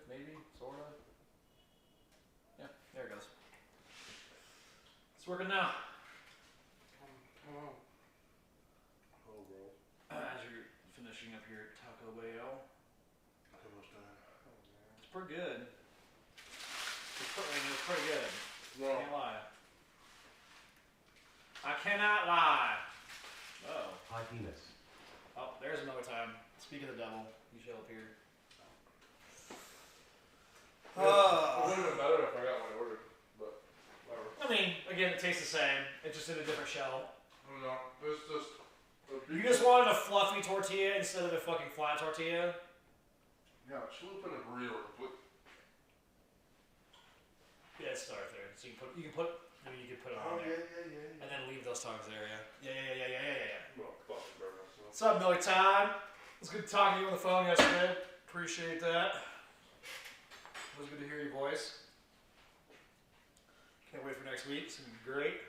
maybe, sort of. Yeah, there it goes. It's working now. Oh, bro. As you're finishing up here at Taco Bell. How much time? It's pretty good. It's pretty good. No. Can't lie. I cannot lie. Oh. High penis. Oh, there's another time. Speak of the devil, you shall appear. It would have been better if I got my order, but whatever. I mean, again, it tastes the same. It's just in a different shell. No, it's just. You just wanted a fluffy tortilla instead of a fucking flat tortilla? Yeah, she would put a burrito. Yeah, it's start there. So you can put it on there. Yeah. And then leave those tongs there, yeah. Well, fucking burn myself. What's up, Millie Time? It was good talking to you on the phone yesterday. Appreciate that. It was good to hear your voice. Can't wait for next week. It's gonna be great.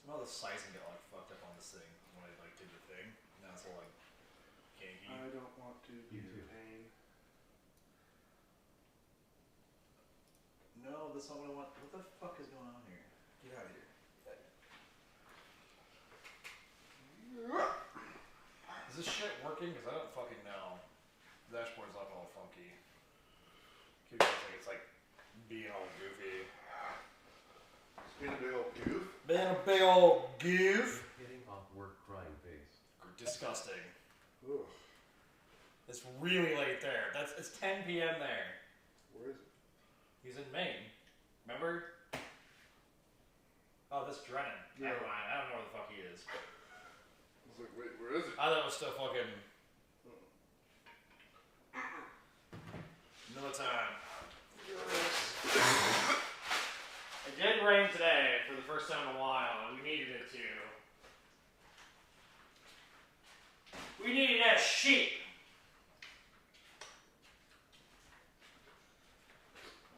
Somehow the sizing got like fucked up on this thing when I like did the thing. Now it's all like ganky. I don't want to be in pain. No, that's not what I want. What the fuck is going on here? Get out of here. Is this shit working? Because I don't fucking know. The dashboard's like all funky. Keeps like it's like being all goofy. It's being a big old goof. Being a big old goof. Getting off work crying face. Disgusting. Ugh. It's really late there. It's 10 p.m. there. Where is it? He's in Maine. Remember? Oh, this Drennan. Yeah. Never mind. I don't know where the fuck he is. I was like, wait, where is it? I thought it was still fucking. Another time. It did rain today for the first time in a while, and we needed it to. We needed that shit.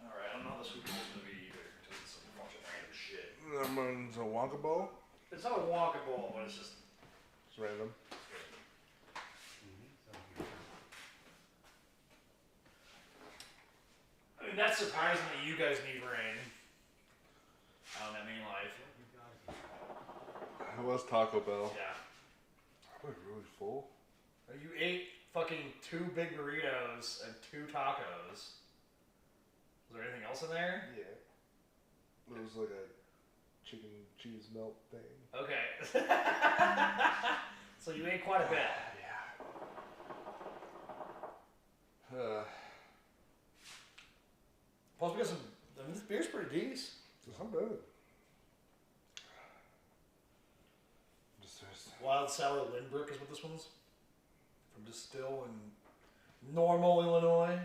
Alright, I don't know how this weekend is going to be either, because it's some fucking random shit. That one's a Wonka Bowl. It's not a Wonka bowl, but it's just. It's random. I mean, that's surprising that you guys need rain. Out in that main life. It was Taco Bell. Yeah. I'm really full. You ate fucking 2 big burritos and 2 tacos. Was there anything else in there? Yeah. It was like a chicken cheese melt thing. Okay. So you ate quite a bit. Yeah. Plus, we got some. I mean, this beer's pretty decent. It's not bad. Just there's. Wild Sour Lindbrook is what this one's. From Distill in Normal, Illinois.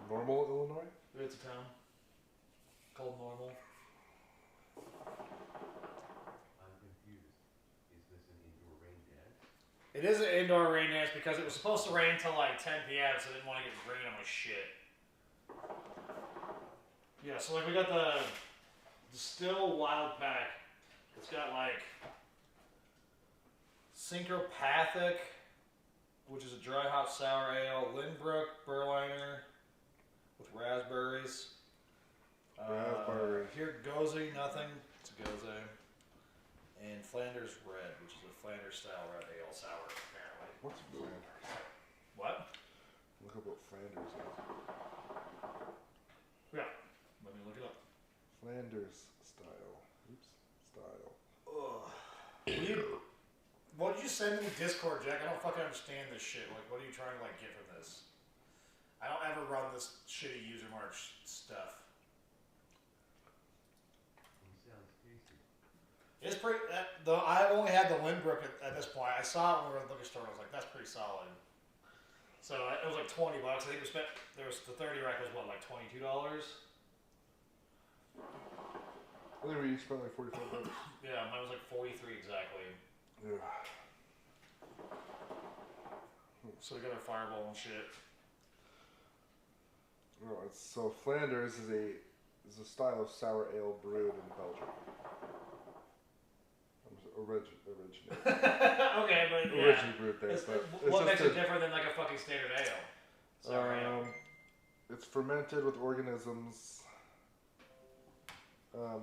Normal, Illinois? It's a town called Normal. I'm confused. Is this an indoor rain dance? It is an indoor rain dance because it was supposed to rain till like 10 p.m. so I didn't want to get rain on my shit. Yeah, so like we got the Distill Wild Pack. It's got like Syncopathic, which is a dry hop sour ale, Lindbrook Berliner with raspberries. Raspberries. Here Gozy, nothing. It's a Gozy. And Flanders Red, which is a Flanders style red ale sour, apparently. What's Flanders? What? Look up what Flanders is. Yeah. Let me look it up. Flanders style. Oops. Style. Ugh. What did you send in the Discord, Jack? I don't fucking understand this shit. Like, what are you trying to like get from this? I don't ever run this shitty user march stuff. Sounds tasty. It's pretty. Though I only had the Lindbrook at this point. I saw it when we were at the liquor store. And I was like, that's pretty solid. So it was like $20. I think we spent. There was the 30 rack was what, like $22. I think we each spent like $45. Yeah, mine was like 43 exactly. Yeah. So we got our Fireball and shit. Oh, so Flanders is a style of sour ale brewed in Belgium. originate. Okay, but yeah. Originally brewed there, It's, but what it's makes just it different than like a fucking standard ale? Sour ale. It's fermented with organisms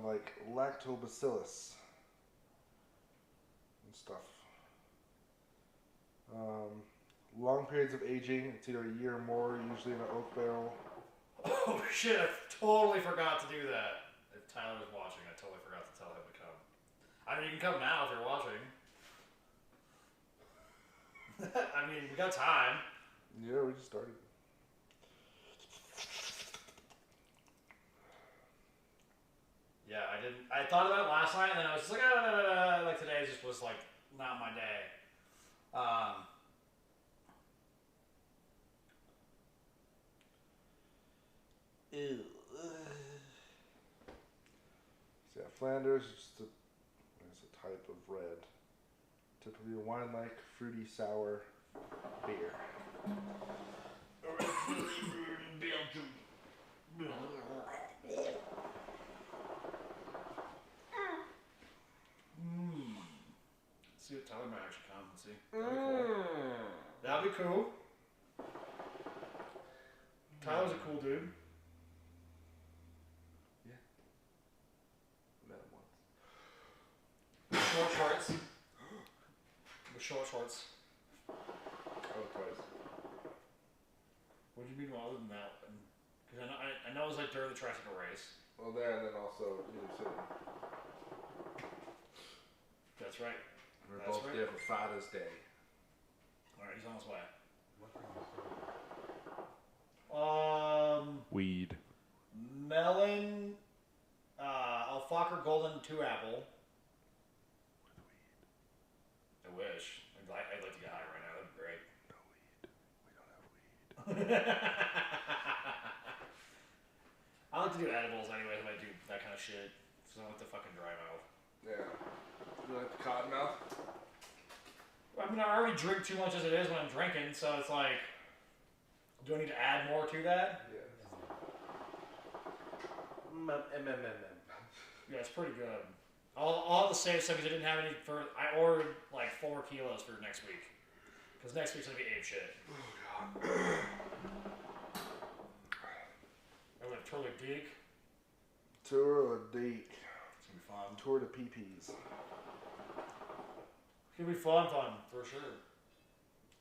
like lactobacillus and stuff. Long periods of aging. It's either a year or more, usually in an oak barrel. Oh shit! I totally forgot to do that. If Tyler's watching, I totally forgot to tell him to come. I mean, you can come now if you're watching. I mean, we got time. Yeah, we just started. Yeah, I didn't. I thought about it last night, and then I was just like, like today just was like not my day. Ew. So yeah, Flanders is just a type of red. Typically a wine-like, fruity, sour beer. Belgium. See what Tyler might actually come and see. That'd be cool. Tyler's a cool dude. Yeah. Met him once. Short shorts. With short shorts. Oh, twice. What do you mean other than that? Because I know it was like during the tricycle race. Well, there, and then also New York City. That's right. We were That's both right. there for Father's Day. Alright, he's on his way. What are you saying? Weed. Melon, Alfacher Golden 2 Apple. I wish. I'd like to get high right now. That'd be great. No weed. We don't have weed. I like to do edibles anyway when I do that kind of shit. So I don't like the fucking dry mouth. Yeah. You like the cottonmouth? I mean, I already drink too much as it is when I'm drinking, so it's like, do I need to add more to that? Yeah. Yeah, it's pretty good. I'll have to save some because I didn't have any for. I ordered like 4 kilos for next week. Because next week's gonna be ape shit. Oh, God. I went Tour de Geek. Tour of Deek. It's gonna be fun. Tour de Pee-Pees. It's gonna be fun, for sure.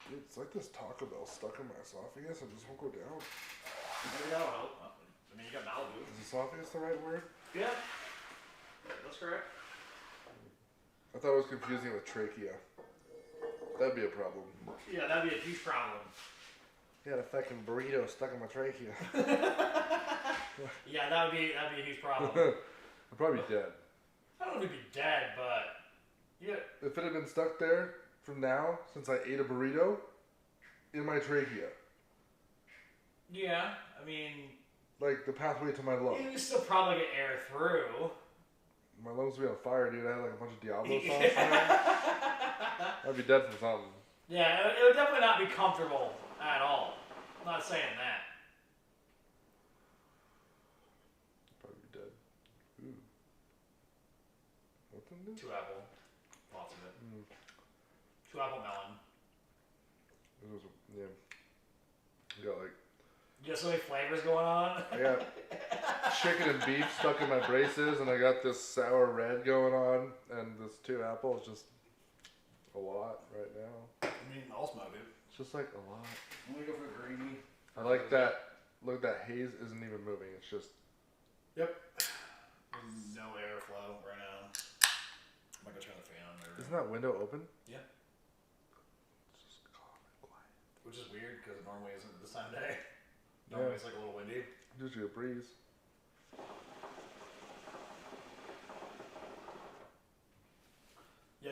Dude, it's like this Taco Bell stuck in my esophagus and just won't go down. Maybe that'll help. I mean, you got Malibu. Is esophagus the right word? Yeah. That's correct. I thought it was confusing with trachea. That'd be a problem. Yeah, that'd be a huge problem. You had a fucking burrito stuck in my trachea. Yeah, that'd be a huge problem. I'd probably be dead. I don't know if he'd be dead, but yeah. If it had been stuck there from now, since I ate a burrito, in my trachea. Yeah, I mean, Like the pathway to my lungs. you can still probably get air through. My lungs would be on fire, dude. I had like a bunch of Diablo sauce in there. I'd be dead from something. Yeah, it would definitely not be comfortable at all. I'm not saying that. Probably be dead. Ooh. What's in this? 2 apple, lots of it. 2 Mm. apple melon. It was, yeah. I got like, You got so many flavors going on. I got chicken and beef stuck in my braces, and I got this sour red going on, and this 2 apple is just a lot right now. I mean, I'll smoke it. It's just like a lot. I'm gonna go for the greeny. I like that. Look, that haze isn't even moving. It's just. Yep. No airflow right now. I'm not gonna turn the fan on. Isn't that window open? Yeah. It's just calm and quiet. Which is weird because it normally isn't this time of day. Normally it's like a little windy. Usually a breeze. Yeah.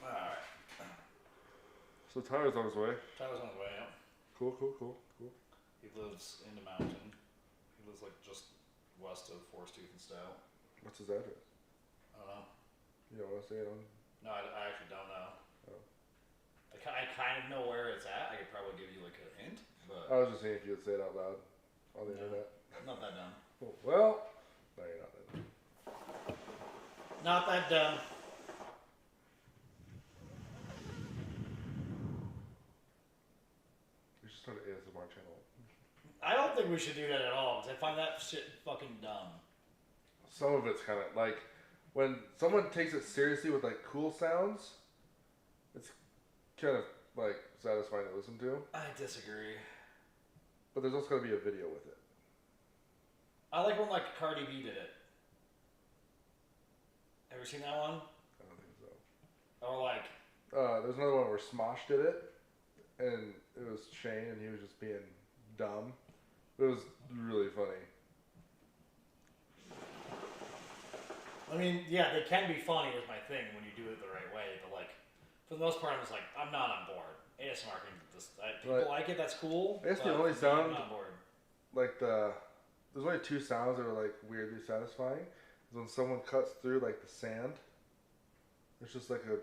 Alright. So Tyler's on his way. Tyler's on his way out. Cool. He lives in the mountain. He lives like just west of Forest Tooth and Stout. What's his address? I don't know. You don't want to say it on? No, I actually don't know. Oh. I I kind of know where it's at. I could probably give you like a hint, but I was just saying if you would say it out loud on the internet. I'm not that dumb. Well, no, you're not that dumb. Not that dumb. We should start an ASMR channel. I don't think we should do that at all because I find that shit fucking dumb. Some of it's kind of like when someone takes it seriously with like cool sounds, it's kind of like satisfying to listen to. I disagree. But there's also got to be a video with it. I like when like Cardi B did it. Ever seen that one? I don't think so. Or like, There's another one where Smosh did it, and it was Shane, and he was just being dumb. It was really funny. I mean, yeah, they can be funny is my thing when you do it the right way, but like, for the most part, I'm just like, I'm not on board. ASMR can just, people like it, that's cool. I guess the but only for me, I'm sound, not on board. like there's only two sounds that are like weirdly satisfying. Is when someone cuts through like the sand. There's just like a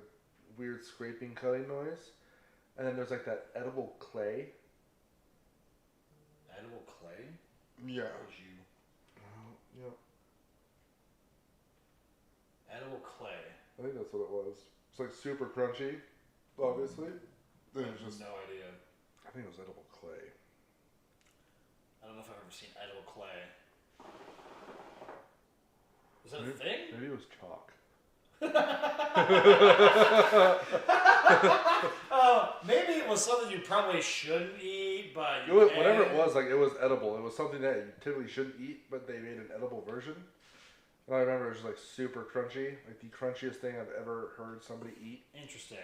weird scraping, cutting noise, and then there's like that edible clay. Edible clay? Yeah. Or you? Yeah. Edible clay. I think that's what it was. It's like super crunchy, obviously. Then I it's have just. no idea. I think it was edible clay. I don't know if I've ever seen edible clay. Is that a thing? Maybe it was chalk. Maybe it was something you probably shouldn't eat, but you Whatever it can. was, like it was edible. It was something that you typically shouldn't eat, but they made an edible version. And I remember it was just like super crunchy, like the crunchiest thing I've ever heard somebody eat. Interesting.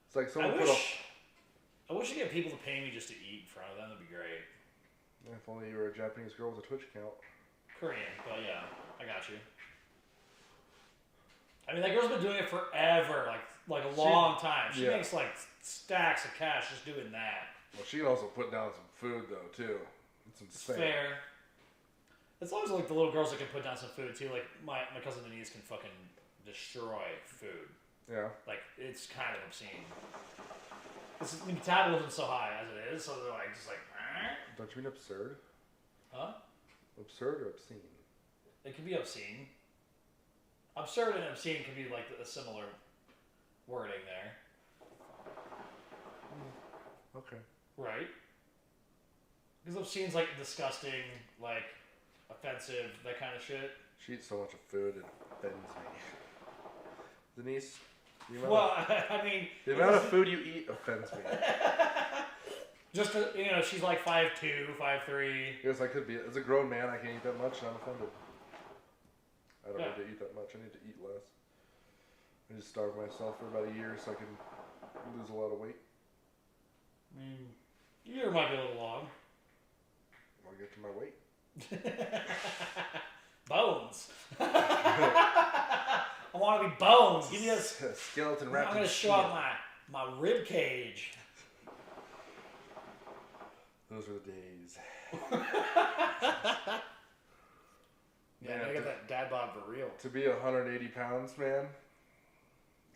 It's like I someone put wish you get people to pay me just to eat in front of them. That'd be great. If only you were a Japanese girl with a Twitch account. Korean, but yeah, I got you. I mean, that girl's been doing it forever, like a long time. She makes like stacks of cash just doing that. Well, she can also put down some food though too. It's insane. Fair. It's always like the little girls that can put down some food too. Like my cousin Denise can fucking destroy food. Yeah. Like it's kind of obscene. The metabolism's so high as it is, so they're like just like. Don't you mean absurd? Huh? Absurd or obscene? It could be obscene. Absurd and obscene could be like a similar wording there. Okay. Right? Because obscene's like disgusting, like offensive, that kind of shit. She eats so much of food it offends me. Denise, I mean, the amount of food you eat offends me. just she's like 5'2", 5'3". Yes, I could be. As a grown man, I can't eat that much, and I'm offended. I don't need to eat that much. I need to eat less. I just starve myself for about a year so I can lose a lot of weight. I mean, a year might be a little long. I'll get to my weight. Bones. I want to be bones. Give me a skeleton wrapped I'm in going to show steel. off my rib cage. Those were the days. Yeah, I get that dad bod for real. To be 180 pounds, man,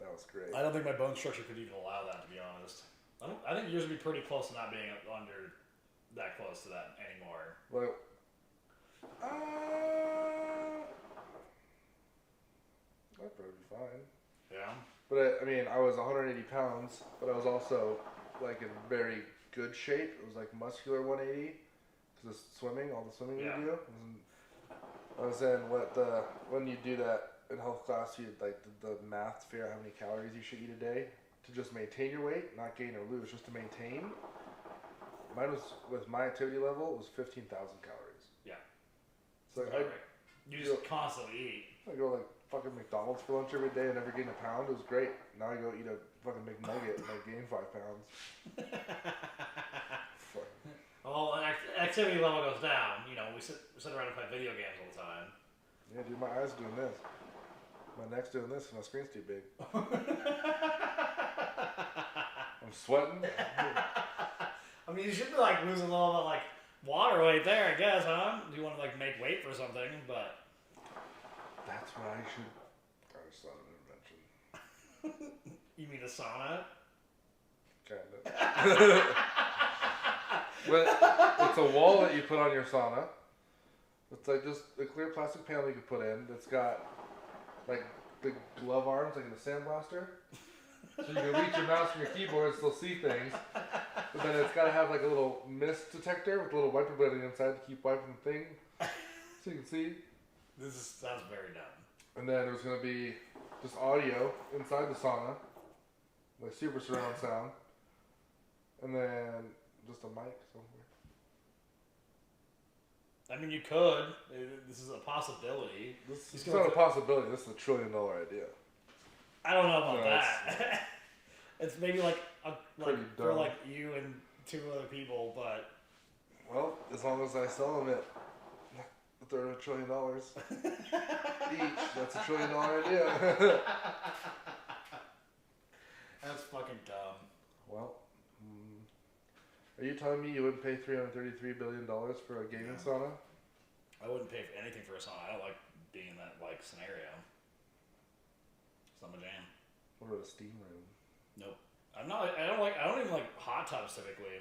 that was great. I don't think my bone structure could even allow that, to be honest. I think yours would be pretty close to not being under that close to that anymore. Well, that'd probably be fine. Yeah. But I mean, I was 180 pounds, but I was also like in very good shape. It was like muscular 180 because of swimming, all the swimming we do. I was in when you do that in health class, you like the math to figure out how many calories you should eat a day to just maintain your weight, not gain or lose, just to maintain. Mine was with my activity level, it was 15,000 calories. Yeah. So you just constantly eat. I go like fucking McDonald's for lunch every day and never gain a pound. It was great. Now I go eat a fucking McNugget and I gain 5 pounds. Fuck. Well, activity level goes down. We sit around and play video games all the time. Yeah, dude, my eyes doing this. My neck's doing this and my screen's too big. I'm sweating. I mean, you should be like losing a little bit like water weight there, I guess, huh? Do you want to like make weight for something? But that's what I should. I just thought of an invention. you mean a sauna? Kind of. But it's a wall that you put on your sauna. It's like just a clear plastic panel you can put in. It's got like the glove arms, like in a sandblaster. So you can reach your mouse from your keyboard and still see things. But then it's got to have like a little mist detector with a little wiper blade on the inside to keep wiping the thing. So you can see. Sounds very dumb. And then there's going to be just audio inside the sauna. Like super surround sound. And then just a mic somewhere. I mean, you could. This is a possibility. It's not a possibility. This is $1 trillion idea. I don't know about that. It's maybe like for dumb. like you and 2 other people, but Well, as long as I sell them at a third of $1 trillion each, that's $1 trillion idea. that's fucking dumb. Well, are you telling me you wouldn't pay $333 billion for a gaming sauna? I wouldn't pay for anything for a sauna. I don't like being in that like scenario. It's not my jam. What about a steam room? Nope. I don't even like hot tubs typically.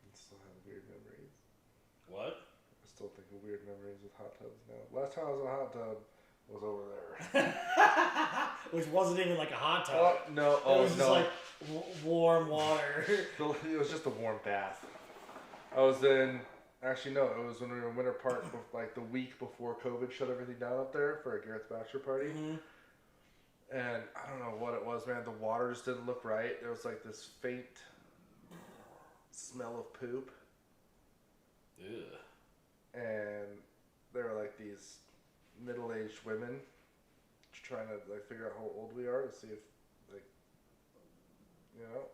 I still have weird memories. What? I still think of weird memories with hot tubs now. Last time I was in a hot tub was over there. Which wasn't even like a hot tub. Oh, no. It was just like warm water. It was just a warm bath. I was in... Actually, no. It was when we were in Winter Park, like the week before COVID shut everything down up there for a Garrett's bachelor party. Mm-hmm. And I don't know what it was, man. The water just didn't look right. There was like this faint smell of poop. Ew. And there were like these middle-aged women trying to like figure out how old we are to see if, like, you know,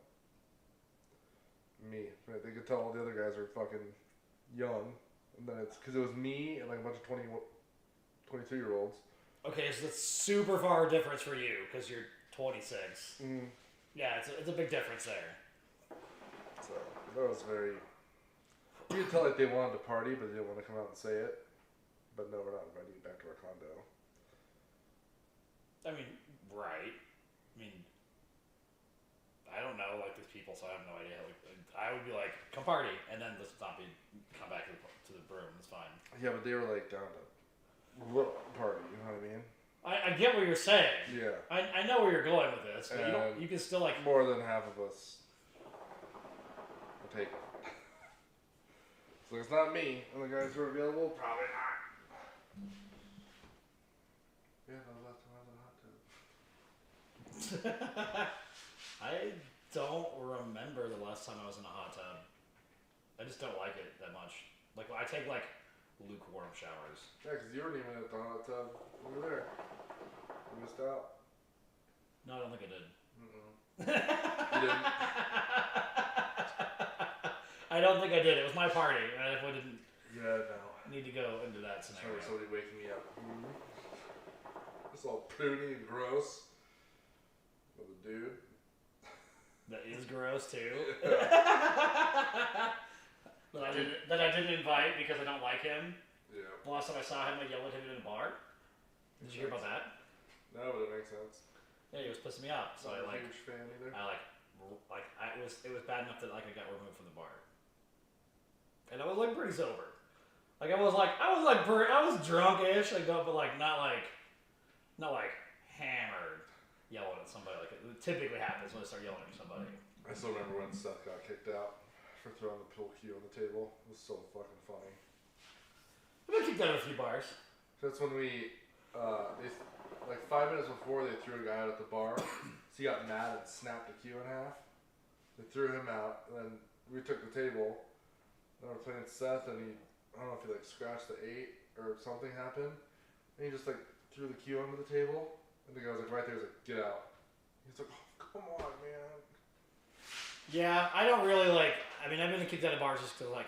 me. Right? They could tell all the other guys are fucking young. And then it's because it was me and like a bunch of 22-year-olds. Okay, so that's super far difference for you because you're 26. Mm. Yeah, it's a big difference there. So that was very. You could tell like they wanted to party, but they didn't want to come out and say it. But no, we're not inviting you back to our condo. I mean, right. I mean, I don't know like these people, so I have no idea. Like, I would be like, come party, and then let's not be come back to the room. It's fine. Yeah, but they were like down to party. You know what I mean? I get what you're saying. Yeah. I know where you're going with this, but you can still like more than half of us will take it. So it's not me, and the guys who are available probably not. Yeah, that was the last time I was in a hot tub. I don't remember the last time I was in a hot tub. I just don't like it that much. Like I take like lukewarm showers. Yeah, because you weren't even at the hot tub. You were there. You missed out. No, I don't think I did. You didn't? I don't think I did. It was my party, and I didn't Yeah, no. need to go into that scenario. Sorry, somebody waking me up. It's all pruny and gross. With a dude. That is gross too. that I didn't invite because I don't like him. Yeah. The last time I saw him, I yelled at him in a bar. Did you hear about that? No, but it makes sense. Yeah, he was pissing me off. So Not I a huge fan either. it was bad enough that like I got removed from the bar. And I was like pretty sober. Like I was drunk-ish, like but like not like hammered yelling at somebody like it typically happens when I start yelling at somebody. I still remember when Seth got kicked out for throwing the pool cue on the table. It was so fucking funny. I've been kicked out of a few bars. That's when we, like 5 minutes before they threw a guy out at the bar, so he got mad and snapped the cue in half. They threw him out, and then we took the table, and we were playing Seth, and I don't know if he like scratched the 8 or something happened, and he just like threw the cue under the table, and the guy was like right there, he's like, get out. He's like, oh, come on, man. Yeah, I don't really like. I mean, I've been kicked out of bars just because like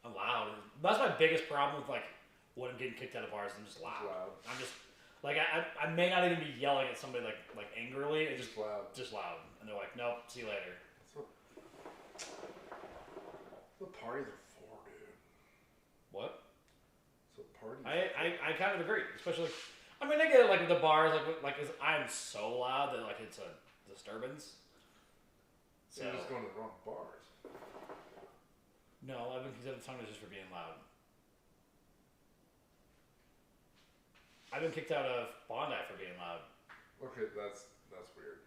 I'm loud. That's my biggest problem with like when I'm getting kicked out of bars. I'm just loud. I'm just like I may not even be yelling at somebody like angrily. It's just loud. Just loud, and they're like, nope, see you later. That's what parties are for, dude. What? That's what parties. I kind of agree, especially. I mean, I get it like with the bars, like I'm so loud that like it's a disturbance. going to the wrong bars. No, I've been kicked out of Tonga's just for being loud. I've been kicked out of Bondi for being loud. Okay, that's weird.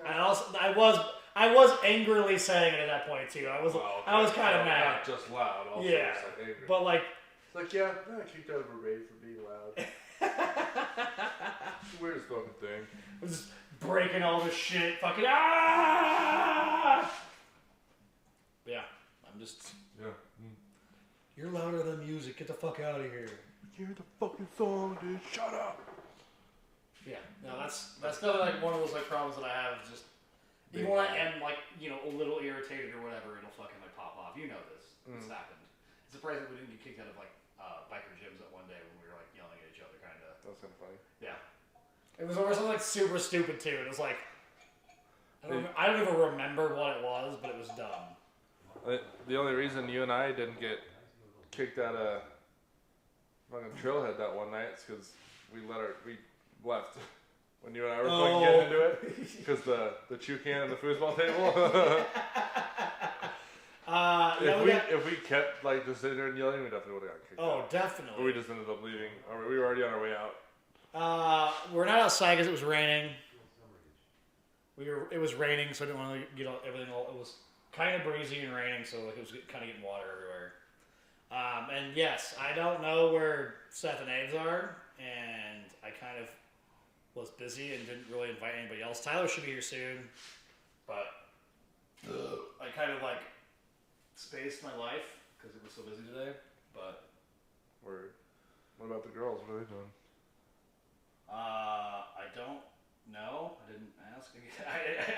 And also, I was angrily saying it at that point too. I was kind of mad. Not just loud, also yeah, just like angry. but like, it's like I kicked out of a raid for being loud. It's the weirdest fucking thing. I'm just breaking all this shit, fucking ah! Yeah, I'm just. Yeah. You're louder than music. Get the fuck out of here. Hear the fucking song, dude. Shut up. Yeah, no, that's definitely like one of those like problems that I have. Just even when I am like a little irritated or whatever, it'll fucking like pop off. You know this. It's happened. It's surprising we didn't get kicked out of like biker gyms that one day when we were like yelling at each other, kind of. That was kind of funny. Yeah, it was over something like super stupid too. It was like I don't even remember what it was, but it was dumb. The only reason you and I didn't get kicked out of fucking Trailhead that one night is because we left when you and I were fucking getting into it because the chew can and the foosball table. If we kept like just sitting there and yelling, we definitely would have gotten kicked out. Oh, definitely. But we just ended up leaving. We were already on our way out. We're not outside because it was raining. It was raining, so I didn't want to get everything all. It was kind of breezy and raining, so like it was kind of getting water everywhere. And yes, I don't know where Seth and Abe's are, and I kind of was busy and didn't really invite anybody else. Tyler should be here soon, but I kind of like spaced my life because it was so busy today. But what about the girls? What are they doing? I don't know. I didn't ask.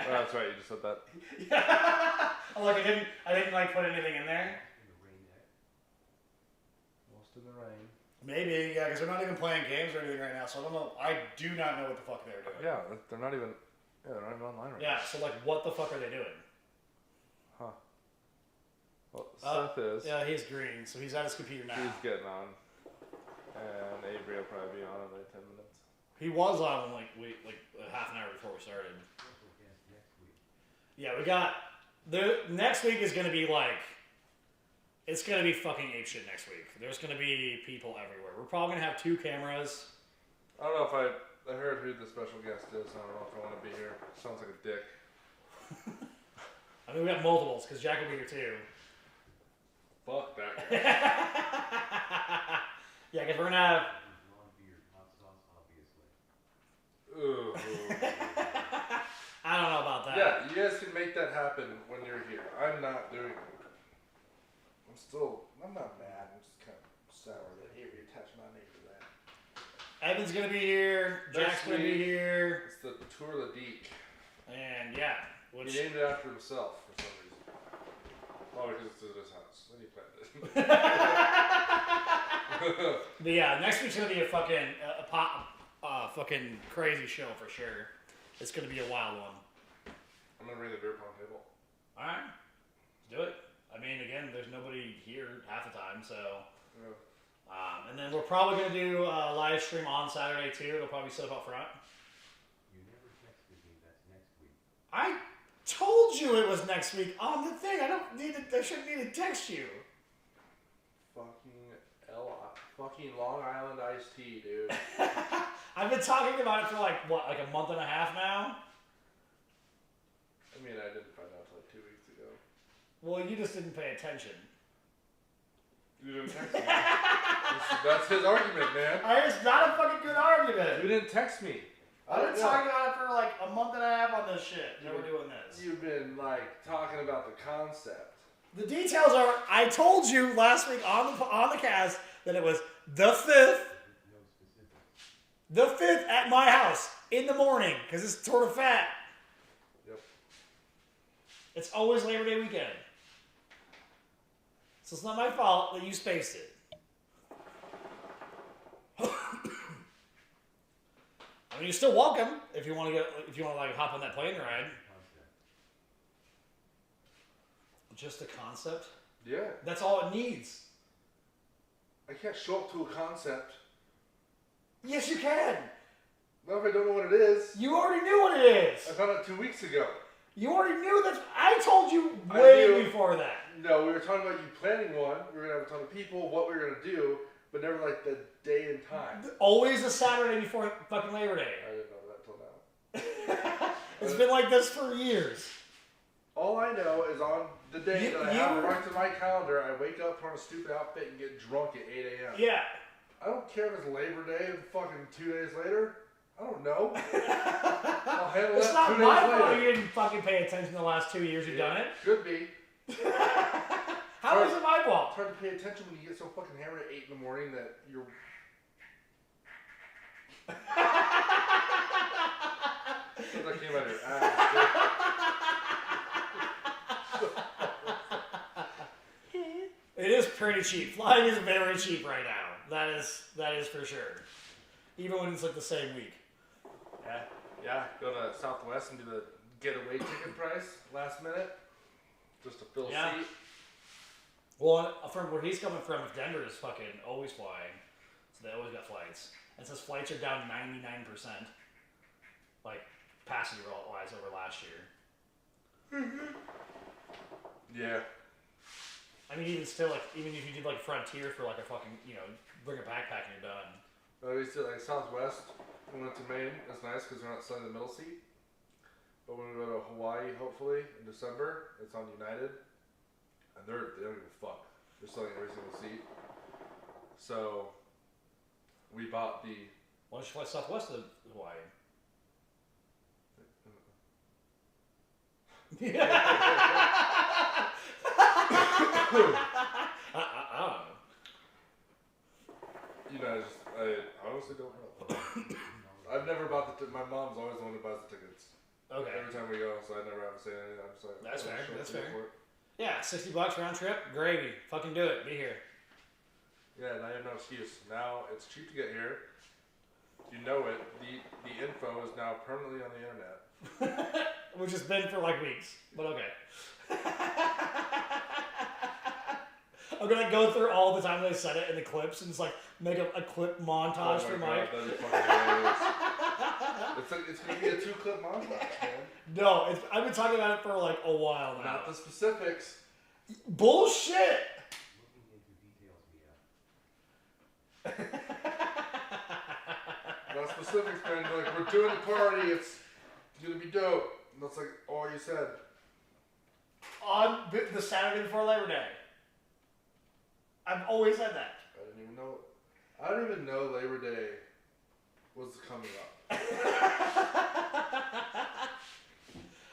Oh, that's right. You just said that. Yeah. Like I didn't like put anything in there. Lost in the rain. Maybe, yeah, because they're not even playing games or anything right now, so I don't know. I do not know what the fuck they're doing. Yeah, they're not even online right now. Yeah, so like, what the fuck are they doing? Huh. Well, Seth is. Yeah, he's green, so he's at his computer now. He's getting on. And Avery will probably be on in like 10 minutes. He was on like half an hour before we started. Yeah, we got next week is gonna be like, it's gonna be fucking apeshit next week. There's gonna be people everywhere. We're probably gonna have 2 cameras. I don't know if I heard who the special guest is. I don't know if I want to be here. Sounds like a dick. I mean, we got multiples because Jack will be here too. Fuck that guy. Yeah, because we're gonna have. Ooh. I don't know about that. Yeah, you guys can make that happen when you're here. I'm not doing it. I'm not mad. I'm just kind of sour that Avery attached my name to that. Evan's gonna be here. Jack's gonna be here. It's the Tour de Deek. And yeah. He named it after himself for some reason. Oh, because it's at his house. Then he planned it. But yeah, next week's gonna be a fucking fucking crazy show for sure. It's gonna be a wild one. I'm gonna bring the beer pong table. All right, let's do it. I mean, again, there's nobody here half the time, so. Yeah. And then we're probably gonna do a live stream on Saturday too. It'll probably set up front. You never texted me. That's next week. I told you it was next week on the thing. I shouldn't need to text you. Fucking Long Island iced tea, dude. I've been talking about it for like a month and a half now. I mean, I didn't find out until like 2 weeks ago. Well, you just didn't pay attention. You didn't text me. That's his argument, man. It's not a fucking good argument. You didn't text me. I've been talking about it for like a month and a half on this shit. Now we're doing this. You've been like talking about the concept. The details are, I told you last week on the cast that it was the 5th. The 5th at my house in the morning because it's Tour de Fat. Yep. It's always Labor Day weekend. So it's not my fault that you spaced it. I mean, you're still welcome if you want to like hop on that plane ride. Just a concept? Yeah. That's all it needs. I can't show up to a concept. Yes, you can. Not if I don't know what it is. You already knew what it is. I found out 2 weeks ago. You already knew that. I told you way before that. No, we were talking about you planning one. We were going to have a ton of people, what we were going to do, but never like the day and time. Always a Saturday before fucking Labor Day. I didn't know that till now. It's been like this for years. All I know is on the day that I have marked in my calendar, I wake up, put on a stupid outfit, and get drunk at 8 a.m. Yeah. I don't care if it's Labor Day and fucking 2 days later. I don't know. I'll handle it's that not 2 days my later. fault you didn't fucking pay attention the last 2 years you've done it. Should be. How is it my fault? It's hard to pay attention when you get so fucking hammered at 8 in the morning that you're... That came out of your ass. It is pretty cheap. Flying is very cheap right now. That is for sure. Even when it's like the same week. Yeah. Go to Southwest and do the getaway ticket price last minute, just to fill a seat. Well, from where he's coming from, Denver is fucking always flying, so they always got flights. And since flights are down 99%, like passenger-wise over last year. Yeah. I mean, even still, like, even if you did like Frontier for like a fucking, bring a backpack and you're done. At least like Southwest, we went to Maine. That's nice because we're not selling the middle seat. But when we go to Hawaii, hopefully in December, it's on United, and they don't give a fuck. They're selling every single seat. So we bought the. Why don't you fly Southwest to Hawaii? I honestly don't know. I've never bought the. My mom's always the one who buys the tickets. Okay. Every time we go, so I never have to say anything. I'm just like, That's fair. That's fair. For it. Yeah, $60 round trip, gravy. Fucking do it. Be here. Yeah, now you have no excuse. Now it's cheap to get here. You know it. The info is now permanently on the internet. Which has been for like weeks, but okay. I'm gonna go through all the time they said it in the clips and just like make a clip montage for Mike. That'd be fucking hilarious. It's gonna be a 2-clip montage, man. No, I've been talking about it for like a while now. Not the specifics. Bullshit. Looking into details, Mia. Not specifics, man. Like, we're doing a party. It's gonna be dope. And that's like all you said. On the Saturday before Labor Day. I've always said that. I didn't even know. I didn't even know Labor Day was coming up.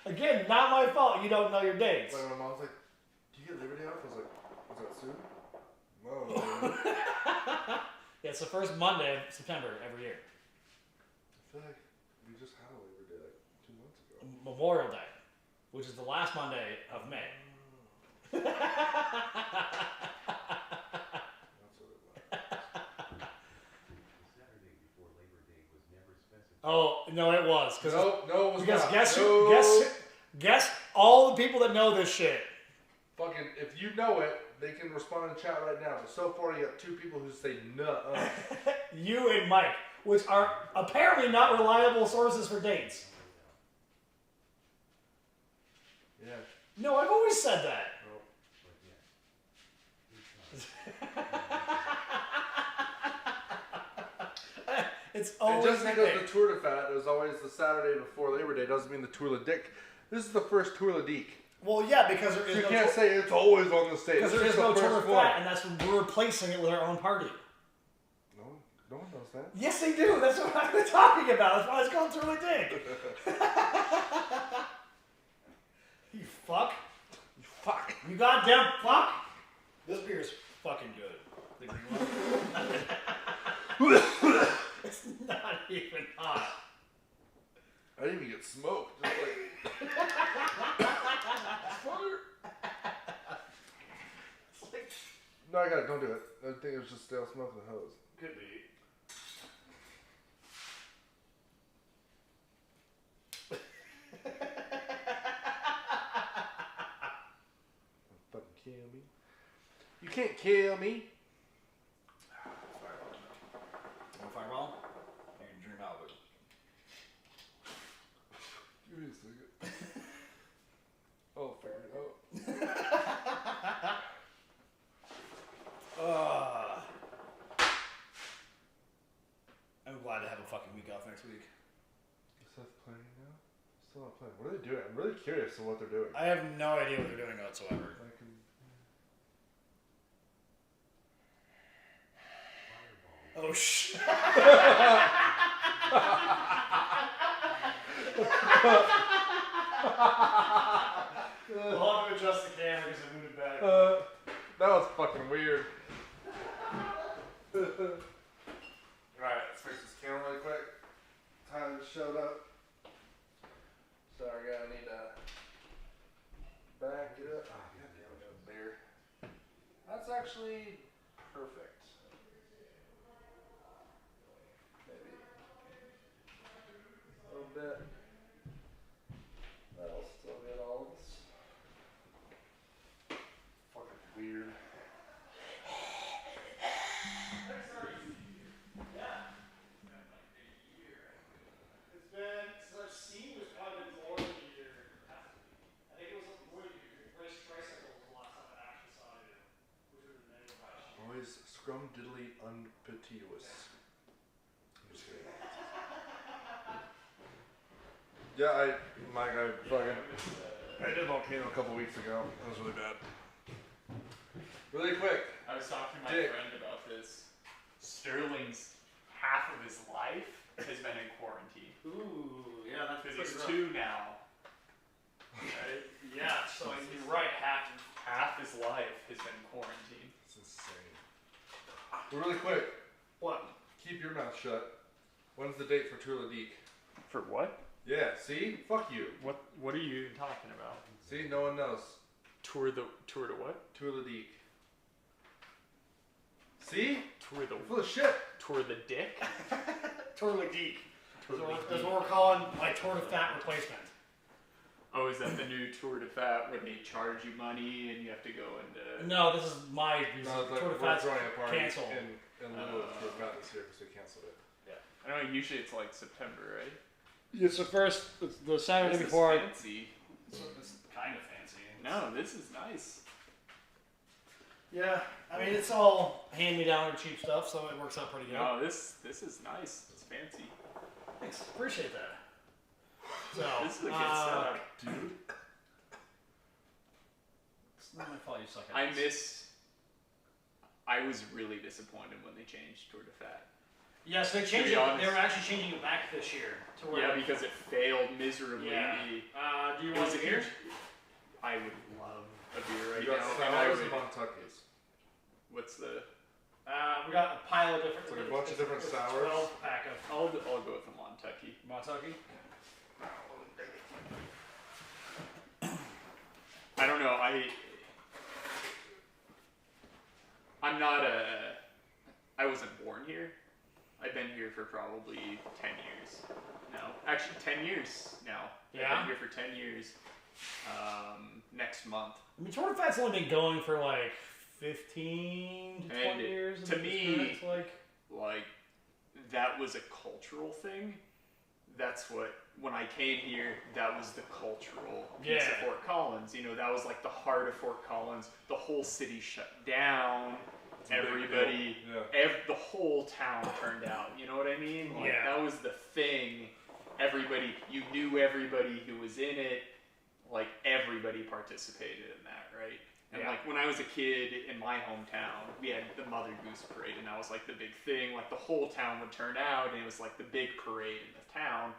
Again, not my fault. You don't know your dates. Like, my mom's like, "Do you get Labor Day off?" I was like, "Is that soon?" No. Yeah, it's the first Monday of September every year. I feel like we just had a Labor Day like 2 months ago. Memorial Day, which is the last Monday of May. That's what it was. The Saturday before Labor Day was never specified. Oh no, it was No, it was because not. guess all the people that know this shit. Fucking, if you know it, they can respond in the chat right now. But so far, you got 2 people who say no. You and Mike, which are apparently not reliable sources for dates. Yeah. No, I've always said that. It's always And just because the Tour de Fat is always the Saturday before Labor Day doesn't mean the Tour de Dick. This is the first Tour de Dick. Well, yeah, because there is You no can't say it's always on the stage. because there is no Tour de Fat, and that's when we're replacing it with our own party. No one knows that. Yes, they do. That's what I've been talking about. That's why it's called Tour de Dick. You fuck. You fuck. You goddamn fuck. This beer is fucking good. The green one. It's not even hot. I didn't even get smoked. Just like... No, I got it. Don't do it. I think it was just stale smoke in the hose. Could be. Fucking kill me. You can't kill me. Fireball? You can drink out of it. next week. Is Seth playing now? Still not playing. What are they doing? I'm really curious to what they're doing. I have no idea what they're doing whatsoever. Oh shit! We'll have to adjust the camera because I moved it back. That was fucking weird. Alright, let's fix this camera really quick. Tyler just showed up. Sorry, I need to back it up. Oh, goddamn, beer. That's actually perfect. Maybe a little bit. That'll still get all of this. Fucking weird. Scrum diddly unpetitious. I'm just kidding. Yeah, I did Volcano a couple weeks ago. That was really bad. Really quick. I was talking to my friend about this. Sterling's half of his life has been in quarantine. Ooh, yeah, that's because he's 2 now. Right? Yeah, so you're right. Half his life has been quarantine. It's insane. Really quick. What? Keep your mouth shut. When's the date for Tour de Dick? For what? Yeah, see? Fuck you. What are you talking about? See, no one knows. Tour to what? Tour de Dick. See? Tour the full of shit. Tour the dick? Tour de Geek. That's what we're calling my Tour de Fat replacement. Oh, is that the new Tour de Fat where they charge you money and you have to go and... No, this is my no, Tour de Fat's canceled. In lieu of Tour de Fat this year because they canceled it. Yeah. I know, usually it's like September, right? It's the Saturday this before. Is fancy. It's kind of fancy. No, this is nice. Yeah, I mean, it's all hand-me-down or cheap stuff, so it works out pretty good. No, this is nice. It's fancy. Thanks. Appreciate that. So, this is a good setup. Dude. It's not my fault you suck at this. I was really disappointed when they changed Tour de Fat. Yes, they changed it. They were actually changing it back this year. To where because it failed miserably. Yeah. Do you want a beer? I would love a beer right now. Sours and Montuckies. What's the... we got a pile of different... It's like a bunch of different sours. 12 pack of... I'll go with the Montucky. Montucky? I don't know. I'm not I wasn't born here. I've been here for probably 10 years. No, actually 10 years now. Yeah? I've been here for 10 years. Next month. I mean, Tour de Fat's only been going for like 15 to 20 years. To me, like that was a cultural thing. That's what, when I came here, that was the cultural piece of Fort Collins. You know, that was like the heart of Fort Collins. The whole city shut down. Everybody, the whole town turned out. You know what I mean? Like, that was the thing. Everybody, you knew everybody who was in it. Like, everybody participated in that, right? And like, when I was a kid in my hometown, we had the Mother Goose Parade, and that was like the big thing. Like, the whole town would turn out, and it was like the big parade in the town.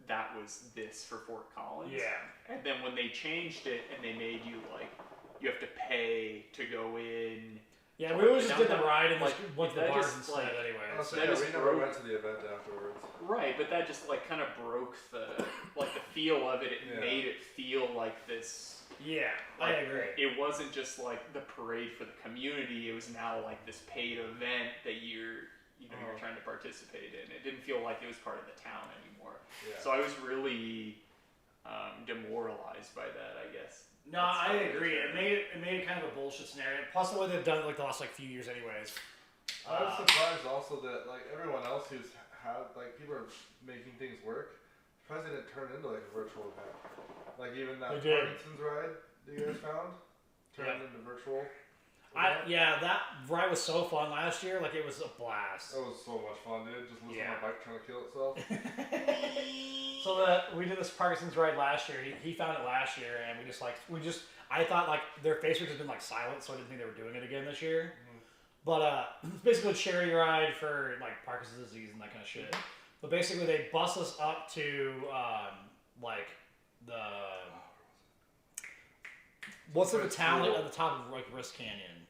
That was this for Fort Collins. Yeah. And then when they changed it, and they made you, like, you have to pay to go in. Yeah, we always just did the ride and went to the bars instead anyway. We never went to the event afterwards. Right, but that just like kind of broke the feel of it. It made it feel like this. Yeah, like, I agree. It wasn't just like the parade for the community. It was now like this paid event that you're trying to participate in. It didn't feel like it was part of the town anymore. Yeah. So I was really demoralized by that, I guess. No, I agree. It made it kind of a bullshit scenario. Plus the way they've done it like the last few years anyways. I was surprised also that like everyone else who's had like people are making things work. Surprised they didn't turn into like a virtual event. Like even that Parkinson's ride that you guys found turned into virtual. That ride was so fun last year. Like, it was a blast. That was so much fun, dude. Just losing my bike trying to kill itself. So we did this Parkinson's ride last year. He found it last year, and I thought like their Facebook has been like silent, so I didn't think they were doing it again this year. Mm-hmm. But it's basically a charity ride for like Parkinson's disease and that kind of shit. Mm-hmm. But basically, they bus us up to like the what's in the town at the top of like Wrist Canyon.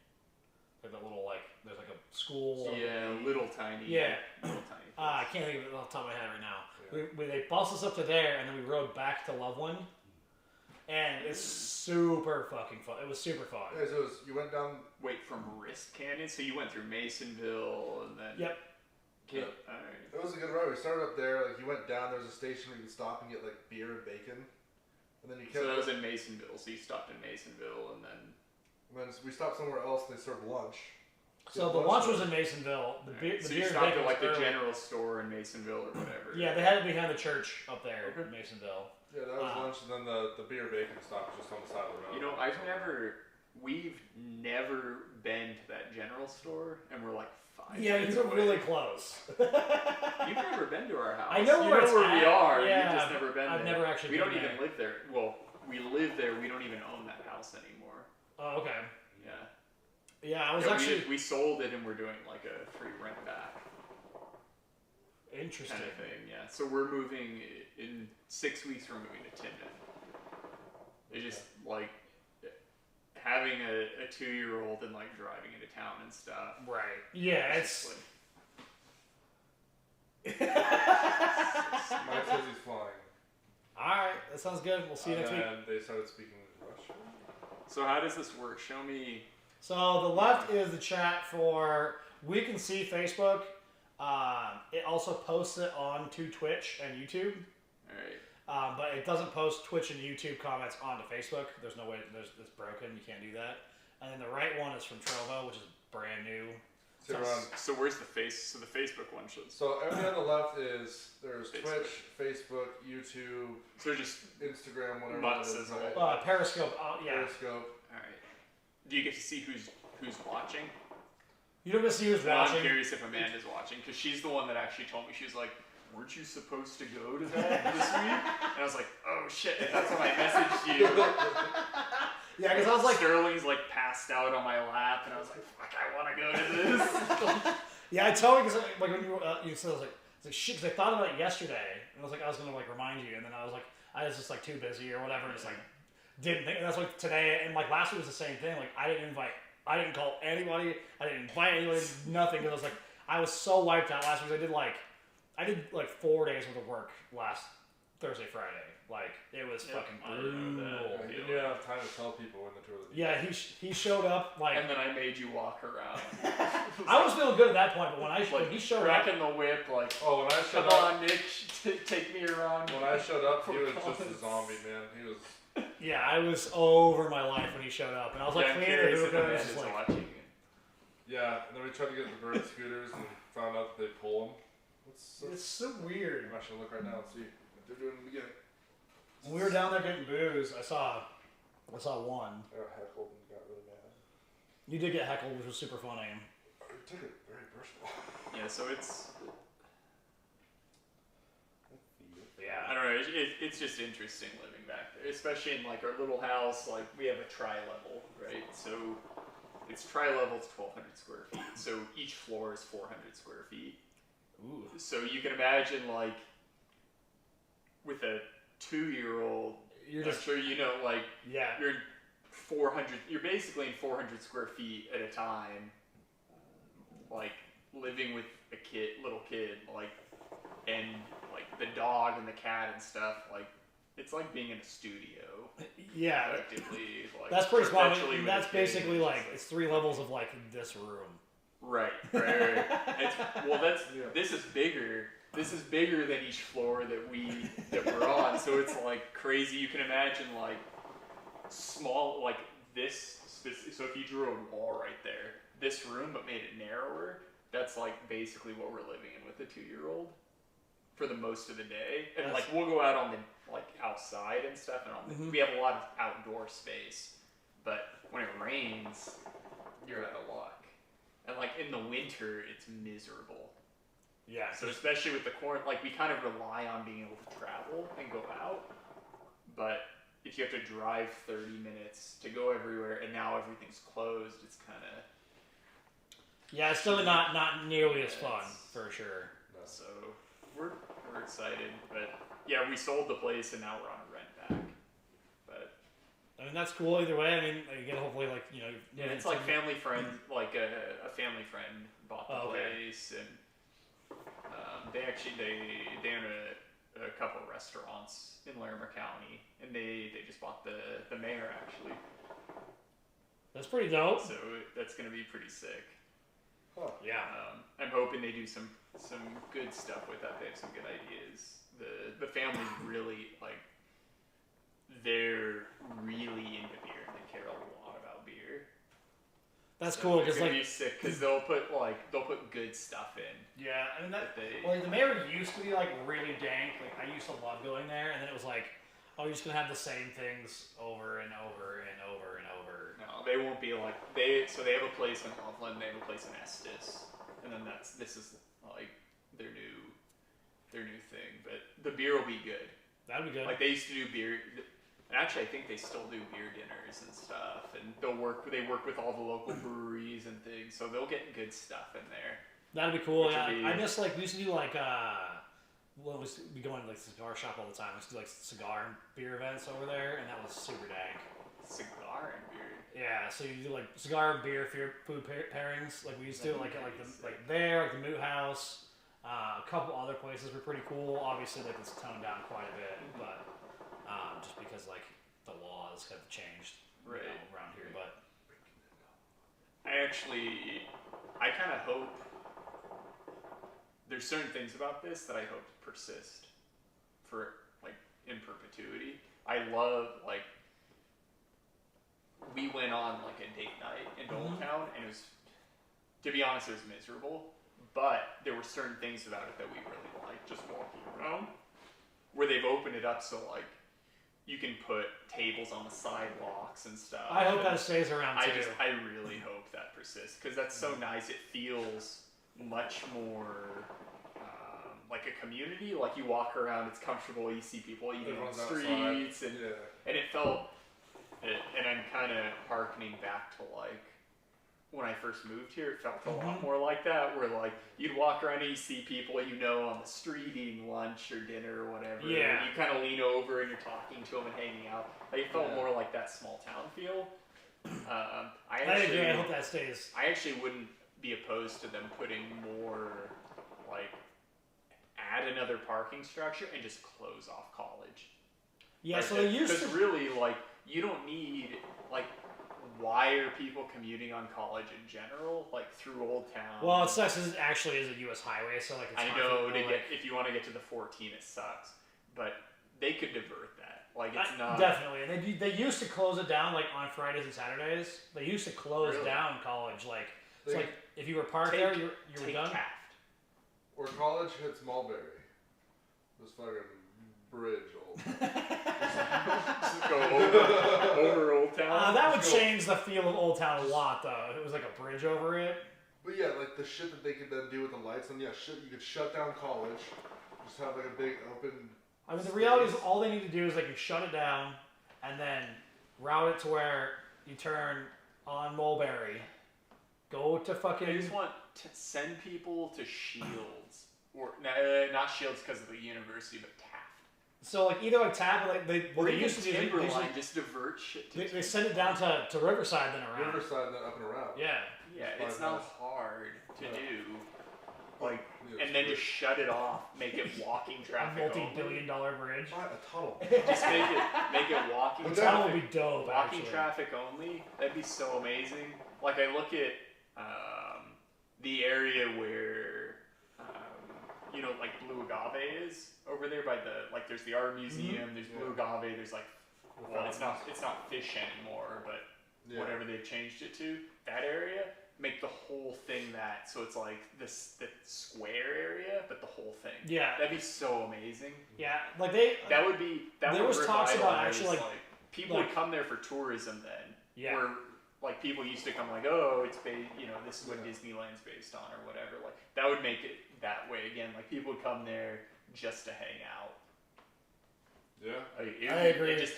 Like that little there's like a school. Yeah, little tiny. Yeah. Little tiny. I can't think of it off the top of my head right now. Yeah. They bus us up to there, and then we rode back to Loveland. And it's super fucking fun. It was super fun. Yeah, so you went down... Wait, from Wrist Canyon? So you went through Masonville and then... Yep. Yeah. Alright. It was a good ride. We started up there, like you went down, there was a station where you could stop and get like beer and bacon. And then you kept... So that was in Masonville, so you stopped in Masonville and then we stopped somewhere else and they served lunch. So the lunch was in Masonville. The beer you stopped at like the general store in Masonville or whatever. Yeah, they had it behind the church up there in Masonville. Yeah, that was lunch, and then the beer bacon stop was just on the side of the road. You know, we've never been to that general store, and we're like 5 minutes you're away. really close. You've never been to our house. I know where we are. Yeah, You've just never been there. I've never actually We been don't there. even live there. Well, we live there. We don't even own that house anymore. Oh, okay. Yeah. Yeah, I was actually... We sold it, and we're doing like a free rent back. Interesting. Kind of thing, yeah. So we're moving in 6 weeks. We're moving to Tinden. It's just like having a 2-year-old and like driving into town and stuff. Right. Yeah, it's. Mike says he's flying. All right, that sounds good. We'll see you next week. And they started speaking Russian. So how does this work? Show me. So the left is the chat for We Can See Facebook. It also posts it onto Twitch and YouTube. Alright. But it doesn't post Twitch and YouTube comments onto Facebook. There's no way. It's broken. You can't do that. And then the right one is from Trovo, which is brand new. So where's the face? So the Facebook one should. So everything on the left there's Facebook. Twitch, Facebook, YouTube. So just Instagram, whatever. It is, right? Periscope. Yeah. Periscope. All right. Do you get to see who's watching? You don't get to see who's watching. I'm curious if Amanda's watching because she's the one that actually told me. She was like, "Weren't you supposed to go to that this week?" And I was like, "Oh shit!" And that's when I messaged you. Yeah, because I was like, Sterling's like passed out on my lap, and I was like, "Fuck, I want to go to this." Yeah, I told you because like when you said, I was like, shit, because I thought about it yesterday, and I was like, I was gonna like remind you, and then I was like, I was just like too busy or whatever, and just like didn't think. And that's like today, and like last week was the same thing. Like I didn't call anybody, I didn't invite anybody, nothing. Because I was so wiped out last week. I did like 4 days worth of work last Thursday, Friday. Like it was fucking brutal. You didn't even have time to tell people when the tour was. Yeah, he showed up like. And then I made you walk around. I was feeling good at that point, but when he showed up, cracking the whip, like, oh, when I showed come up, on, Nick, take me around. When I showed up, he was just a zombie, man. He was. Yeah, I was over my life when he showed up, and I was like, cleaning the hookah, just like. Watching. Yeah, and then we tried to get the bird scooters and found out that they pull them. It's so weird. I should look right now and see what they're doing in the beginning. When we were down there getting booze, I saw one. I got heckled and got really mad. You did get heckled, which was super funny. I took it very personal. Yeah, so it's. Yeah. I don't know. It's just interesting living back there, especially in like our little house. Like we have a tri-level, right? So it's tri-level. It's 1,200 square feet. So each floor is 400 square feet. Ooh. So you can imagine like with a 2-year-old. I'm sure you know, like you're in 400. You're basically in 400 square feet at a time. Like living with a little kid, like and. Like the dog and the cat and stuff, like it's like being in a studio. Yeah, effectively. Like, that's pretty smart. That's basically like it's 3 levels of like this room. Right. This is bigger. This is bigger than each floor that we're on. So it's like crazy. You can imagine like small like this. So if you drew a wall right there, this room, but made it narrower. That's like basically what we're living in with a 2-year-old. For the most of the day, and like we'll go out on the like outside and stuff, and we have a lot of outdoor space. But when it rains, you're out of luck. And like in the winter, it's miserable. Yeah. So especially with the quarantine, like we kind of rely on being able to travel and go out, but if you have to drive 30 minutes to go everywhere and now everything's closed, it's kind of... Yeah, it's still not nearly as fun, for sure. No. So we're excited, but yeah, we sold the place and now we're on a rent back. But I mean, that's cool either way. I mean, again, hopefully, like, you know... yeah, it's like family friend, like a family friend bought the place, and they own a couple of restaurants in Larimer County, and they just bought the mayor actually. That's pretty dope. So that's gonna be pretty sick. Huh. Yeah. I'm hoping they do some good stuff with that. They have some good ideas. The family's really like, they're really into beer and they care a lot about beer. That's So cool it's because gonna like be sick because they'll put good stuff in. yeah, I mean that. They, Well, like, the mayor used to be like really dank. Like I used to love going there, and then it was like, oh, you're just gonna have the same things over and over and over and over. No, they won't be like they have a place in Loveland, they have a place in Estes, and then this is like their new thing. But the beer will be good. That'd be good. Like they used to do beer. Actually, I think they still do beer dinners and stuff, and they work with all the local breweries and things, so they'll get good stuff in there. That'd be cool. Which Yeah, would be- I just like we used to do like we go into like cigar shop all the time. We used to do like cigar and beer events over there, and that was super dank. Cigar and beer. Yeah, so you do like cigar and beer food pairings. Like we used to do like at like the Moot House. A couple other places were pretty cool. Obviously, like it's toned down quite a bit, but just because like the laws have changed Right. around here. But I kind of hope there's certain things about this that I hope persist for like in perpetuity. I love like we went on like a date night in Old Town, and it was, to be honest, it was miserable. But there were certain things about it that we really liked, just walking around, where they've opened it up so like you can put tables on the sidewalks and stuff. I hope that stays around too. I really hope that persists because that's so nice. It feels much more like a community. Like you walk around, it's comfortable. You see people eating on the streets, and it felt. And I'm kind of harkening back to like when I first moved here. It felt a lot more like that, where like you'd walk around and you see people you know on the street eating lunch or dinner or whatever. Yeah. And you kind of lean over and you're talking to them and hanging out. Like it felt more like that small town feel. I agree. I hope that stays. I actually wouldn't be opposed to them putting more like add another parking structure and just close off College. Yeah, Like so they used because to. really like you don't need like why are people commuting on College in general like through Old Town? Well, it sucks. It actually is a U.S. highway, so like it's I hard know for to people, get if you want to get to the 14, it sucks, but they could divert that. Like it's not definitely. And they used to close it down like on Fridays and Saturdays. They used to close Really? down College. Like it's They- like if you were parked Take- there, you were take done. Taft. Or College hits Mulberry. This fucking bridge old. Just go over Old Town. That would change the feel of Old Town a lot, though. If it was like a bridge over it. But yeah, like the shit that they could then do with the lights, and yeah, you could shut down College, just have like a big open. I mean, the reality is all they need to do is like you shut it down, and then route it to where you turn on Mulberry, go to fucking. I just want to send people to Shields or not Shields because of the university, but Taft. So like either like Taft, like they used to do. Timberline, just divert shit to They send it down to Riverside then around. Riverside and then up and around. Yeah. Yeah, It's it's not bypass. hard to No. do. Like, Yeah, and then it's just shut it off. Make it walking A traffic only. multi-billion-dollar bridge. Buy a tunnel. Just make it walking But That traffic. would be dope. Walking Actually. traffic only. That'd be so amazing. Like I look at the area where you know, like Blue Agave is over there by the like. There's the art museum. There's Blue Agave. There's like, well, it's not fish anymore, but whatever they've changed it to. That area, make the whole thing that, so it's like the square area, but the whole thing. Yeah. That'd be so amazing. Yeah. Like That would There was talks about revitalize, actually, like people would come there for tourism then. Yeah. Where like people used to come like, oh, it's based, this is what Disneyland's based on or whatever. Like that would make it that way again. Like people would come there just to hang out. Yeah. Like, I agree. Just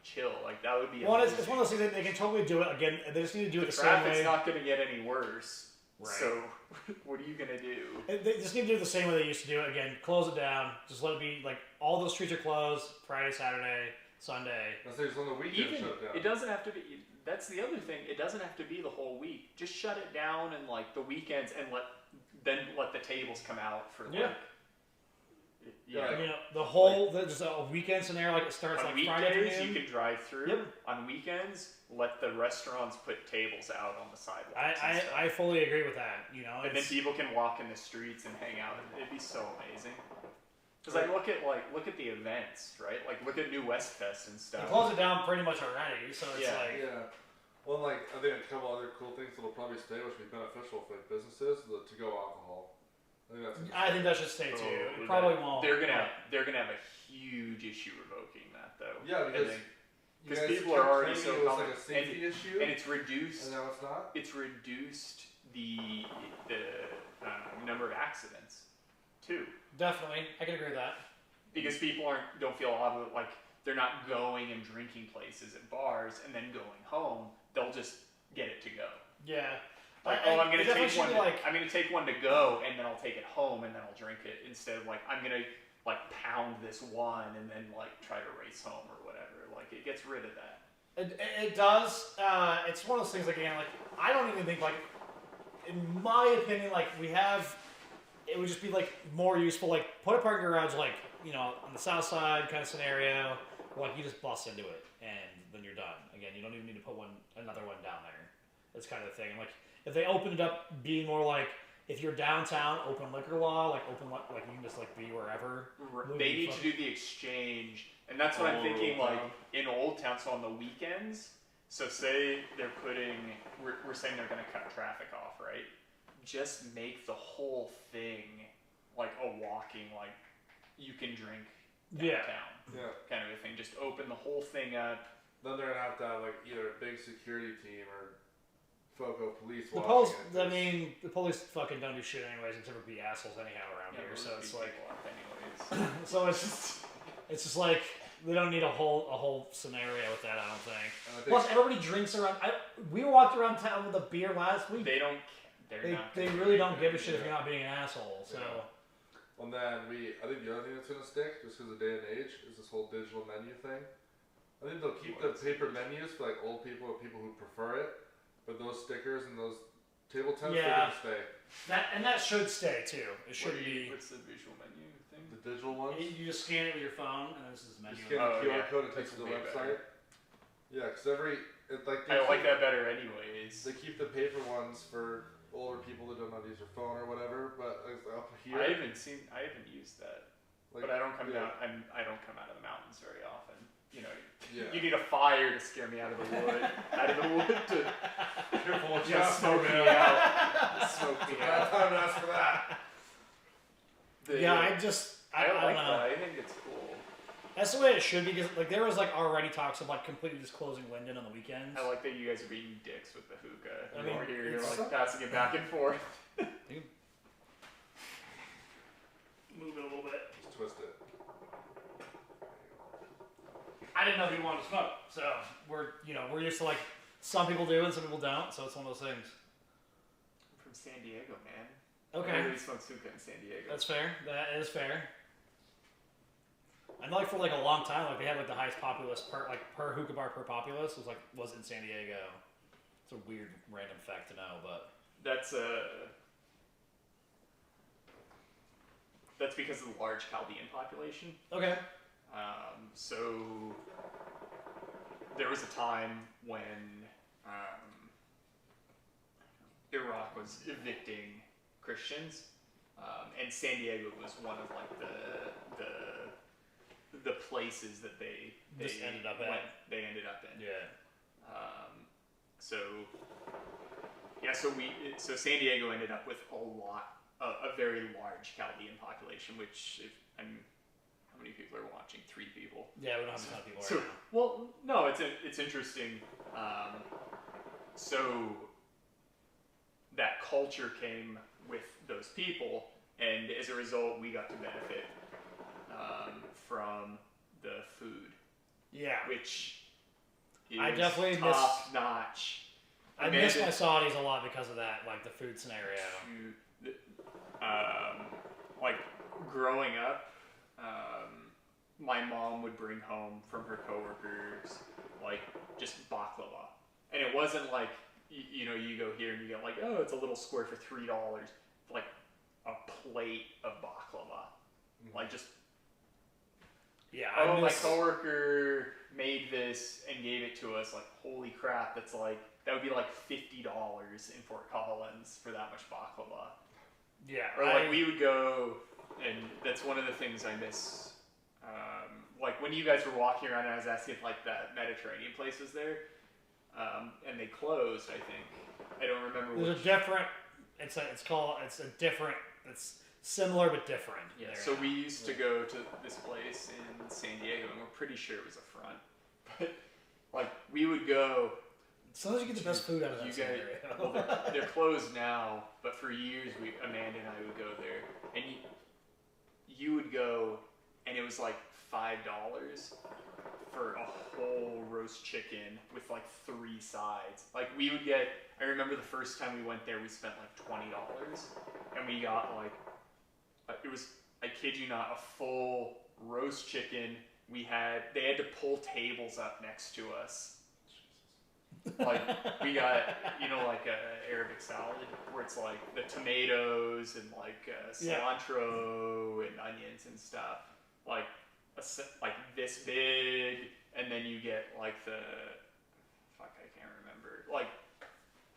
chill. Like that would be. Well, it's one of those things that they can totally do it again. They just need to do it the same way. Traffic's not going to get any worse. Right. So, what are you going to do? They just need to do it the same way they used to do it. Again, close it down. Just let it be like all those streets are closed Friday, Saturday, Sunday. I say it's on the weekend shut down. It doesn't have to be. That's the other thing. It doesn't have to be the whole week. Just shut it down and like the weekends, and let the tables come out for like. Yeah. The whole there's a weekend scenario like it starts on like Friday weekdays, afternoon. you can drive through. Yep. On weekends, let the restaurants put tables out on the sidewalks. I fully agree with that. And then people can walk in the streets and hang out. It'd be so amazing. Because look at the events, right? Like look at New West Fest and stuff. They close it down pretty much already, so it's Yeah. Well, like I think a couple other cool things that'll probably stay, which would be beneficial for like businesses, the to-go alcohol. I think that should stay too. It probably won't. They're gonna have a huge issue revoking that though. Yeah, because people are already so it was like a safety issue, and it's reduced. And now it's not. It's reduced the number of accidents too. Definitely, I can agree with that. Because people don't feel like they're not going and drinking places at bars and then going home. They'll just get it to go. Yeah. Like, I'm gonna take one. I'm gonna take one to go, and then I'll take it home, and then I'll drink it instead of like I'm gonna like pound this one and then like try to race home or whatever. Like it gets rid of that. It does. It's one of those things like again, like I don't even think like, in my opinion, like it would just be like more useful. Like put a parking garage like on the south side kind of scenario, where like you just bust into it and then you're done. Again, you don't even need to put another one down there. It's kind of the thing. Like if they opened it up being more like if you're downtown, open liquor law, like you can just like be wherever. They need to do the exchange, and that's what I'm thinking. Like in Old Town, so on the weekends. So say they're we're saying they're going to cut traffic off, right? Just make the whole thing like a walking, like you can drink downtown, kind of a thing. Just open the whole thing up. Then they're gonna have to have like either a big security team or FOCO police. The police fucking don't do shit anyways, except for be assholes anyhow around here. So it's like, so it's just like they don't need a whole scenario with that. I don't think. Plus, everybody drinks around. We walked around town with a beer last week. They don't. They really don't give a shit if you're not being an asshole. So. Yeah. And then I think the other thing that's gonna stick, just because of day and age, is this whole digital menu thing. I think they'll keep the paper menus for like old people or people who prefer it, but those stickers and those table tents are gonna stay. That should stay too. It should be. What's the visual menu thing? The digital ones. You just scan it with your phone, and this is the menu. You scan the QR code and takes you to the website. Better. Yeah, because I like that better anyways. They keep the paper ones for older people that don't know how to use their phone or whatever, but up here. I haven't used that. Like, but I don't come down. I don't come out of the mountains very often. You need a fire to scare me out of the wood. To careful what you smoke me out. Smoke me out. Time to ask for that. I like don't know. that. I think it's cool. That's the way it should be, because like there was like already talks of like completely just closing Linden on the weekends. I like that you guys are being dicks with the hookah. I mean, over here, you're like passing it back and forth. Move it a little bit. Just twist it. I didn't know he wanted to smoke, so we're used to like some people do and some people don't, so it's one of those things. I'm from San Diego, man. Okay. Nobody smokes hookah in San Diego. That's fair. That is fair. I know, like for like a long time, like they had like the highest populace per hookah bar per populace was in San Diego. It's a weird random fact to know, but that's because of the large Chaldean population. Okay. So there was a time when Iraq was evicting Christians, and San Diego was one of like the places that they ended up in. Yeah. So San Diego ended up with a very large Chaldean population, which how many people are watching? 3 people. Yeah, we don't have a ton of people right now. Well, no, it's interesting. so that culture came with those people, and as a result, we got to benefit from the food, Yeah. which is I definitely top notch. I miss my Saudis a lot because of that, like the food scenario. Like growing up, my mom would bring home from her coworkers like just baklava, and it wasn't like you know you go here and you get like, oh, it's a little square for $3, like a plate of baklava, like just. Yeah. Oh, my coworker made this and gave it to us. Like, holy crap! That's like that would be like $50 in Fort Collins for that much baklava. Yeah. Or like we would go, and that's one of the things I miss. Like when you guys were walking around, and I was asking if like that Mediterranean place was there, and they closed. I think I don't remember. There's a different. It's similar but different. Yeah. So we used to go to this place in San Diego, and we're pretty sure it was a front. But like we would go. Sometimes you get the best food out of that You scenario. well, they're closed now, but for years Amanda and I would go there, and you would go, and it was like $5 for a whole roast chicken with like 3 sides. Like we would get. I remember the first time we went there, we spent like $20, and we got like it was. I kid you not, a full roast chicken. They had to pull tables up next to us. Like we got, like a Arabic salad where it's like the tomatoes and like cilantro and onions and stuff, like this big, and then you get like I can't remember, like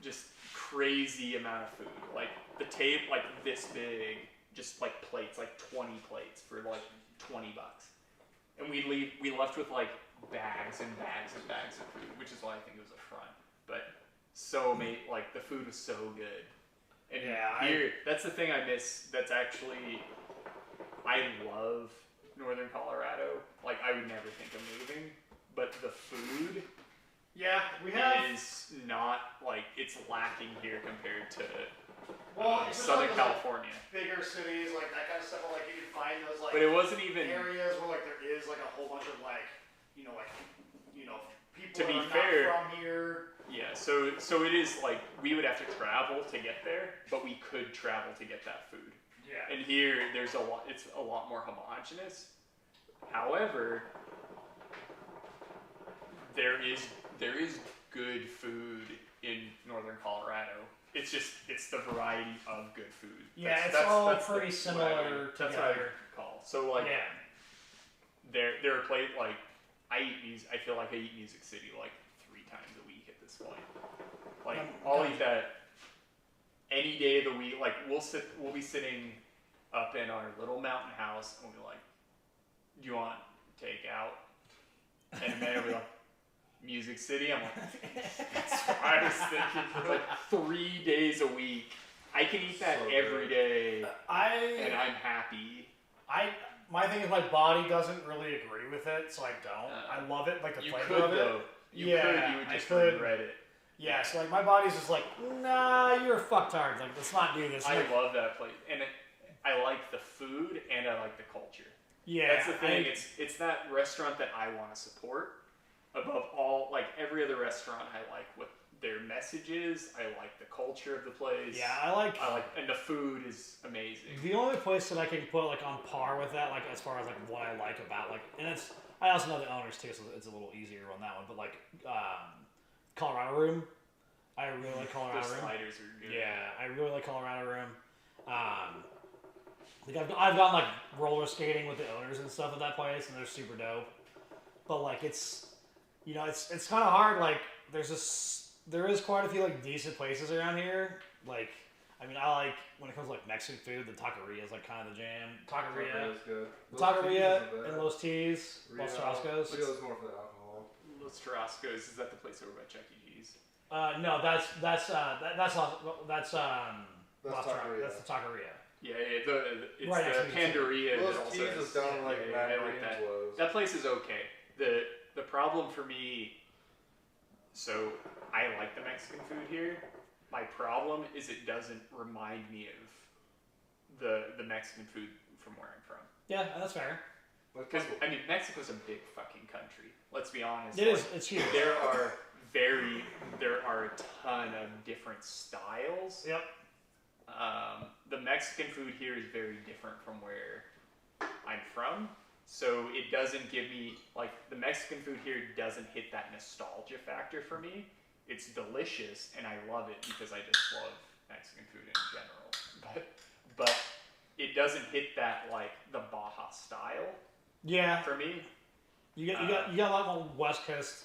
just crazy amount of food, like the tape like this big, just like plates, like 20 plates for like $20, and we left with like bags and bags and bags of food, which is why I think it was a front. But like the food was so good. And that's the thing I miss. That's actually, I love Northern Colorado. Like I would never think of moving, but the food, is not like it's lacking here compared to Southern California. Bigger cities, like that kind of stuff. Like you can find those like. But it wasn't even areas where like there is like a whole bunch of like people to be that are fair, not from here. Yeah, so it is like we would have to travel to get there, but we could travel to get that food. Yeah. And here it's a lot more homogeneous. However, there is good food in Northern Colorado. It's the variety of good food. Yeah, that's pretty similar together. That's what I call. So like there are places like I feel like I eat Music City like 3 times a week at this point. Like I'll eat that any day of the week. Like we'll be sitting up in our little mountain house and we'll be like, do you want takeout? And then we'll be like, Music City? I'm like, that's what I was thinking. Like 3 days a week. I can eat that every day. And I'm happy. My thing is my body doesn't really agree with it, so I don't. I love it, like the flavor of it. Though. You would just regret it. Yeah, so like my body's just like, nah, you're a fucktard. Like, let's not do this. I love that place. And I like the food and I like the culture. Yeah. That's the thing. It's that restaurant that I want to support above all. Like every other restaurant I like what their message is. I like the culture of the place. Yeah, I like, and the food is amazing. The only place that I can put like on par with that, like as far as like what I like about like, and I also know the owners too, so it's a little easier on that one. But like, Colorado Room, I really like Colorado Room. The sliders are good. Yeah, I really like Colorado Room. Like I've gone like roller skating with the owners and stuff at that place, and they're super dope. But like it's kind of hard. Like there is quite a few like decent places around here. Like I mean, I like when it comes to like Mexican food, the taqueria is like kind of the jam. Taqueria is good. Taqueria and Los T's, Los Tarascos. Rio's more for the alcohol. Los Tarascos, is that the place over by Chuck E. Cheese? No, that's Taqueria. That's the Taqueria. Yeah, it's right the Pandaria. Los T's is down like I like that. That place is okay. The problem for me, so I I like the Mexican food here. My problem is it doesn't remind me of the Mexican food from where I'm from. Yeah, that's fair. Because I mean, Mexico's a big fucking country. Let's be honest. It is. It's huge. There are a ton of different styles. Yep. The Mexican food here is very different from where I'm from. So it doesn't give me, like, the Mexican food here doesn't hit that nostalgia factor for me. It's delicious, and I love it because I just love Mexican food in general. But it doesn't hit that, like, the Baja style. Yeah. For me. You got a lot more West Coast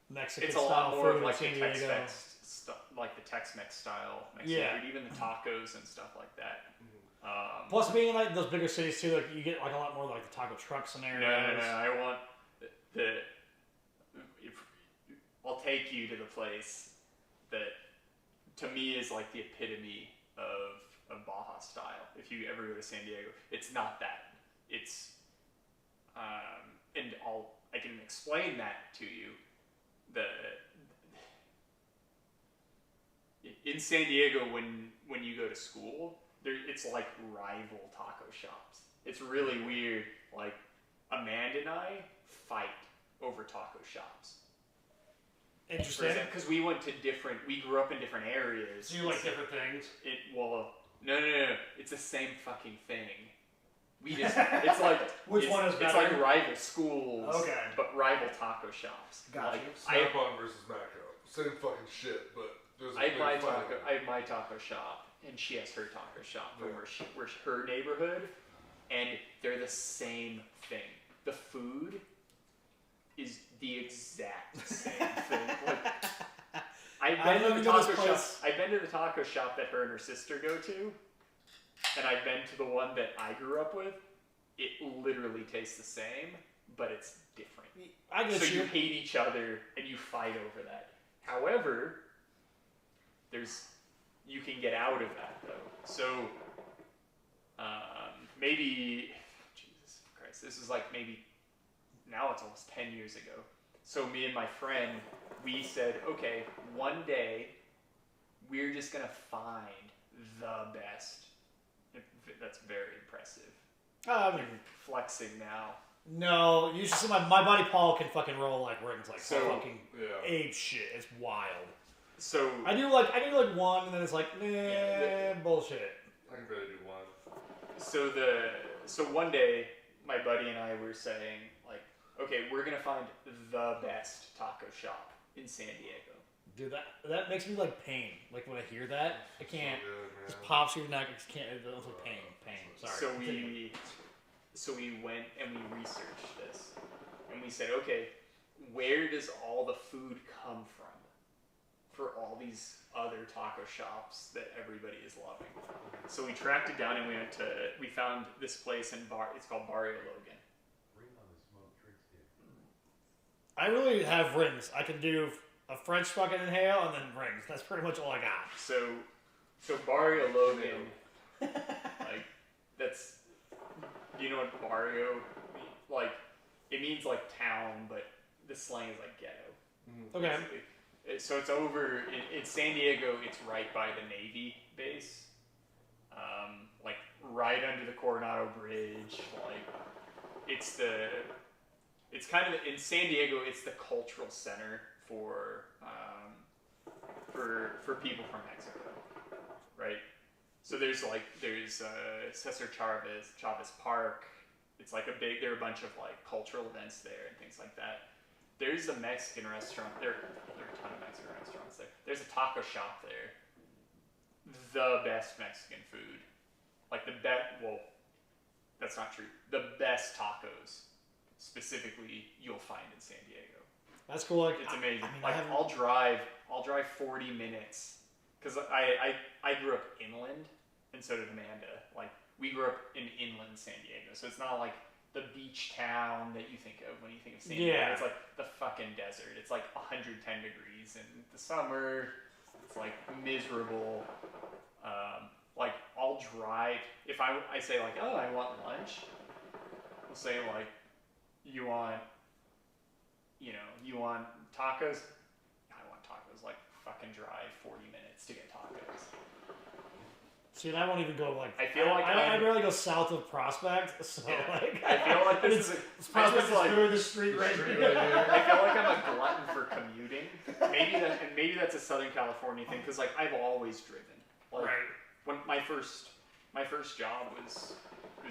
Mexican it's a style lot more food of like in the San Diego. Tex-Mex stuff, like the Tex-Mex style Mexican food, even the tacos and stuff like that. Plus, being in like those bigger cities too, like you get like a lot more like the taco trucks in there. No. I want I'll take you to the place that to me is like the epitome of Baja style. If you ever go to San Diego, it's not that. It's and I can explain that to you. In San Diego, when you go to school, it's like rival taco shops. It's really weird. Like Amanda and I fight over taco shops. Interesting. Because we grew up in different areas. So you like different things? No. It's the same fucking thing. It's like which one is better? It's like rival schools, okay, but rival taco shops. Gotcha. Like Snap-on versus Macro, same fucking shit, but there's I have my taco shop, and she has her taco shop from where her neighborhood, and they're the same thing. The food is the exact same thing. Like, I've been to the taco shop that her and her sister go to, and I've been to the one that I grew up with. It literally tastes the same, but it's different. So you hate each other and you fight over that. However, you can get out of that though. So maybe, Jesus Christ, this is like maybe, now it's almost 10 years ago. So me and my friend, we said, okay, one day we're just gonna find the best. That's very impressive. I mean, flexing now. No, you should see my buddy Paul can fucking roll like rings like fucking ape shit. It's wild. So I do like one, and then it's like bullshit. I can barely do one. So one day, my buddy and I were saying like, okay, we're gonna find the best taco shop in San Diego. Dude, that makes me like pain. Like when I hear that, I can't. It just pops through your neck. I just can't. It's like pain. Sorry. So we went and we researched this, and we said, okay, where does all the food come from for all these other taco shops that everybody is loving? So we tracked it down and we found this place it's called Barrio Logan. Bring on the smoked tricks, dude. I really have rings. I can do a French fucking inhale and then rings. That's pretty much all I got. So Barrio Logan, like, that's, you know what barrio means? Like, it means like town, but the slang is like ghetto. Okay. So it's over in San Diego. It's right by the Navy base, like right under the Coronado Bridge. Like, it's kind of in San Diego. It's the cultural center for people from Mexico, right? So there's Cesar Chavez Park. It's like there are a bunch of like cultural events there and things like that. There's a Mexican restaurant. There are a ton of Mexican restaurants there. There's a taco shop there. The best Mexican food. Like the best, well, that's not true. The best tacos, specifically, you'll find in San Diego. That's cool. Like, it's amazing. I mean, like I'll drive 40 minutes because I grew up inland, and so did Amanda. Like, we grew up in inland San Diego, so it's not like the beach town that you think of when you think of San Diego. It's like the fucking desert. It's like 110 degrees in the summer. It's like miserable. Like, I'll drive, if I say like, oh, I want lunch, we'll say like, you want tacos? I want tacos. Like, fucking drive 40 minutes to get tacos. See, and I won't even go like. I feel like I barely go south of Prospect, so like. I feel like this is Prospect is through the street right here. I feel like I'm a glutton for commuting. Maybe that's a Southern California thing because like I've always driven. Like, Right. When my first job was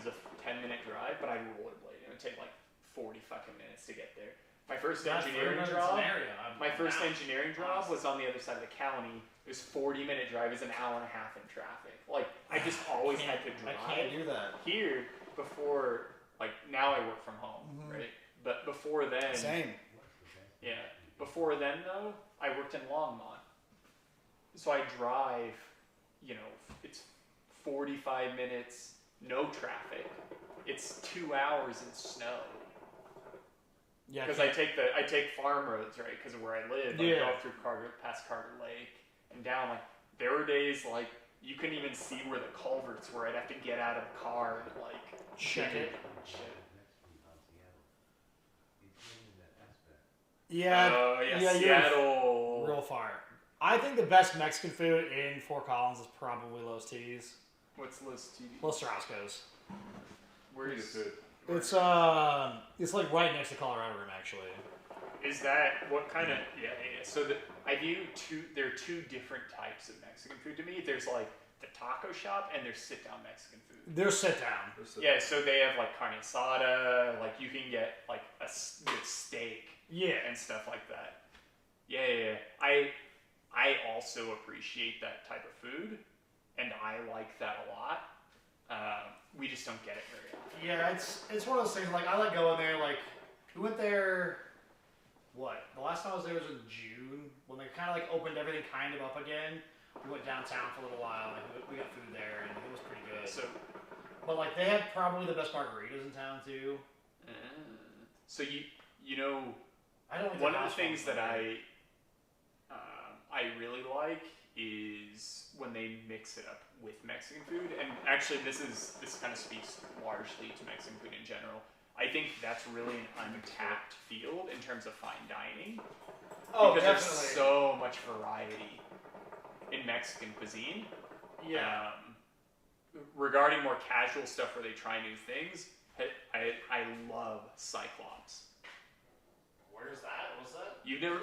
a 10-minute drive, but I rollerbladed. It would take like 40 fucking minutes to get there. My first engineering job. Engineering job was on the other side of the county. It was 40-minute drive. It was an hour and a half in traffic. Like I just always had to drive. I can't do that. Here before, like now I work from home, right? But before then, Same. yeah. Before then though, I worked in Longmont, so I drive. You know, it's 45 minutes, no traffic. It's 2 hours in snow. Yeah. Because I take farm roads, right? Because of where I live. I go through past Carter Lake and down. Like there were days like you couldn't even see where the culverts were. I'd have to get out of the car and like check it. Yeah. Yeah. Seattle. Real far. I think the best Mexican food in Fort Collins is probably Los T's. What's Los T's? Los Roscoe's. Where's it? It's like right next to Colorado Room actually. Is that what kind of So there are two different types of Mexican food to me. There's like the taco shop and there's sit down Mexican food. They're sit down. Yeah, so they have like carne asada, like you can get like a good steak, and stuff like that. Yeah. I also appreciate that type of food, and I like that a lot. We just don't get it very often. Yeah, it's one of those things. Like I like going there. Like we went there. What? The last time I was there was in June when they kind of like opened everything kind of up again. We went downtown for a little while. Like we got food there, and it was pretty good. But like they had probably the best margaritas in town too. So you know, I don't. One of the things that I really like is when they mix it up with Mexican food. And actually, this kind of speaks largely to Mexican food in general. I think that's really an untapped field in terms of fine dining. Oh, because definitely. there's so much variety in Mexican cuisine. Yeah. Regarding more casual stuff where they try new things, I love Cyclops. Where's that? What's that? You've never...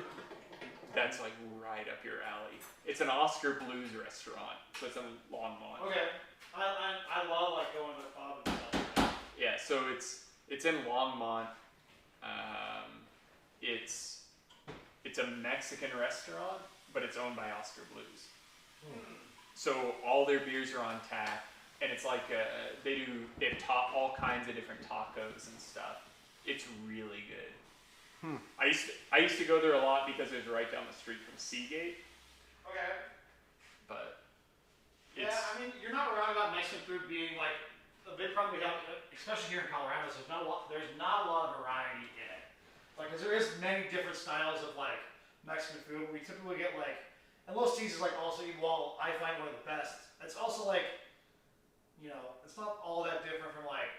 That's like right up your alley. It's an Oscar Blues restaurant, so it's in Longmont. Okay. I love like going to the pub and stuff. Yeah, so it's in Longmont. It's a Mexican restaurant, but it's owned by Oscar Blues. So all their beers are on tap, and it's like they have all kinds of different tacos and stuff. It's really good. I used to go there a lot because it was right down the street from Seagate. Okay. But Yeah, I mean, you're not wrong about Mexican food being like a big problem we have, especially here in Colorado. So there's not a lot of variety in it. Like, 'cause there is many different styles of like Mexican food. We typically get like, and Los T's is like also, well, I find one of the best. It's also like, it's not all that different from like,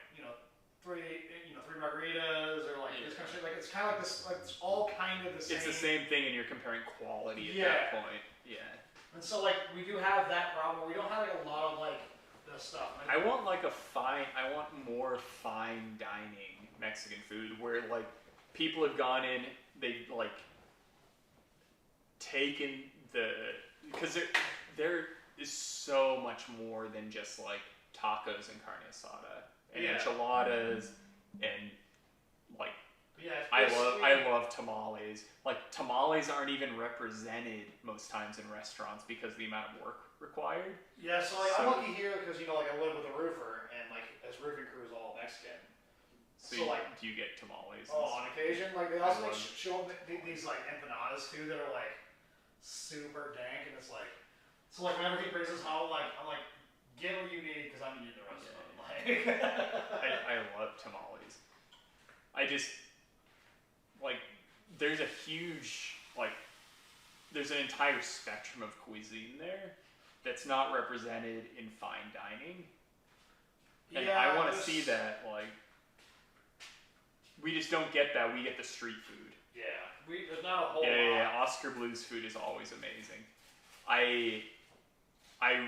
three margaritas or like this kind of shit. Like it's kind of like this, like it's all kind of the same. it's the same thing, and you're comparing quality at that point. Yeah. And so like we do have that problem. We don't have like a lot of like the stuff. I want more fine dining Mexican food where like people have gone in, they've like taken because there is so much more than just like tacos and carne asada and enchiladas and like I love tamales. Like tamales aren't even represented most times in restaurants because of the amount of work required. Yeah, so like I'm lucky here because like I live with a roofer and like his roofing crew is all Mexican. So like, do you get tamales? On occasion, like they also like show these like empanadas too that are like super dank, and it's like so like whenever he brings us home, I'm like get what you need because I'm eating the rest of them. Like I love tamales. I just like there's an entire spectrum of cuisine there that's not represented in fine dining. And I want to see that, like, we just don't get that. We get the street food. Yeah. There's not a whole Yeah, lot. Oscar Blues food is always amazing. I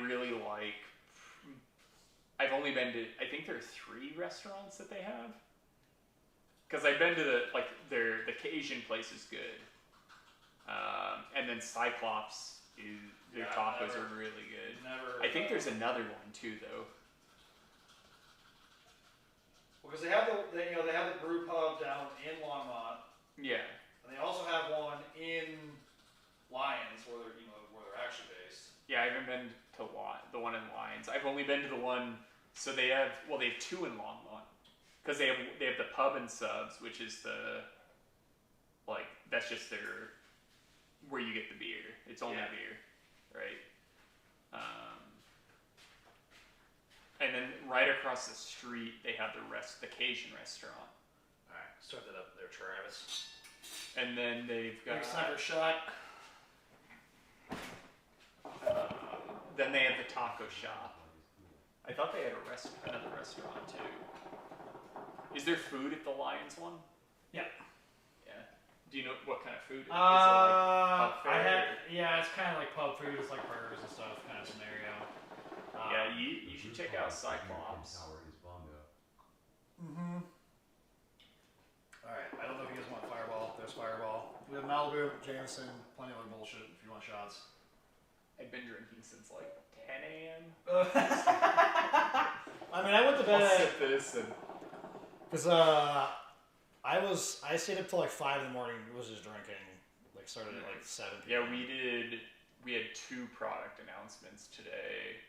really like. I've only been to. I think there are 3 restaurants that they have. Because I've been to the Cajun place is good, and then Cyclops their tacos are really good. I think there's another one too though. Because they have they have the brew pub down in Longmont. Yeah. And they also have one in Lyons, where they're actually based. Yeah, I haven't been to the one in Lyons. I've only been to the one. So they have 2 in Longmont, because they have the pub and subs, which is that's just their where you get the beer. It's only beer, right? And then right across the street they have the Cajun restaurant. All right, start that up there, Travis. And then they've got sniper shot. Then they have the taco shop. I thought they had another restaurant too. Is there food at the Lyons one? Yeah. Yeah. Do you know what kind of food? Is it I pub fare? it's kind of like pub food. It's like burgers and stuff, kind of scenario. Yeah, you should check out Cyclops. Mm-hmm. All right. I don't know if you guys want Fireball. There's Fireball. We have Malibu, Jameson, plenty of other bullshit if you want shots. I've been drinking since 10 a.m. I mean, I went to bed I'll at sip this and because I stayed up till 5 in the morning. Was just drinking. Started at 7 p.m. Yeah, we had 2 product announcements today.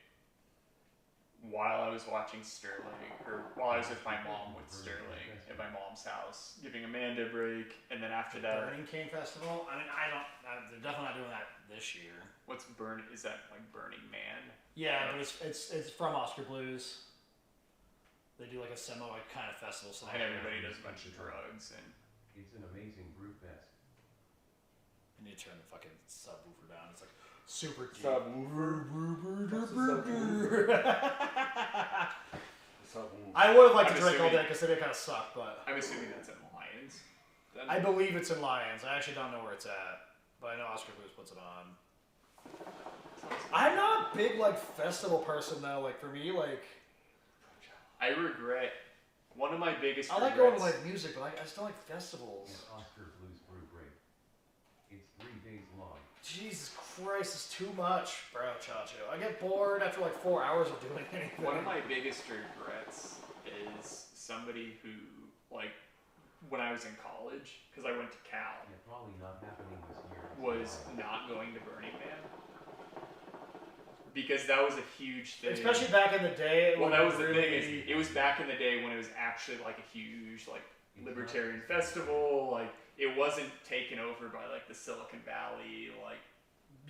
While I was watching Sterling, or while I was with my mom with Sterling at my mom's house, giving Amanda a break, and then after that, Burning Cane Festival. I mean, they're definitely not doing that this year. what's Burn? Is that Burning Man? Yeah, but it's from Oscar Blues. They do a semi kind of festival. And everybody does a bunch of drugs and. It's an amazing brew fest. You need to turn the fucking subwoofer down. It's super deep. I would have liked to drink all day because they kind of suck, but I'm assuming that's in Lyons. Then. I believe it's in Lyons. I actually don't know where it's at, but I know Oscar Blues puts it on. I'm not a big festival person though. For me, I regret one of my biggest. I like going to music, but I just don't like festivals. An Oscar Blues brew break. It's 3 days long. Jesus Christ, it's too much, bro, Chacho. I get bored after 4 hours of doing anything. One of my biggest regrets is somebody who, when I was in college, because I went to Cal, Yeah, probably not happening this year. was not going to Burning Man. Because that was a huge thing. Especially back in the day. That was the thing. It was back in the day when it was actually a huge libertarian festival. It wasn't taken over by the Silicon Valley,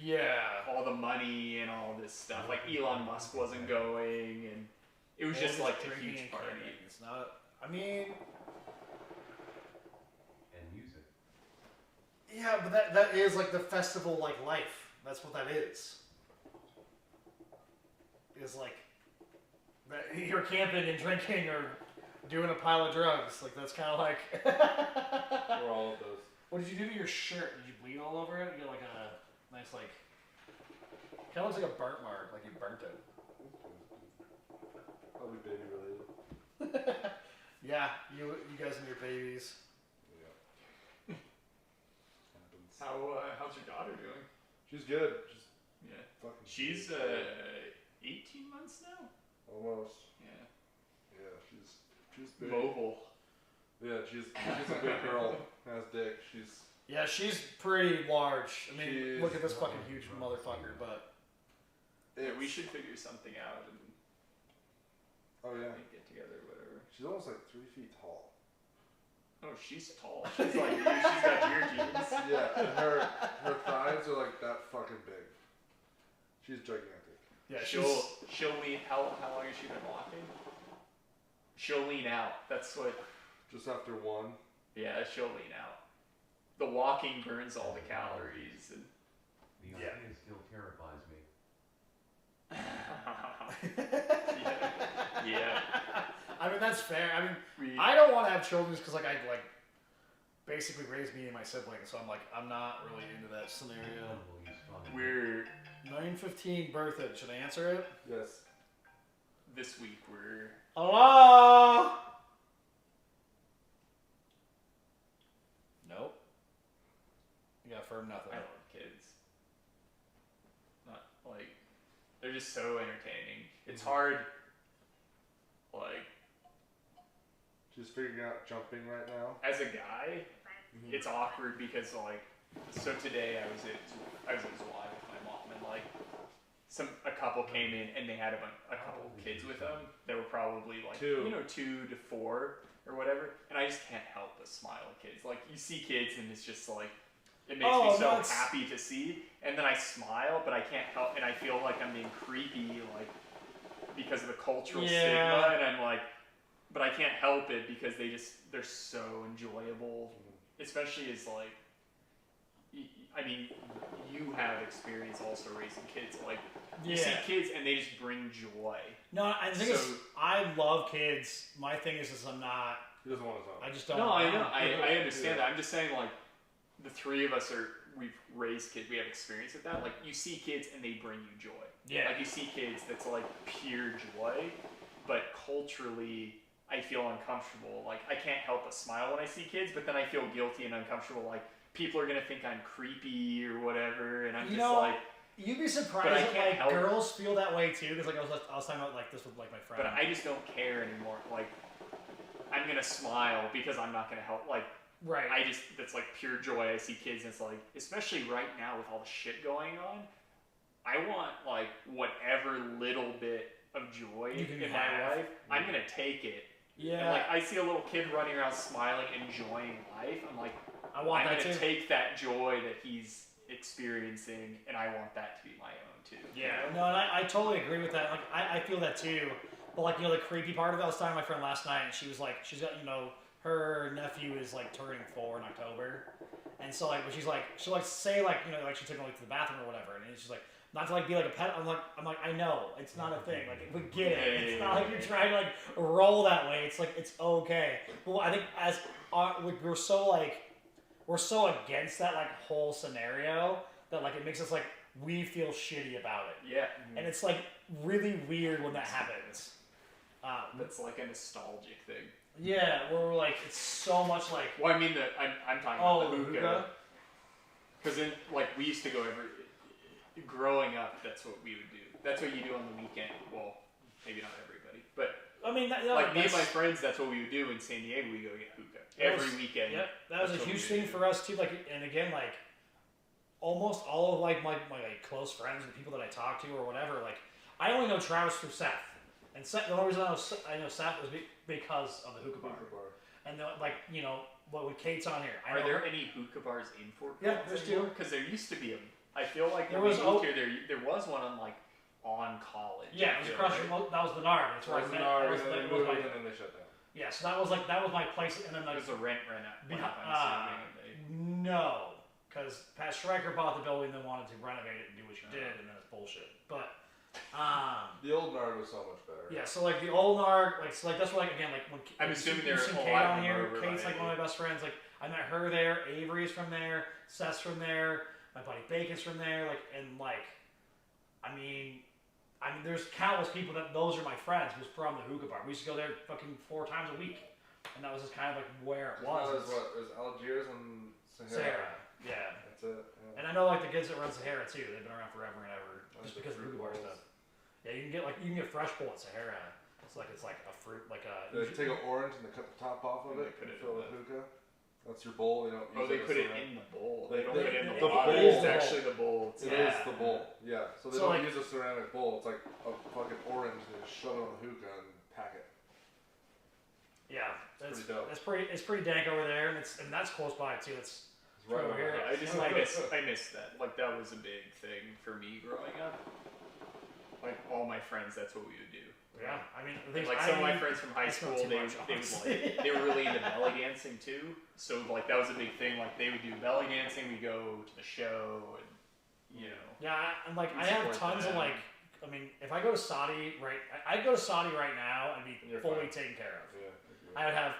yeah, all the money and all this stuff. Elon Musk wasn't going, and it was just a huge party. It's not. I mean, And music. yeah, but that is the festival life. That's what that is. Is that you're camping and drinking or doing a pile of drugs. That's kind of We're all of those. What did you do to your shirt? Did you bleed all over it? You got a nice kind of looks like a burnt mark, you burnt it. Probably baby related. Yeah, you guys and your babies. Yeah. Happens. How's your daughter doing? She's good. Just Yeah. fucking. She's 18 months now. Almost. Yeah. Yeah, she's big. Mobile. Yeah, she's a big girl. Has dick. Yeah, she's pretty large. I mean, She's- look at this fucking huge motherfucker, but Yeah, we should figure something out and Oh yeah. get together or whatever. She's almost 3 feet tall. Oh, she's tall. She's you. She's got your genes. Yeah, and her thighs are that fucking big. She's gigantic. yeah, She'll lean. How long has she been walking? She'll lean out. That's what. Just after 1. Yeah, she'll lean out. The walking burns all the calories. And The Yeah. idea still terrifies me. yeah. I mean that's fair. I mean, We, I don't want to have children because basically raised me and my siblings, so I'm like, I'm not really into that scenario. We're 9:15 birthday. Should I answer it? Yes. this week. We're Hello. Nope. You got firm nothing. I love kids. Not like they're just so entertaining. It's hard. Like Just figuring out jumping right now. as a guy, it's awkward because like so today I was at Zwei with my mom and like a couple came in and they had a couple kids with them. They were probably like 2 to 4 or whatever, and I just can't help but smile at kids. Like you see kids and it's just like it makes me so happy to see, and then I smile, but I can't help, and I feel like I'm being creepy like because of the cultural stigma, and I'm like, but I can't help it because they're so enjoyable, especially as like, I mean, you have experience also raising kids. Like, you see kids and they just bring joy. No, I think I love kids. My thing is I'm not. He doesn't want his own. I just don't. No, I know. I understand that. I'm just saying, like, the three of us we've raised kids. We have experience with that. Like, you see kids and they bring you joy. Yeah. Like, you see kids that's like pure joy, but culturally, I feel uncomfortable. Like, I can't help but smile when I see kids, but then I feel guilty and uncomfortable. Like, people are gonna think I'm creepy or whatever, and I'm like. You'd be surprised that like girls feel that way too, because like I was talking about like this with like my friend. But I just don't care anymore. Like, I'm gonna smile because I'm not gonna help. Like, right. That's like pure joy. I see kids, and it's like, especially right now with all the shit going on, I want like whatever little bit of joy in my life. I'm gonna take it. Yeah. And like I see a little kid running around smiling, enjoying life. I'm like, I'm gonna take that joy that he's experiencing, and I want that to be my own too. Yeah, no, and I totally agree with that. Like, I feel that too. But like, the creepy part of it, I was talking to my friend last night, and she was like, she's got, her nephew is like turning 4 in October, and so like, she'll like say like, like she took him like to the bathroom or whatever, and she's like, not to like be like a pet. I'm like, I know it's not a thing. Like, we get it. It's not like you're trying to like roll that way. It's like it's okay. But I think as we're so against that like whole scenario that like it makes us like we feel shitty about it. Yeah. And it's like really weird when that happens. That's like a nostalgic thing. Yeah, where we're like, it's so much like. Well, I mean I'm talking about the hookah. Because then like we used to go growing up. That's what we would do. That's what you do on the weekend. Well, maybe not everybody, but. I mean, me and my friends, that's what we would do in San Diego. We go get hookah every weekend. Yep, that was a huge thing for us too. Like, and again, like almost all of like my like close friends and people that I talk to or whatever. Like, I only know Travis through Seth, and Seth, the only reason I know Seth was because of the hookah bar. And like when Kate's on here. Are there any hookah bars in Fort Collins? Yeah, there's 2. Because there used to be a. I feel like when we moved here, there was one on College. Yeah, it was across from, that was the Nard. That's where I met. And then they shut down. Yeah, so that was my place, and then like. It was a rent out. No, because Pat Stryker bought the building and then wanted to renovate it and do what she did, and then it's bullshit. But the old Nard was so much better. Yeah, so like the old Nard, like that's what like again like when I'm assuming there's a Kate lot on here. Kate's like one of my best friends. Like I met her there. Avery's from there. Seth's from there. My buddy Bacon's from there. Like and like, I mean, there's countless people those are my friends who's from the hookah bar. We used to go there fucking 4 times a week, and that was just kind of like where it was. There's Algiers and Sahara. Yeah. That's it. Yeah. And I know like the kids that run Sahara too. They've been around forever and ever, just because of hookah bar stuff. Yeah, you can get fresh bowl at Sahara. It's like a fruit, like a. They take an orange and they cut the top off of it and fill it with hookah. That's your bowl. They don't. They put it in the bowl. They don't put it in the bowl. bowl. It's actually the bowl. It is the bowl. Yeah. So they don't use a ceramic bowl. It's like a fucking orange. They just shove it on the hookah and pack it. Yeah, it's pretty dope. It's pretty dank over there, and that's close by too. It's right over here. I miss that. Like that was a big thing for me growing up. Like all my friends, that's what we would do. Yeah, I mean, some of my friends from high school, they were really into belly dancing too. So like that was a big thing. Like they would do belly dancing. We go to the show, and Yeah, and like I have tons of like. I mean, if I go to Saudi I'd go to Saudi right now and be fully taken care of. Yeah. I would have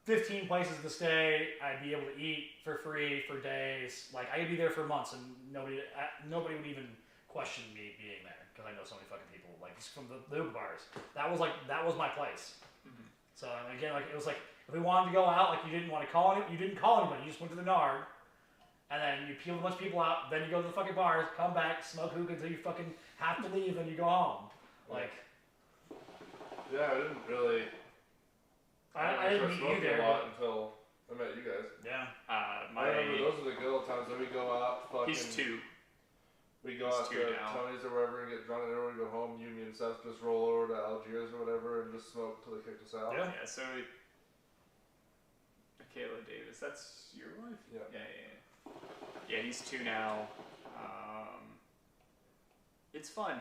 15 places to stay. I'd be able to eat for free for days. Like I could be there for months, and nobody would even question me being there because I know so many fucking people. Like from the hookah bars. That was my place. Mm-hmm. So again, like it was like if we wanted to go out, like you didn't want to call you didn't call anybody. You just went to the Nard, and then you peel a bunch of people out. Then you go to the fucking bars, come back, smoke hookah until you fucking have to leave, and you go home. Like. Yeah, I didn't really. I didn't meet you there. A lot until I met you guys. Yeah. I remember those are the good old times. Then we go out. He's 2. We go out to Tony's or wherever and get drunk, and then we go home. You, me, and Seth just roll over to Algiers or whatever and just smoke till they kicked us out. Yeah. So, Michaela Davis, that's your wife? Yeah. Yeah, he's 2 now. It's fun.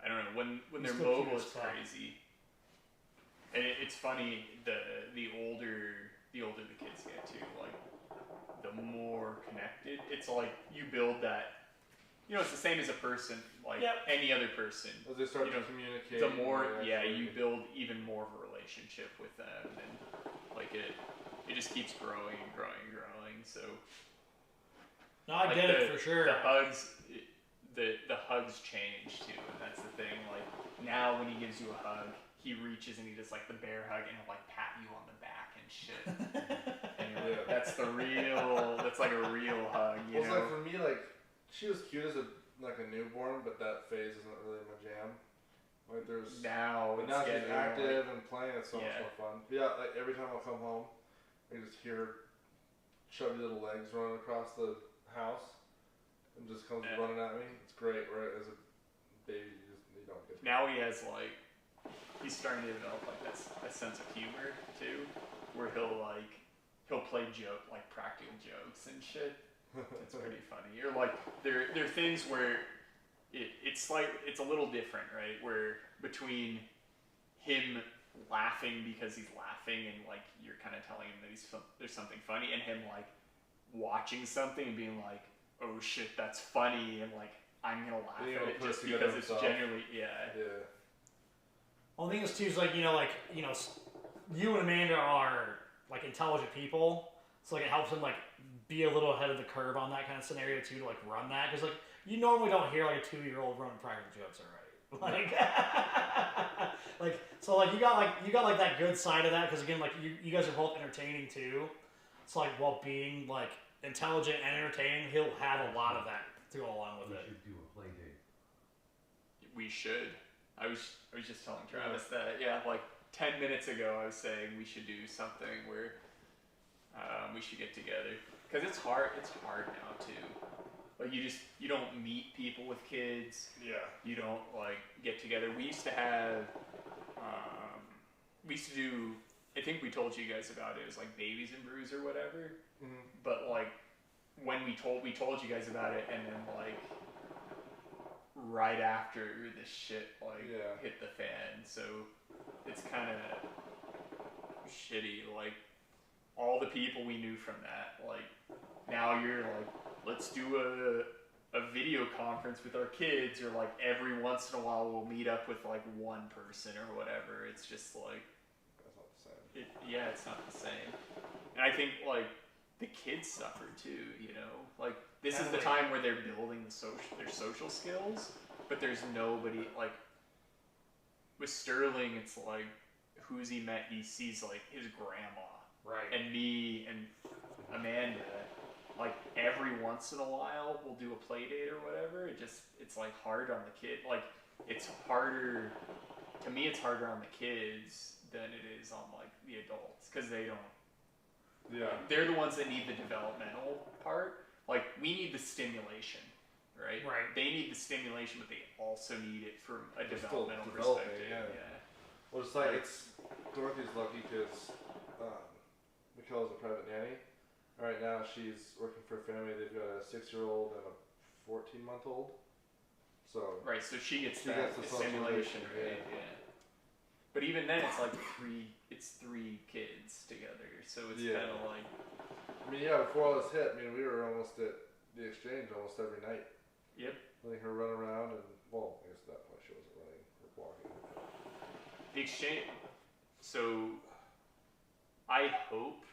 I don't know, when they're mobile, it's crazy. And it's funny, the older the kids get too, like, the more connected. It's like you build that, it's the same as a person, like any other person. As they start to communicate. The more, you build even more of a relationship with them, and like it just keeps growing and growing and growing. So. No, I get it for sure. The hugs, the hugs change too, and that's the thing. Like now, when he gives you a hug, he reaches and he does like the bear hug, and he'll like pat you on the back and shit. And you're like, that's like a real hug, you know? Like for me, like she was cute as a newborn, but that phase isn't really my jam. Like there's now she's active and playing. It's so much more fun. Yeah, like every time I'll come home, I just hear her chubby little legs running across the house and just comes running at me. It's great. Where as a baby, you don't get. Now he's starting to develop like a sense of humor too, where he'll play practical jokes and shit. It's pretty funny. Or like there are things where it's a little different, right? Where between him laughing because he's laughing and like you're kind of telling him that there's something funny, and him like watching something and being like, oh shit, that's funny, and like I'm gonna laugh at it just because it's genuinely Well, the thing is too is like you and Amanda are like intelligent people, so like it helps them like be a little ahead of the curve on that kind of scenario too, to like run that, because like you normally don't hear like a 2-year-old running practical jokes already. Like so like you got like that good side of that, because again like you guys are both entertaining too. It's like while being like intelligent and entertaining, he'll have a lot of that to go along with it. We should do a play date. We should. I was just telling Travis that like 10 minutes ago I was saying we should do something where we should get together, because it's hard now too. Like you don't meet people with kids. Yeah. You don't like get together. We used to have do. I think we told you guys about it. It was like Babies and Brews or whatever. Mm-hmm. But like when we told you guys about it, and then like right after this shit hit the fan, so it's kind of shitty. Like all the people we knew from that, like now you're like, let's do a video conference with our kids, or like every once in a while we'll meet up with like one person or whatever. It's just like it's not the same. And I think like the kids suffer too, like this is the time where they're building their social skills, but there's nobody. Like with Sterling, it's like who's he met? He sees like his grandma, right? And me and Amanda. Like every once in a while we'll do a play date or whatever. It's like hard on the kid. Like it's harder to me. It's harder on the kids than it is on like the adults, because they don't. Yeah. They're the ones that need the developmental part. Like we need the stimulation, right? Right. They need the stimulation, but they also need it from a They're developmental still perspective. yeah. Well, it's like Dorothy's lucky because Michaela's a private nanny. Right now she's working for a family. They've got a 6-year-old and a 14-month-old. So so she gets the social stimulation, yeah. right? Yeah. But even then, it's like three kids together, so it's kind of like. I mean, before all this hit, we were almost at the exchange almost every night. Yep. Letting her run around, and I guess at that point she wasn't running or walking. The exchange. So I hope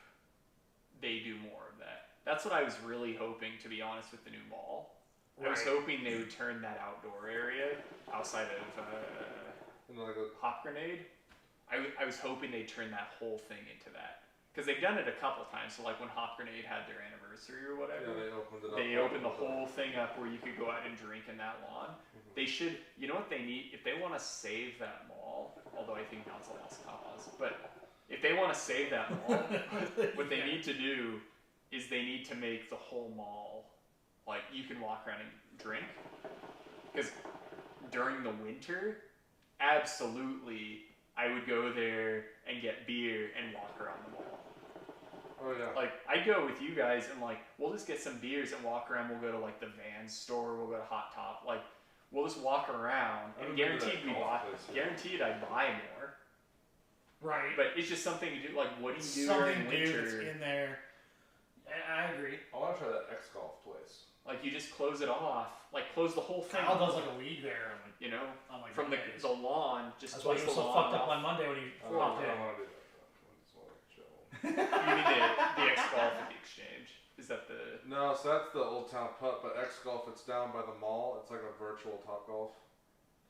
they do more of that. That's what I was really hoping, to be honest, with the new mall. I was hoping they would turn that outdoor area outside of Hop Grenade. I was hoping they'd turn that whole thing into that. Because they've done it a couple times. So like when Hop Grenade had their anniversary or whatever, they opened the whole thing up where you could go out and drink in that lawn. They should, you know what they need? If they want to save that mall, although I think now it's a lost cause, but if they want to save that mall, what they need to do is they need to make the whole mall, like, you can walk around and drink. Because during the winter, absolutely, I would go there and get beer and walk around the mall. Oh yeah. Like, I'd go with you guys and like, we'll just get some beers and walk around. We'll go to like the Vans store. We'll go to Hot Top. Like, we'll just walk around and guaranteed I'd buy more. Right. But it's just something to do. Like, what do you do Something during winter? that's in there. I agree. I want to try that X golf place. Like, you just close it off. Like, close the whole thing. Kyle does like a league there. On like, You know, on like from the lawn, just That's why close he was the so lawn fucked up off. on Monday when he I popped don't in. want to do that. I just want to chill. You mean the X Golf at the Exchange? Is that the... No, so that's the Old Town Putt, but X Golf, it's down by the mall. It's like a virtual Top Golf.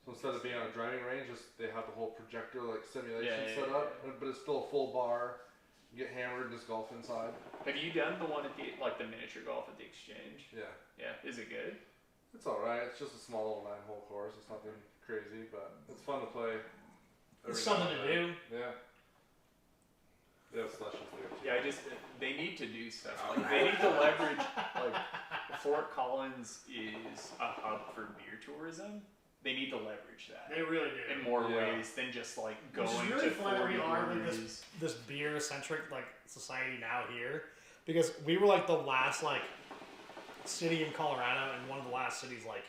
So instead of being on a driving range, they have the whole projector like simulation set up, but it's still a full bar. You get hammered and just golf inside. Have you done the one at the, like, the miniature golf at the Exchange? Yeah. Yeah. Is it good? It's alright. It's just a small little 9-hole course. It's nothing crazy, but it's fun to play. It's something to do. Yeah. They have slushies there too. Yeah, they need to do stuff. Like, they need to leverage, like, Fort Collins is a hub for beer tourism. They need to leverage that They really do. in more ways than just like going Which is really to funny that we are like this beer centric like society now here, because we were like the last like city in Colorado and one of the last cities like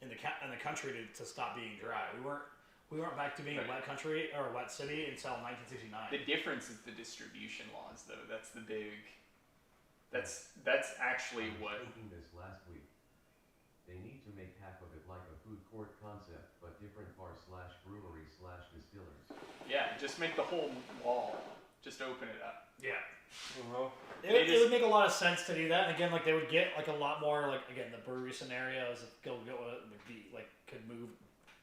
in the country to stop being dry. We weren't back to being a wet country or a wet city until 1969. The difference is the distribution laws, though. That's the big. That's actually what. Thinking this last week. They need to make half of it like a food court concept, but different bar/brewery/distillers. Yeah, just make the whole wall. Just open it up. Yeah. It would make a lot of sense to do that. And again, like they would get like a lot more like again the brewery scenarios like could move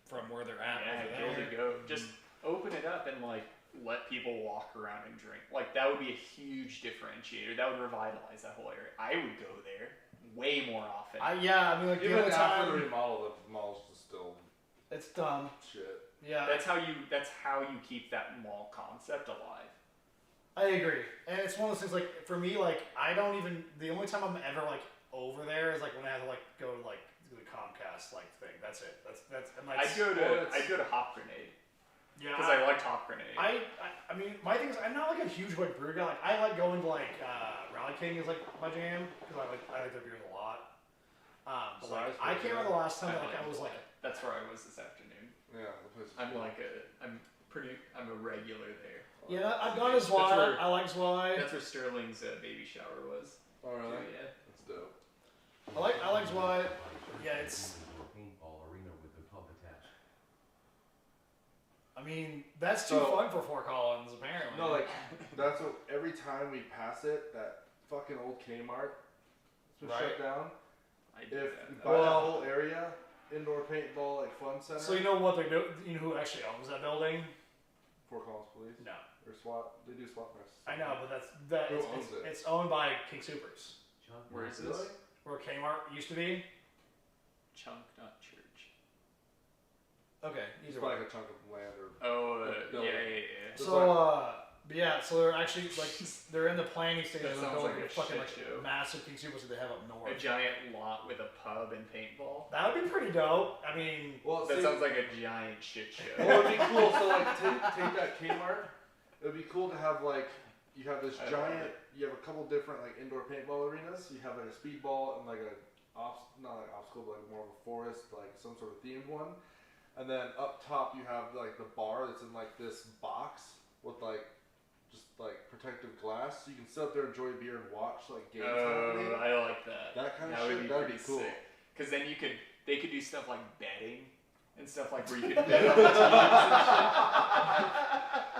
from where they're at. Yeah, go. Just open it up and like let people walk around and drink. Like that would be a huge differentiator. That would revitalize that whole area. I would go there way more often. I mean like Even the after the remodel, the mall's just still it's dumb. shit. Yeah. That's how you keep that mall concept alive. I agree, and it's one of those things. Like for me, like I don't even. The only time I'm ever like over there is like when I have to like go to like the Comcast like thing. That's it. That's and like I'd go to Hop Grenade. Yeah. Because I liked Hop Grenade. I mean my thing is I'm not like a huge like brew guy. Like I like going to like Rally King is like my jam because I like their beers a lot. But like I can't remember the last time that like I was like. That's where I was this afternoon. Yeah, the place is I'm cool. I'm a regular there. Yeah, I've gone as Zwei. I like Zwei. That's where Sterling's baby shower was. Oh really? Yeah. That's dope. I like Zwei. Yeah, it's. Paintball arena with the pub attached. I mean, that's too fun for Fort Collins, apparently. No, like that's what every time we pass it, that fucking old Kmart, it's been shut down. I If did you that. buy that whole area, indoor paintball like fun center. So you know what they do? You know who actually owns that building? Fort Collins Police. No. Or SWAT. They do SWAT vests. I know, but Who owns it? it's owned by King Supers, Where is this? where Kmart used to be. Chunk, not church. Okay, It's either probably way. like a chunk of land or. Oh, building. yeah. So they're actually like they're in the planning stage That of sounds building like a a fucking shit show. massive King Supers that they have up A north. giant lot with a pub and paintball. That would be pretty dope. I mean, Well, That sounds like a giant shit show. Well, it'd be cool. So like, take that Kmart. It'd be cool to have like you have this I love giant. it. You have a couple different like indoor paintball arenas. You have like a speedball and like a not like obstacle, but like more of a forest, like some sort of themed one. And then up top you have like the bar that's in like this box with like just like protective glass, so you can sit up there, enjoy beer, and watch like games happening. I like that. That kind of That would shit. be That'd pretty be cool. sick. Because then they could do stuff like betting and stuff like where you could bet on the teams and shit.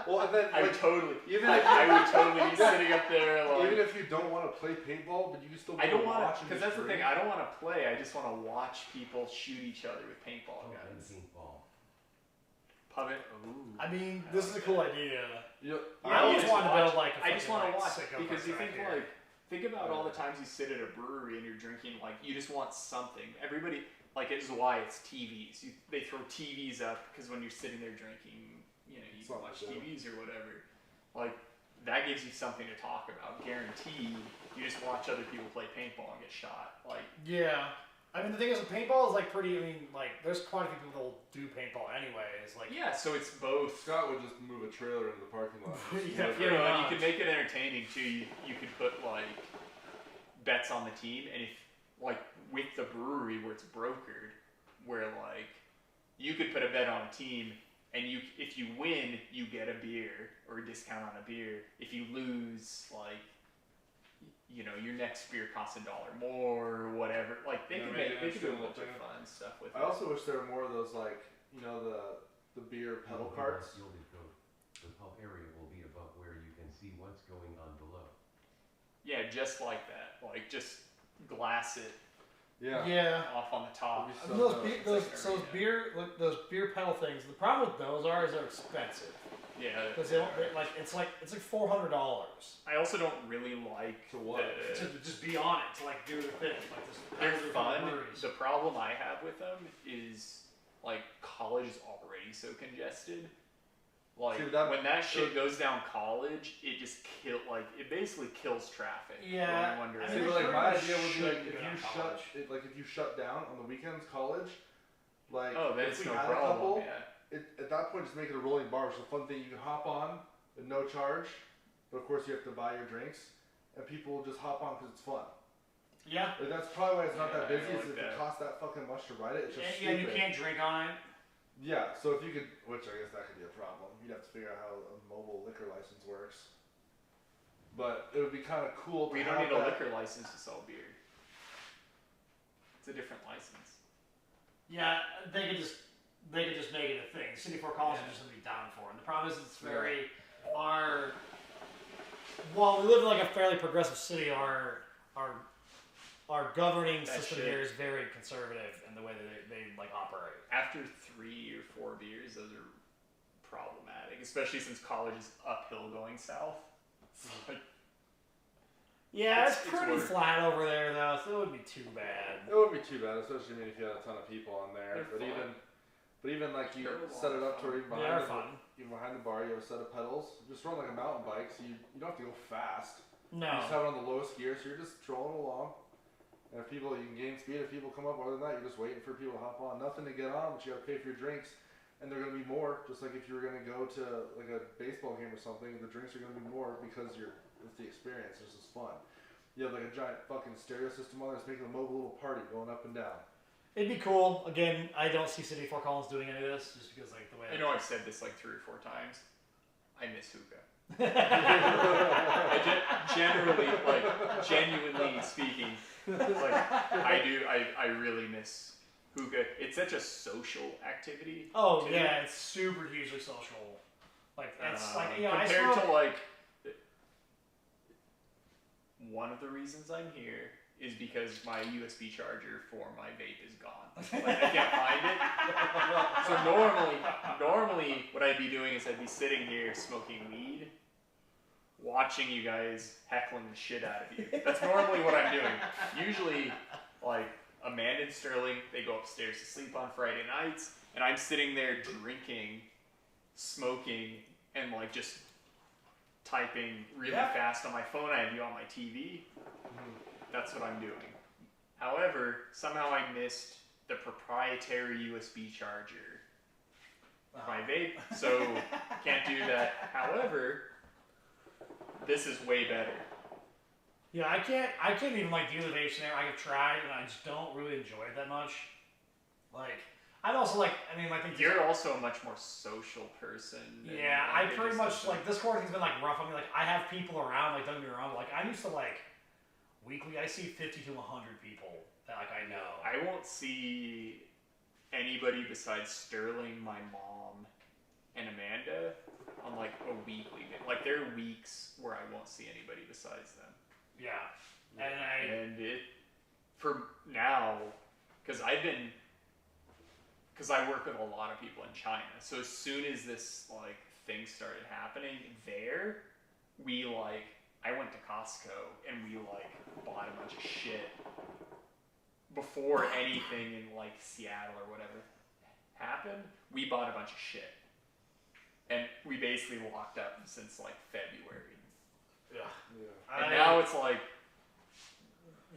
Well, and then I would like, totally, even I would totally be sitting up there like. even if you don't want to play paintball, but you can still go I don't want watch to, and because that's the drink. thing. I don't want to play. I just want to watch people shoot each other with paintball Oh, and guns. paintball. Pub it. Ooh. I mean, this is a cool idea. You, I always wanted to build like a I just want to fucking, watch sicko because you think track here. think about all the times you sit at a brewery and you're drinking, like you just want something. Everybody, like, it's why it's TVs. They throw TVs up because when you're sitting there drinking, you know, you can watch TVs or whatever. Like, that gives you something to talk about. Guaranteed, you just watch other people play paintball and get shot. Like, yeah. I mean, the thing is, paintball is like pretty. I mean, like, there's quite a few people that will do paintball anyways. Like, yeah, so it's both. Scott would just move a trailer into the parking lot. Yeah, You know, and you can make it entertaining too. You could put like bets on the team, and if like with the brewery where it's brokered, where like you could put a bet on a team, and if you win, you get a beer or a discount on a beer. If you lose, like, you know, your next beer costs $1 more or whatever. Like they could do a bunch of fun stuff with it. I also wish there were more of those, like, you know, the beer pedal carts. The pub area will be above where you can see what's going on below. Yeah, just like that. Like just glass it Yeah. yeah. off on the top. So Those beer pedal things. The problem with those is they're expensive Yeah. because it's like $400 I also don't really like To what? to just be on it to like do the thing. Like this, They're those fun. breweries. The problem I have with them is like college is already so congested. Like See, that- when that shit goes down college, it just basically kills traffic. Yeah, Going one I See, mean, but they like pretty my much idea would be should like do if it you on shut college. it, like if you shut down on the weekends, college, like Oh, then if it's we no had problem. a couple, Yeah. at that point just make it a rolling bar, which is a fun thing you can hop on at no charge, but of course you have to buy your drinks, and people will just hop on because it's fun. Yeah. Like that's probably why it's not Yeah, that I busy. like Is if that. it costs that fucking much to ride it, it's just Yeah, you stupid. can't drink on it. Yeah, so if you could, which I guess that could be a problem. You'd have to figure out how a mobile liquor license works. But it would be kind of cool to We have don't need a that. liquor license to sell beer. It's a different license. Yeah, they could just make it a thing. City for College is just gonna be down for it. And the problem is it's very while we live in like a fairly progressive city, our governing That system shit. here is very conservative in the way that they like operate. After 3 or 4 beers, those are problematic, especially since college is uphill going south. It's like, Yeah, it's It's pretty work. flat over there though, so it wouldn't be too bad. It wouldn't be too bad, especially if you had a ton of people on there. They're fun. But even like you They're a set it lot of up to where even They are behind, fun. even behind the bar, you have a set of pedals. Just run like a mountain bike, so you don't have to go fast. You just No. have it on the lowest gear, so you're just trolling along. And if you can gain speed. If people come up, other than that, you're just waiting for people to hop on. Nothing to get on, but you got to pay for your drinks. And they're going to be more, just like if you were going to go to like a baseball game or something, the drinks are going to be more because it's the experience. It's just fun. You have like a giant fucking stereo system on there. It's making a mobile little party going up and down. It'd be cool. Again, I don't see City of Fort Collins doing any of this just because like the way I know I've said this like 3 or 4 times. I miss hookah. Genuinely speaking, like I do. I really miss hookah. It's such a social activity. Oh too. yeah, it's super hugely social. Like it's like compared I to like one of the reasons I'm here is because my USB charger for my vape is gone. Like, I can't find it. So normally what I'd be doing is I'd be sitting here smoking weed, watching you guys heckling the shit out of you. That's normally what I'm doing. Usually, like Amanda and Sterling, they go upstairs to sleep on Friday nights, and I'm sitting there drinking, smoking, and like just typing really fast on my phone. I have you on my TV. That's what I'm doing. However, somehow I missed the proprietary USB charger for my vape, so can't do that. However, this is way better. Yeah, I can't even like do the vape snare. I've tried and I just don't really enjoy it that much. Like I'm also like I think You're also a much more social person. yeah, I pretty much like this quarantine's been like rough on me. Like I have people around, like don't get me wrong, like I used to like weekly I see 50 to 100 people that like I know. I won't see anybody besides Sterling, my mom, and Amanda on like a weekly basis. Like there are weeks where I won't see anybody besides them. Yeah. And it for now, because I work with a lot of people in China. So as soon as this like thing started happening there, I went to Costco and we like bought a bunch of shit before anything in like Seattle or whatever happened. We bought a bunch of shit, and we basically locked up since like February. Yeah. And now it's like,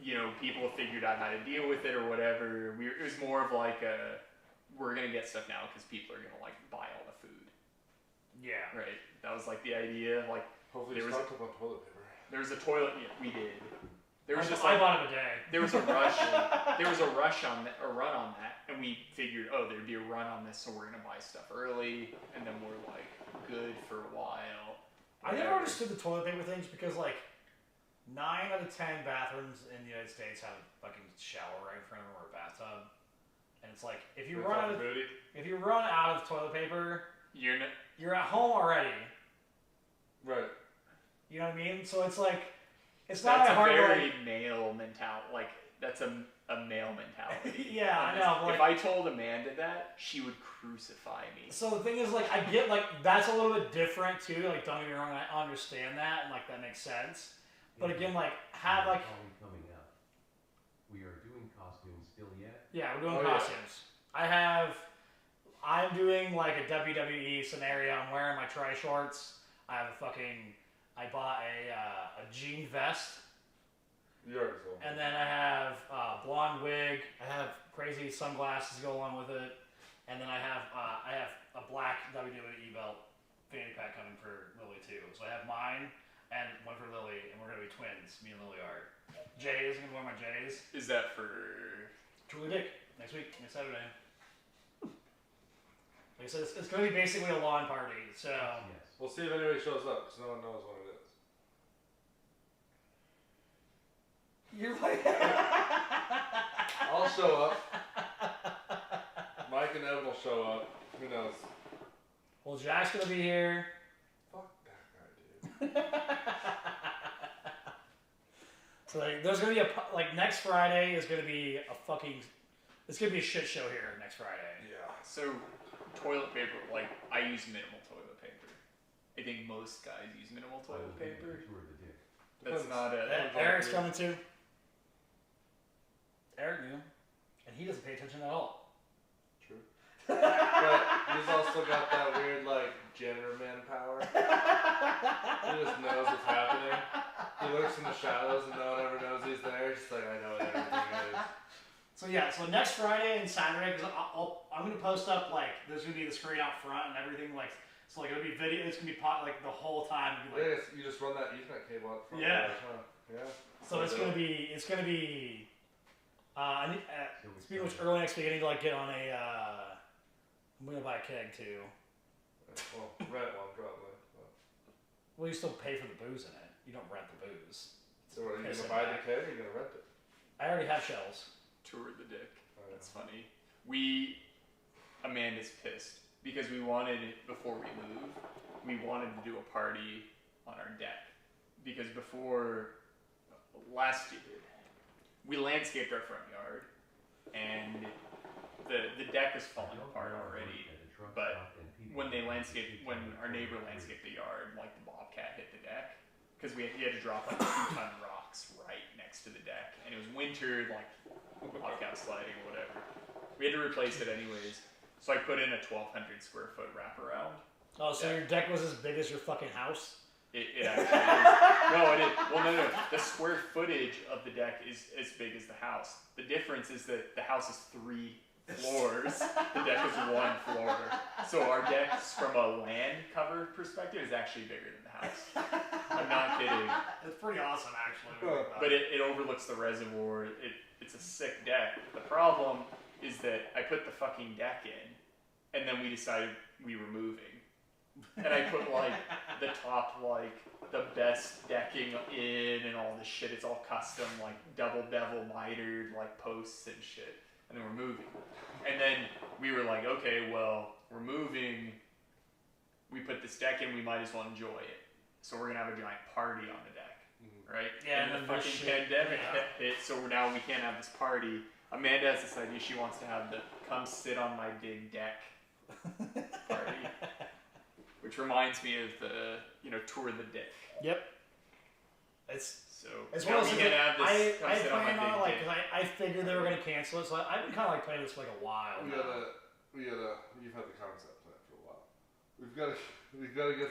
you know, people have figured out how to deal with it or whatever. It was more of like we're gonna get stuff now because people are gonna like buy all the food. Yeah. Right. That was like the idea. Like Hopefully there you was stocked up on toilet paper. there was a toilet. Yeah, we did. There was just I like bought it a day. there was a rush. There was a rush on that, a run on that, and we figured, oh, there'd be a run on this, so we're gonna buy stuff early, and then we're like good for a while. I never understood the toilet paper things because like 9 out of 10 bathrooms in the United States have a fucking shower right in front of them or a bathtub, and it's like if you run out of toilet paper, you're at home already. Right. You know what I mean? So it's like it's That's not a hard very to, like, male mentality. Like that's a male mentality. Yeah, I know. If I told Amanda that, she would crucify me. So the thing is, like, I get like that's a little bit different too. Like, don't get me wrong, I understand that, and like that makes sense. But again, like, have like coming up. We are doing costumes still yet? yeah, we're doing costumes. Yeah. I'm doing like a WWE scenario. I'm wearing my tri shorts. I bought a jean vest. You already told me. And then I have a blonde wig. I have crazy sunglasses to go along with it. And then I have a black WWE belt fanny pack coming for Lily too. So I have mine and one for Lily, and we're gonna be twins. Me and Lily are. Jay's gonna wear my J's. Is that for Truly Dick next week, next Saturday. Like I said, it's gonna be basically a lawn party. So Yes. We'll see if anybody shows up, because no one knows what it is. you're like. I'll show up. Mike and Evan will show up. Who knows? Well, Jack's gonna be here. Fuck that guy, dude. So like, there's gonna be next Friday is gonna be it's gonna be a shit show here next Friday. Yeah. so toilet paper? Like I use minimal toilet paper. I think most guys use minimal toilet paper. That's not a. Eric's coming too. Eric knew, and he doesn't pay attention at all. True. But he's also got that weird, like, janitor man power. He just knows what's happening. He lurks in the shadows and no one ever knows he's there. He's just like, I know what everything is. So yeah, so next Friday and Saturday, because I'm gonna post up like there's gonna be the screen out front and everything like. So like it'll be video. It's gonna be like the whole time. It'll be, like, Yeah, you just run that Ethernet cable out front. Yeah. Yeah. So it's gonna be. Speaking of which, early next week I need to like get on a. I'm gonna buy a keg too. Well, rent one probably. But. Well, you still pay for the booze in it. You don't rent the booze. So are you Piss gonna it buy back. the keg or are you gonna rent it? I already have shells. Tour the dick. Oh, yeah. That's funny. Amanda's pissed because we wanted it before we moved. We wanted to do a party on our deck because before last year we landscaped our front yard and the deck was falling apart already. But when our neighbor landscaped the yard, like the bobcat hit the deck because he had to drop like 2-ton rocks right next to the deck, and it was winter, like bobcat sliding or whatever. We had to replace it anyways, so I put in a 1,200 square foot wraparound. Oh, so your deck was as big as your fucking house? It actually is. No, it is. Well, no. The square footage of the deck is as big as the house. The difference is that the house is 3 floors. The deck is 1 floor. So our decks, from a land cover perspective, is actually bigger than the house. I'm not kidding. It's pretty awesome, actually. But it overlooks the reservoir. It's a sick deck. The problem is that I put the fucking deck in, and then we decided we were moving. And I put like the top, like the best decking in and all this shit. It's all custom, like double bevel mitered, like posts and shit. and then we're moving. And then we were like, okay, well, we're moving. We put this deck in, we might as well enjoy it. So we're gonna have a giant party on the deck, right? Yeah, and the fucking pandemic hit, so now we can't have this party. Amanda has this idea she wants to have the come sit on my big deck party, which reminds me of the tour of the dick. Yep. So it's now one of we those can things. have this come I sit on my planned on big like dick. because I figured they were gonna cancel it, so I've been kind of like playing this for like a while. You've had the concept plan for a while. We've got to get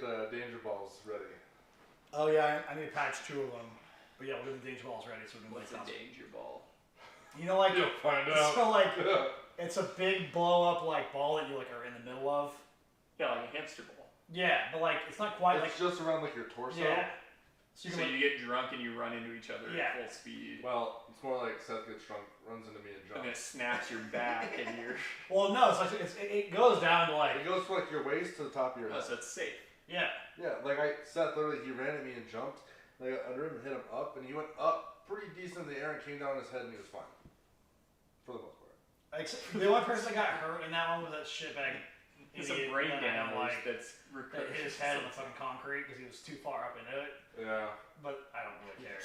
the danger balls ready. Oh yeah, I need to patch 2 of them. But yeah, we'll get the danger balls ready so we can What's a danger ball? You know, like You'll find out. So like it's a big blow up like ball that you like are in the middle of. Yeah, like a hamster ball. Yeah, but like it's not quite It's just around like your torso. Yeah. So you get drunk and you run into each other at full speed. Well, it's more like Seth gets drunk, runs into me and And jumps. then it snaps your back and you're... Well, no, it's like it goes down to like It goes from like your waist to the top of your Oh, head. so it's safe. yeah. Yeah, like Seth literally, he ran at me and jumped. And I got under him and hit him up, and he went up pretty decent in the air and came down on his head, and he was fine. For the most part. The only person that got hurt in that one was that shitbag. It's a brain damage that's that hit his head on the fucking concrete because he was too far up into it. Yeah. But I don't really care.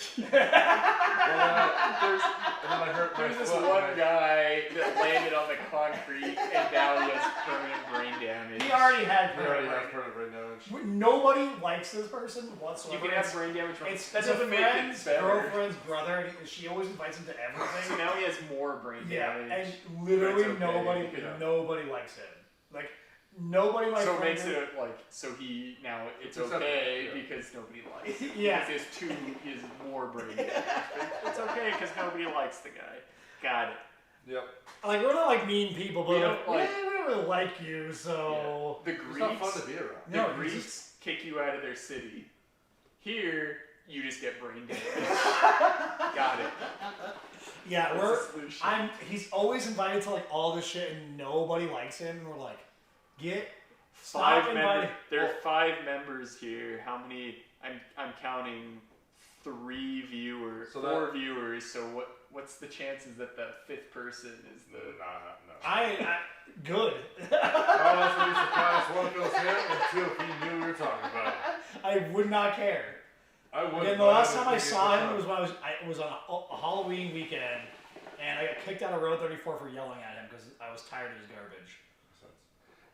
And then I hurt my There's this foot. one guy that landed on the concrete and now he has permanent brain damage. He already had He already has permanent permanent brain damage. brain. Nobody likes this person You whatsoever. can have brain damage from It's that a doesn't make it friend's better. girlfriend's brother, and she always invites him to So everything. now he has more brain Yeah, damage. and literally But it's okay, nobody likes him. Like nobody likes him. So it makes it like it's It's okay acceptable, yeah. because nobody likes him. Yeah. Because he has more brain damage. But it's okay because nobody likes the guy. Got it. Yep. Like we're not like mean people, but We don't like- we don't really like you, so The It's not fun to Greeks, be around. the No, Greeks kick you out of their city. Here, you just get brain damage. Got it. yeah, That's the solution. he's always invited to like all this shit, and nobody likes him, and we're like, stop Five inviting. members. There are 5 members here. How many? I'm counting 3 viewers, So 4 viewers. So what's the chances that the 5th person is the? No. I good. I was be surprised, one, if it was him, and 2, if he knew we were talking about it. I would not care. I would. Again, the last time I saw him was when I was on a Halloween weekend, and I got kicked out of Road 34 for yelling at him because I was tired of his garbage.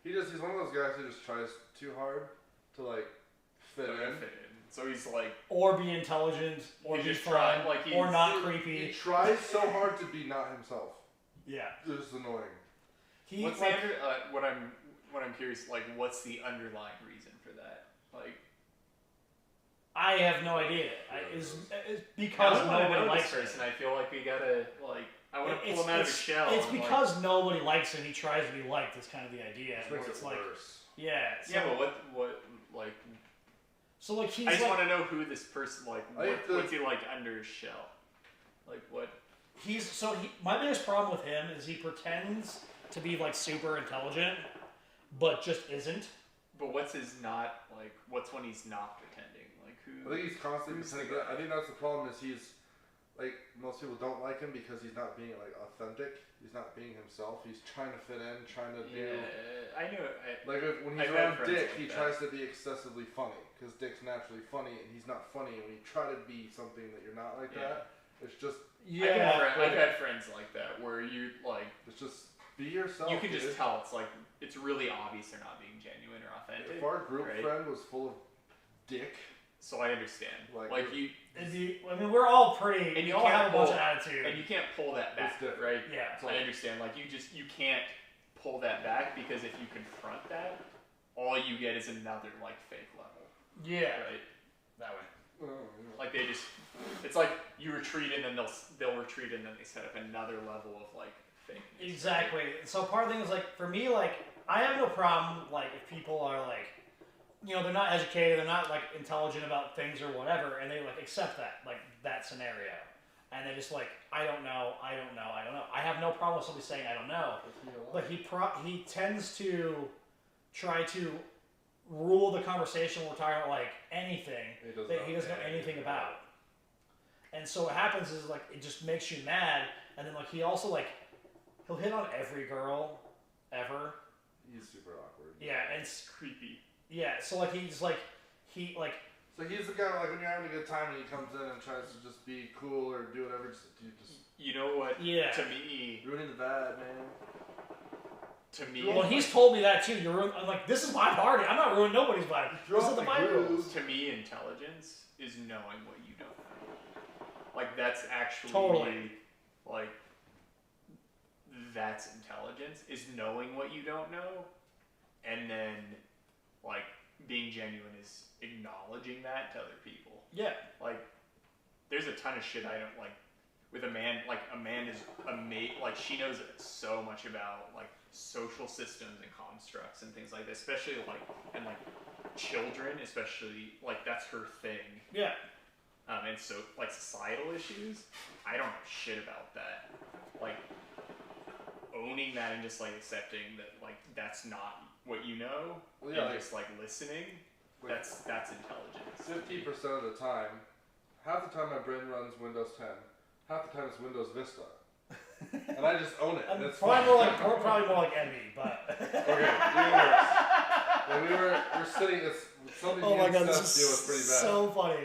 He's one of those guys who just tries too hard to like fit in. So he's like, Or be intelligent, or He's be just fun, trying, like, or he's- not He creepy. tries so hard to be not himself. Yeah. It's just annoying. He what's like, what I'm curious, like, what's the underlying reason for that? Like, I have no idea. It's I because don't want to nobody know likes this person. I feel like we gotta I want to pull him out of his shell. It's and, because nobody likes him. He tries to be liked. That's kind of the idea. Which where makes it's it like, worse. yeah. So, yeah, but what like? so like he's I just like, want to know who this person like. I think What's he like under his shell? Like what? my biggest problem with him is he pretends to be like super intelligent, but just isn't. But what's his not like? What's when he's not pretending? Like who? I think he's constantly Who's the pretending. guy? I think that's the problem. Is he's like most people don't like him because he's not being like authentic. He's not being himself. He's trying to fit in, trying to do. Yeah, I knew. Like when I've he's had around friends Dick, like he that. tries to be excessively funny because Dick's naturally funny and he's not funny. And when you try to be something that you're not like Yeah. that, it's just I've had friends like that where you like it's just be yourself. you can just dude. tell it's really obvious they're not being genuine or authentic. If our group right? friend was full of Dick, So I understand. Like, Like you, I mean, we're all pretty. And we you all have a can't bunch pull- of attitude. and you can't pull that back, It's different. right? Yeah. So I understand. Like you can't pull that back because if you confront that, all you get is another like fake level, Yeah. right? That way. Like they just, it's like you retreat and then they'll retreat and then they set up another level of like fake. Exactly. So part of the thing is like for me, like I have no problem like if people are like, you know, they're not educated, they're not like intelligent about things or whatever, and they like accept that like that scenario, and they just like I don't know. I have no problem with somebody saying I don't know, but he tends to try to rule the conversation when we're talking about like anything that he doesn't know anything about. And so what happens is like it just makes you mad, and then like he also like he'll hit on every girl ever. He's super awkward. Yeah, and it's Creepy. yeah. So like he's like So he's the guy like when you're having a good time and he comes in and tries to just be cool or do whatever. You know what? Yeah. To me, ruining the vibe, man. To me, well, he's told me that too. I'm like, this is my party. I'm not ruining nobody's vibe. This is the vibe rules. To me, intelligence is knowing what you don't know. Like that's actually totally like that's intelligence is knowing what you don't know, and then like being genuine is acknowledging that to other people. Yeah. Like there's a ton of shit I don't like with a man. Like a man is like she knows so much about like social systems and constructs and things like that, especially like and like children, especially like that's her thing. Yeah. And so like societal issues, I don't know shit about that. Like owning that and just like accepting that like that's not what you know, well, yeah, and like, just like listening. That's intelligence. 50% of the time, half the time my brain runs Windows 10, half the time it's Windows Vista. And I just own it. And it's probably more like Envy, but okay, even worse. When we're sitting, it's something oh my god, this deal was pretty bad. so funny.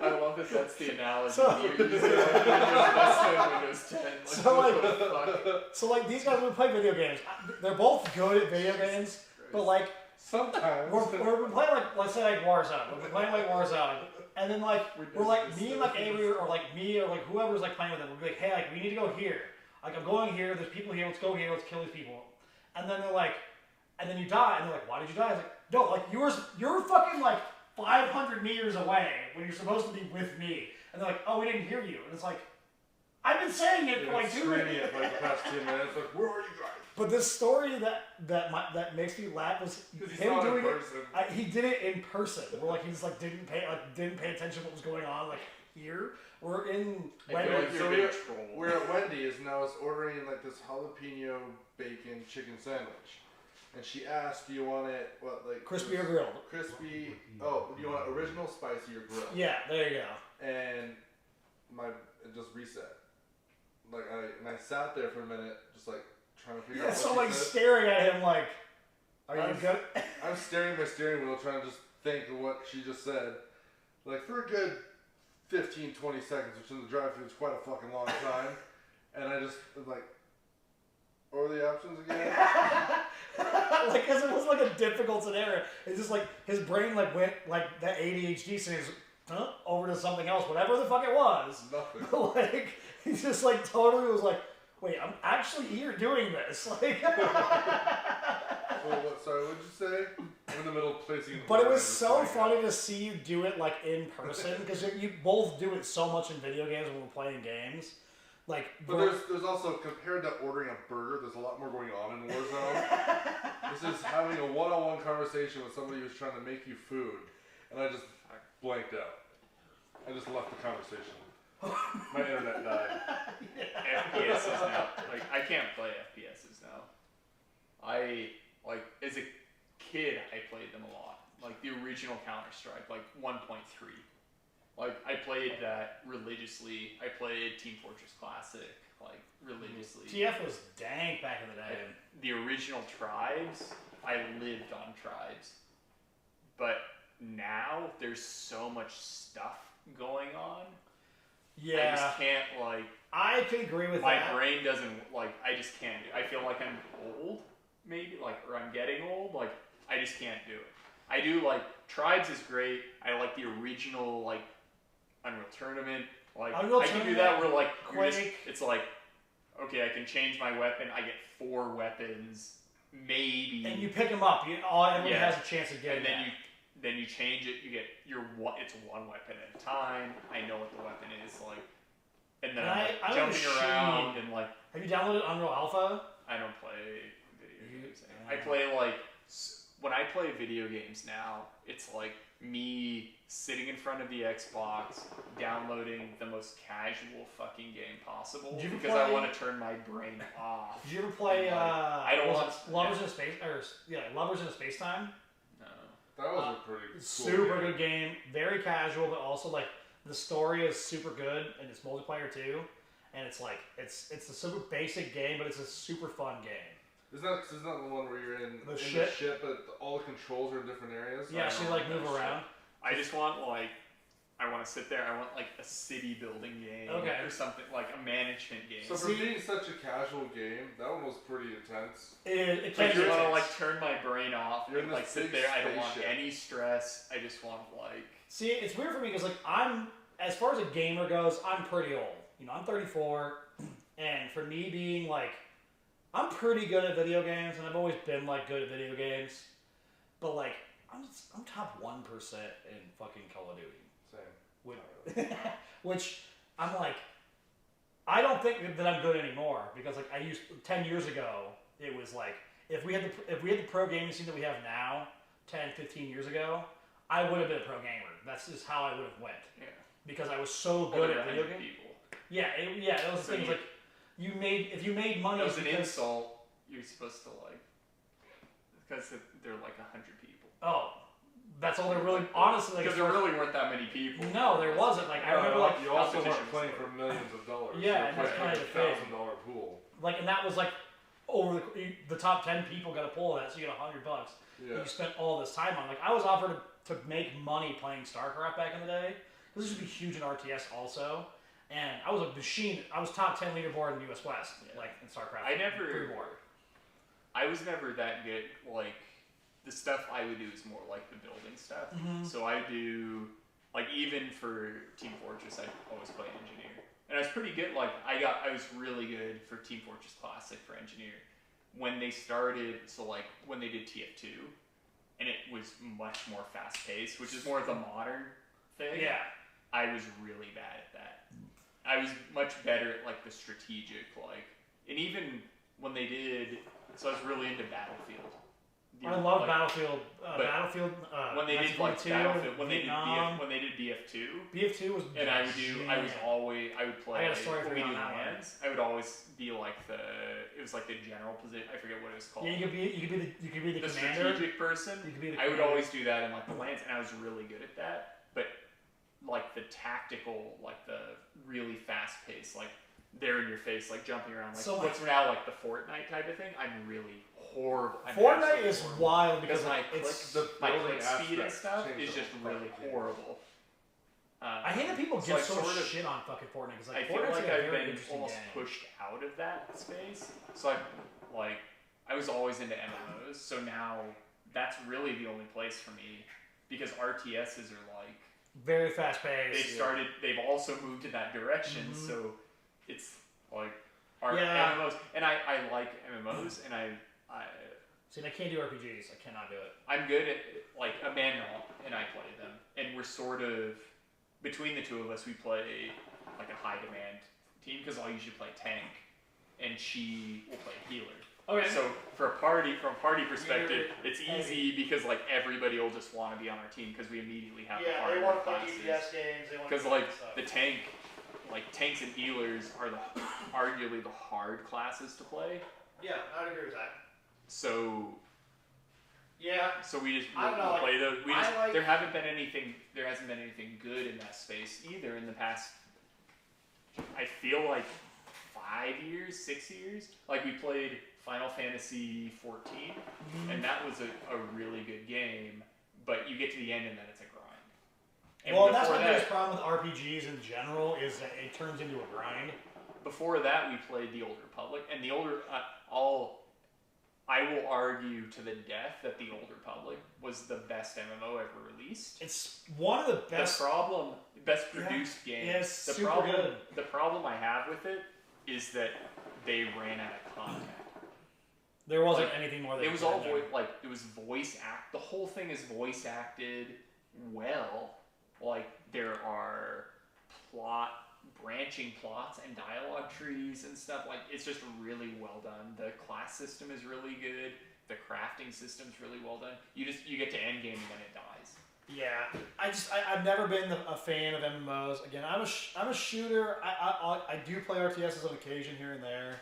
I love that. That's the analogy. So, You're using Windows 10. Like, so like, what the fuck? so like these guys would play video games. They're both good at video games, but like sometimes we're playing like let's say like Warzone. We're playing like Warzone. And then like we're like me and like Avery or like me or like whoever's like playing with them, we'll be like, hey, like we need to go here. Like I'm going here, there's people here, let's go here, let's kill these people. And then they're like, and then you die, and they're like, why did you die? I was like, no, like you're fucking like 500 meters away when you're supposed to be with me. And they're like, oh, we didn't hear you. And it's like, I've been saying it for like 2 minutes. Screaming it for like the past 2 minutes, like, where are you guys? But this story that makes me laugh was him doing it. He did it in person. Where like he's like didn't pay attention to what was going on. Like here, we're in Wendy's. Like so we're at Wendy's and I was ordering like this jalapeno bacon chicken sandwich, and she asked, "Do you want it crispy or grilled?" Crispy. Oh, do you want original, spicy, or grilled? Yeah, there you go. And it just reset. Like I sat there for a minute, just like. Trying to figure out so what like said. staring at him like, are you good? I'm staring at my steering wheel trying to just think of what she just said. Like for a good 15, 20 seconds, which in the drive-thru is quite a fucking long time. And I just was like, what were the options again? Like, cause it was like a difficult scenario. It's just like his brain like went like that ADHD series over to something else, whatever the fuck it was. Nothing. Like he just like totally was like, wait, I'm actually here doing this. Like, sorry, what'd you say? I'm in the middle of placing. But it was so funny to see you do it like in person because you both do it so much in video games when we're playing games. Like, but there's also compared to ordering a burger, there's a lot more going on in Warzone. This is having a one-on-one conversation with somebody who's trying to make you food, and I just blanked out. I just left the conversation. My internet died. FPSs now. Like I can't play FPSs now. I like as a kid I played them a lot. Like the original Counter-Strike, like 1.3. Like I played that religiously. I played Team Fortress Classic like religiously. TF was dank back in the day. The original Tribes, I lived on Tribes. But now there's so much stuff going on. Yeah. I just can't like. I can agree with my that. My brain doesn't like. I just can't do. I feel like I'm old, maybe or I'm getting old. Like I just can't do it. I do like Tribes is great. I like the original like Unreal Tournament. Like Unreal I can do that where like it's like okay, I can change my weapon. I get 4 weapons, maybe. And you pick them up. Everybody has a chance of getting. And then you change it. You get it's 1 weapon at a time. I know what the weapon is like. And then I'm jumping around and like. Have you downloaded Unreal Alpha? I don't play video games. I play when I play video games now, it's like me sitting in front of the Xbox, downloading the most casual fucking game possible because I want to turn my brain off. Did you ever play? I don't want Lovers in a Space Lovers in a Space Time. No. That was a pretty cool super good game. Very casual, but also like the story is super good and it's multiplayer too, and it's like it's a super basic game, but it's a super fun game. Isn't that the one where you're in the the ship, but all the controls are in different areas? Yeah, so you like move around. I just want like. I want to sit there. I want like a city building game or something like a management game. So for being such a casual game, that one was pretty intense. It like you want to like turn my brain off and like sit there. I don't want spaceship. any stress. I just want like. See, it's weird for me because like I'm, as far as a gamer goes, I'm pretty old. You know, I'm 34, and for me being like, I'm pretty good at video games, and I've always been like good at video games, but like I'm top 1% in fucking Call of Duty. Which I'm like, I don't think that I'm good anymore because like 10 years ago it was like if we had the pro gaming scene that we have now 10, 15 years ago, I would have been a pro gamer. That's just how I would have went. Yeah. Because I was so good at video games. Yeah, those things like if you made money. It was an insult. You're supposed to like because they're like 100 people. Oh. That's all there really, honestly. Like, because there really weren't that many people. No, there wasn't. Like I remember, like you also weren't playing for millions of dollars. Yeah, and that's kind of the thing. $1,000 pool. Like, and that was like over the top 10 people got a pull of that, so you get $100. Yeah. You spent all this time on. Like I was offered to make money playing StarCraft back in the day. This used to be huge in RTS also, and I was a machine. I was top 10 leaderboard in the US West, like in StarCraft. I was never that good. Like. The stuff I would do is more like the building stuff. Mm-hmm. So I do, like even for Team Fortress, I always play engineer. And I was pretty good, like I was really good for Team Fortress Classic for engineer. When they started, so like when they did TF2, and it was much more fast paced, which is more of the modern thing. Yeah. I was really bad at that. I was much better at like the strategic, like, and even when they did, so I was really into Battlefield. I love Battlefield. Battlefield. When they did like Battlefield, when they did BF2. BF2 was. And I would play. I got a story for you on that one. I would always be like it was like the general position. I forget what it was called. Yeah, you could be the commander. Strategic person. You could be the I would always do that in like the lands, and I was really good at that. But like the tactical, like the really fast pace, like they're in your face, like jumping around, like what's now like the Fortnite type of thing. I'm really horrible. Fortnite is wild because my click speed and stuff is just really horrible. I hate that people get so much shit on fucking Fortnite because like, I feel like I've been almost pushed out of that space. So I was always into MMOs. So now that's really the only place for me because RTSs are like very fast paced. They've also moved in that direction. Mm-hmm. So it's like MMOs, and I like MMOs, and I can't do RPGs. I cannot do it. I'm good at like Amanda and I play them, and we're sort of between the two of us. We play like a high demand team because I'll usually play tank, and she will play healer. Okay. So from a party perspective, it's easy because like everybody will just want to be on our team because we immediately have the hard they want to play classes. DPS games. Because like the tank. Like tanks and healers are arguably the hard classes to play. Yeah, I'd agree with that. So yeah. So we just play those. There hasn't been anything good in that space either in the past. I feel like 6 years. Like we played Final Fantasy 14, and that was a really good game. But you get to the end and then it's a grind. And that's my biggest problem with RPGs in general is that it turns into a grind. Before that, we played the Old Republic, and the Old I will argue to the death that the Old Republic was the best MMO ever released. It's one of the best. Best produced games. Yes, the super good. The problem I have with it is that they ran out of content. There wasn't anything more. It was all it was voice act. The whole thing is voice acted well. Like there are branching plots and dialogue trees and stuff. Like it's just really well done. The class system is really good. The crafting system is really well done. You get to end game and then it dies. Yeah, I've never been a fan of MMOs. Again, I'm a shooter. I do play RTSs on occasion here and there.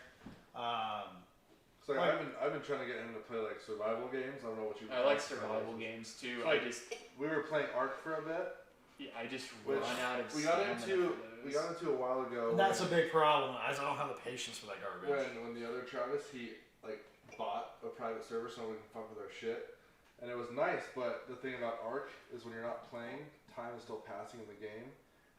So I've been trying to get him to play like survival games. I don't know what you. I like survival games too. So we were playing Ark for a bit. Yeah, I just run out of we got stamina into for we those. got into a while ago. And that's a big problem. I don't have the patience for that garbage. When the other Travis, he like bought a private server so we can fuck with our shit, and it was nice. But the thing about Ark is when you're not playing, time is still passing in the game.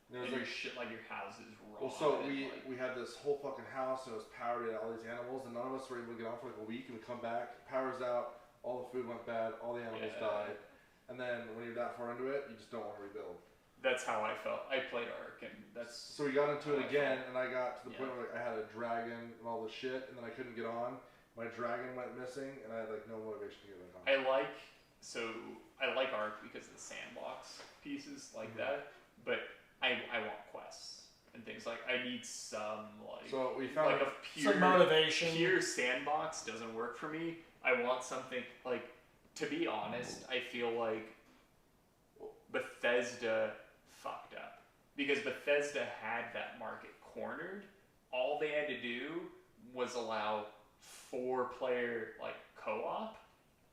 And there was And like your shit, like your house is raw. well, so and, we had this whole fucking house and it was powered and all these animals, and none of us were able to get on for like a week. And we come back, power's out, all the food went bad, all the animals died, and then when you're that far into it, you just don't want to rebuild. That's how I felt. I played Ark, and that's So we got into it again, and I got to the Yeah. point where like, I had a dragon and all this shit, and then I couldn't get on. My dragon went missing, and I had like no motivation to get back on. I like Ark because of the sandbox pieces like that, but I want quests and things like I need some like So we found like a pure Some motivation. pure sandbox doesn't work for me. I want something like, to be honest, I feel like Bethesda fucked up because Bethesda had that market cornered. All they had to do was allow 4-player like co-op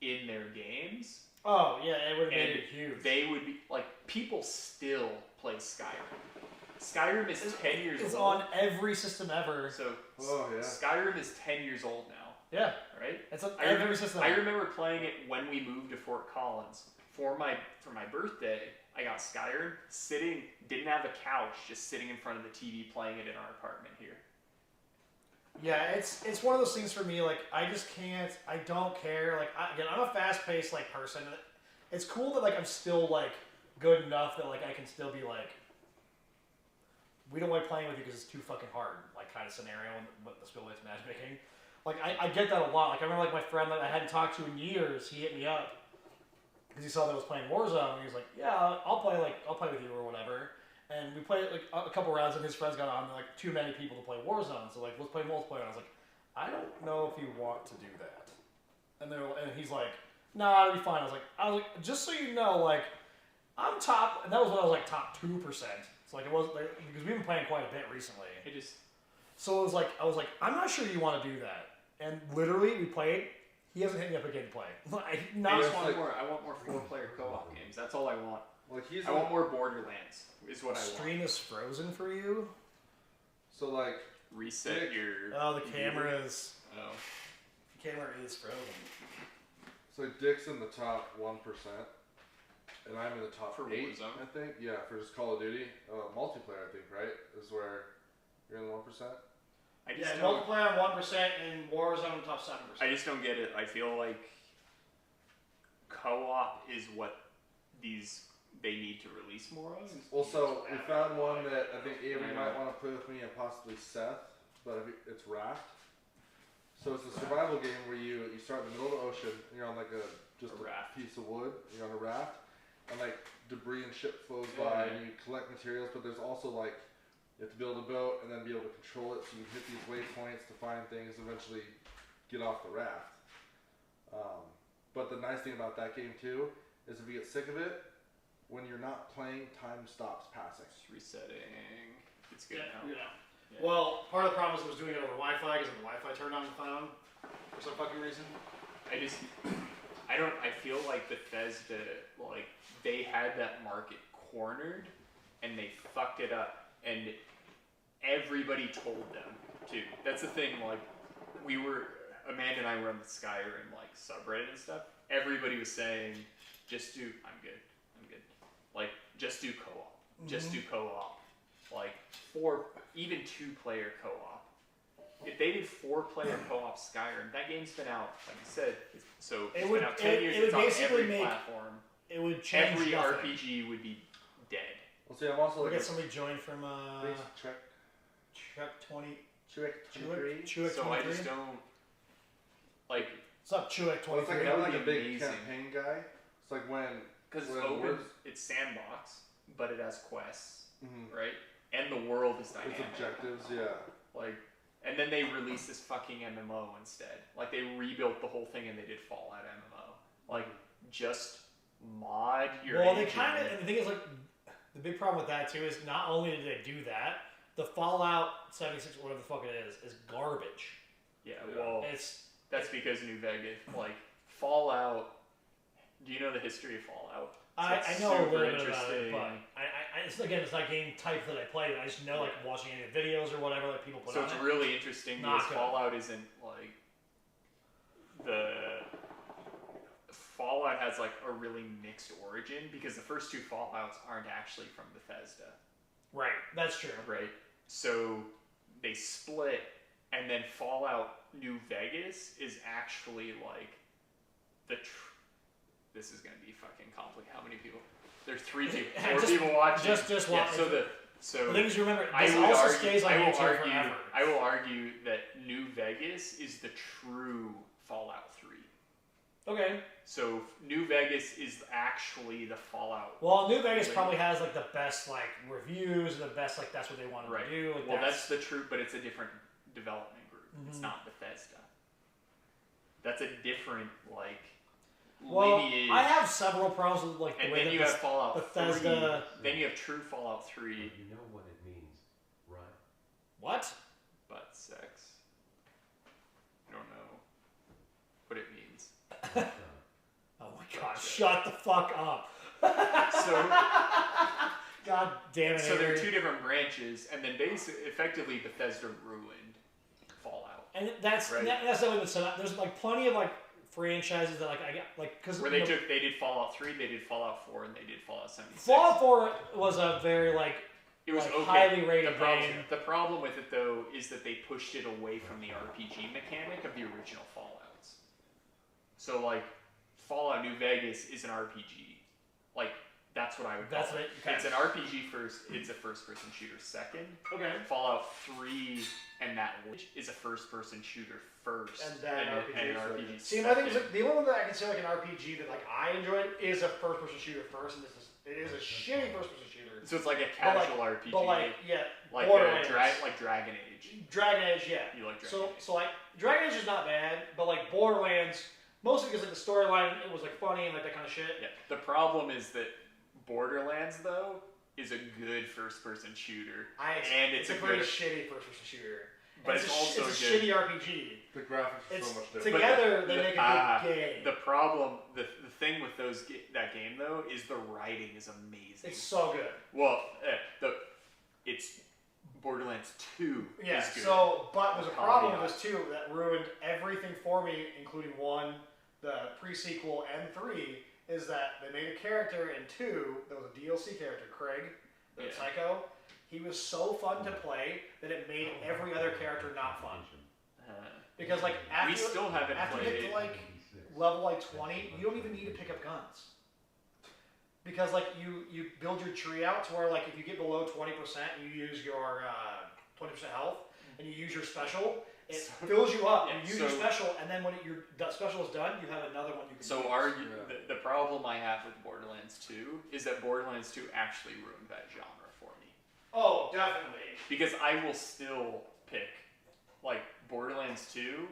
in their games. Oh yeah, it would have made And it huge. They would be like, people still play Skyrim. Skyrim is 10 years It's old. on every system ever. So Oh, yeah. Skyrim is 10 years old now, Yeah, right? it's on I every remember, system. I remember playing it when we moved to Fort Collins. For my birthday, I got Skyrim, didn't have a couch, just sitting in front of the TV playing it in our apartment here. Yeah, it's one of those things for me. Like I just can't. I don't care. Like again, I'm a fast-paced like person. It's cool that like I'm still like good enough that like I can still be like, we don't like playing with you because it's too fucking hard. Like kind of scenario, but the spillways matchmaking. Like I get that a lot. Like I remember like my friend that I hadn't talked to in years. He hit me up because he saw that I was playing Warzone. And he was like, "Yeah, I'll play with you or whatever." And we played like a couple rounds, and his friends got on. Like too many people to play Warzone, so like let's play multiplayer. And I was like, I don't know if you want to do that. And he's like, Nah, it'll be fine. I was like, just so you know, like I'm top, and that was when I was like top 2%. So like it was like, because we've been playing quite a bit recently. So it was like I was like, I'm not sure you want to do that. And literally we played. He hasn't hit me up again to play. I want more 4-player co-op games. That's all I want. Like I want more Borderlands. Is what I want. Stream is frozen for you. So like Reset your. Oh, the camera is. Oh. The camera is frozen. So Dick's in the top 1%, and I'm in the top For 8. Warzone? I think. Yeah, for just Call of Duty multiplayer. I think right is where you're in the 1%. I just Yeah, don't. multiplayer 1% and Warzone top 7%. I just don't get it. I feel like co-op is what they need to release more of. Well, so we found one that I think Avery might want to play with me and possibly Seth, but it's Raft. So it's a survival game where you start in the middle of the ocean and you're on like a raft. piece of wood. You're on a raft, and like debris and shit flows by, and you collect materials. But there's also like you have to build a boat and then be able to control it, so you can hit these waypoints to find things. Eventually, get off the raft. But the nice thing about that game too is if you get sick of it, when you're not playing, time stops passing. Just resetting. It's good now. Yeah. Yeah. Well, part of the problem is it was doing it over Wi-Fi because the Wi-Fi turned on the phone for some fucking reason. I feel like Bethesda, like, they had that market cornered and they fucked it up, and everybody told them to. That's the thing, like, Amanda and I were on the Skyrim, like, subreddit and stuff. Everybody was saying, I'm good. Like, just do co-op. Just do co-op. Like, even 2-player co-op. If they did 4-player co-op Skyrim, that game's been out, like I said, it's been out 10 years, it's on every platform. It would change Every nothing. RPG would be dead. Well, see, I'm also Look like at somebody joined from Chuck 20. Chuck 23. Chuck So 23. I just don't, like, What's up, Chuck Well, 23? it's like That I'm would like a be big amazing. campaign guy. It's like when because it's Well, open, where's- it's sandbox, but it has quests, mhm, right? And the world is dynamic. it's objectives, yeah. Like, and then they released this fucking MMO instead. Like, they rebuilt the whole thing and they did Fallout MMO. Like, just mod your Well, they engine. kind of, and the thing is, like, the big problem with that too is not only did they do that, the Fallout 76, or whatever the fuck it is garbage. Yeah, well, It's that's because New Vegas, like, Fallout. Do you know the history of Fallout? I know a little bit about it, but it's not game type that I play. I just know, like, watching any videos or whatever that people put on it. So it's really interesting because Fallout isn't, like, Fallout has, like, a really mixed origin because the first 2 Fallouts aren't actually from Bethesda. Right, that's true. Right? So they split, and then Fallout New Vegas is actually, like, this is gonna be fucking complicated. How many people? There's 3 people, 4 people watching. Just watch. Yeah, so the thing is, remember, I this would also argue, stays on YouTube forever. I will argue that New Vegas is the true Fallout 3. Okay. So New Vegas is actually the Fallout. Well, New Vegas probably has like the best like reviews and the best like that's what they wanted to do. Like, well, that's the truth, but it's a different development group. Mm-hmm. It's not Bethesda. That's a different like lineage. I have several problems with like the and way then you have Fallout Bethesda. 3. Then you have true Fallout 3. You know what it means, right? What? Butt sex. I don't know what it means. Oh my god, shut the fuck up. So, god damn it. So there are 2 different branches, and then effectively Bethesda ruined Fallout. And that's right? that's not even set up. There's like plenty of like franchises that like I got like because where they did Fallout 3, they did Fallout 4, and they did Fallout 76. Fallout 4 was a very like it was like, okay. highly rated game. The problem with it though is that they pushed it away from the RPG mechanic of the original Fallouts. So like Fallout New Vegas is an RPG. Like that's what I would call it. Okay. It's an RPG first. It's a first-person shooter second. Okay. Fallout 3 and that is a first-person shooter first, and then an RPG. See, my thing is like, the only one that I can say like an RPG that like I enjoyed is a first-person shooter first, and it is a shitty first-person shooter. So it's like a casual RPG. But like like Dragon Age. Dragon Age, yeah. You like Dragon Age. So like Dragon Age is not bad, but like Borderlands, mostly because like the storyline it was like funny and like that kind of shit. Yeah. The problem is that Borderlands though is a good first-person shooter, and it's a pretty shitty first-person shooter. But it's also a shitty RPG. The graphics are so much different. Together, they make a good game. The problem, the thing with that game though, is the writing is amazing. It's so good. Well, it's Borderlands 2 yeah, is good. But there's a problem with this 2 that ruined everything for me, including 1, the pre-sequel, and 3, is that they made a character in 2 that was a DLC character, Craig, the Psycho. He was so fun to play that it made every other character not fun. Because like after you get to like level like 20, you don't even need to pick up guns. Because like you build your tree out to where like if you get below 20%, you use your 20% health, and you use your special, it fills you up. You use your special, and then when your special is done, you have another one you can use. The problem I have with Borderlands 2 is that Borderlands 2 actually ruined that genre for me. Oh, definitely. Because I will still pick, like, Borderlands 2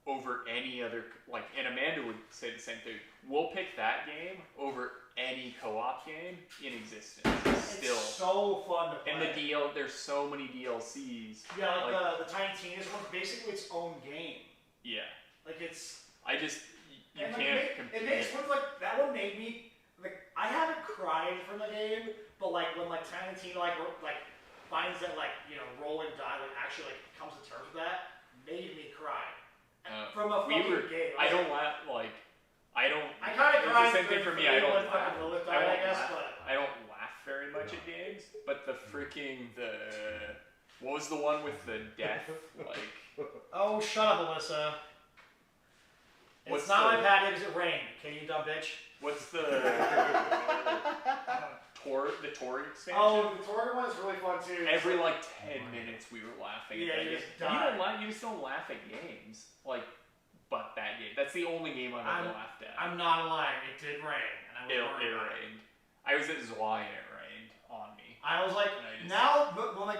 over any other, like, and Amanda would say the same thing. We'll pick that game over any co-op game in existence. Still. It's so fun to play. And there's so many DLCs. Yeah, like the Tiny Tina's one's basically its own game. Yeah. Like it's... You can't compare. It makes like, that one made me, like, I haven't cried from the game, but like when like Tiny Tina like finds that like, you know, roll and die like actually like comes to terms with that, made me cry. From a fucking game. I don't laugh like I kind of cried. It's the same thing for me. I don't laugh. I don't laugh very much at games, but what was the one with the death like? Oh, shut up, Alyssa. It's not my patio because it rained. Okay, you dumb bitch. What's the Tor expansion? Oh, the Tor one is really fun too. Every like 10 minutes we were laughing. Yeah, at you that just die. You just don't laugh at games but that game. That's the only game I've ever laughed at. I'm not lying. It did rain, and it rained. I was at Zwei and it rained on me. I was like,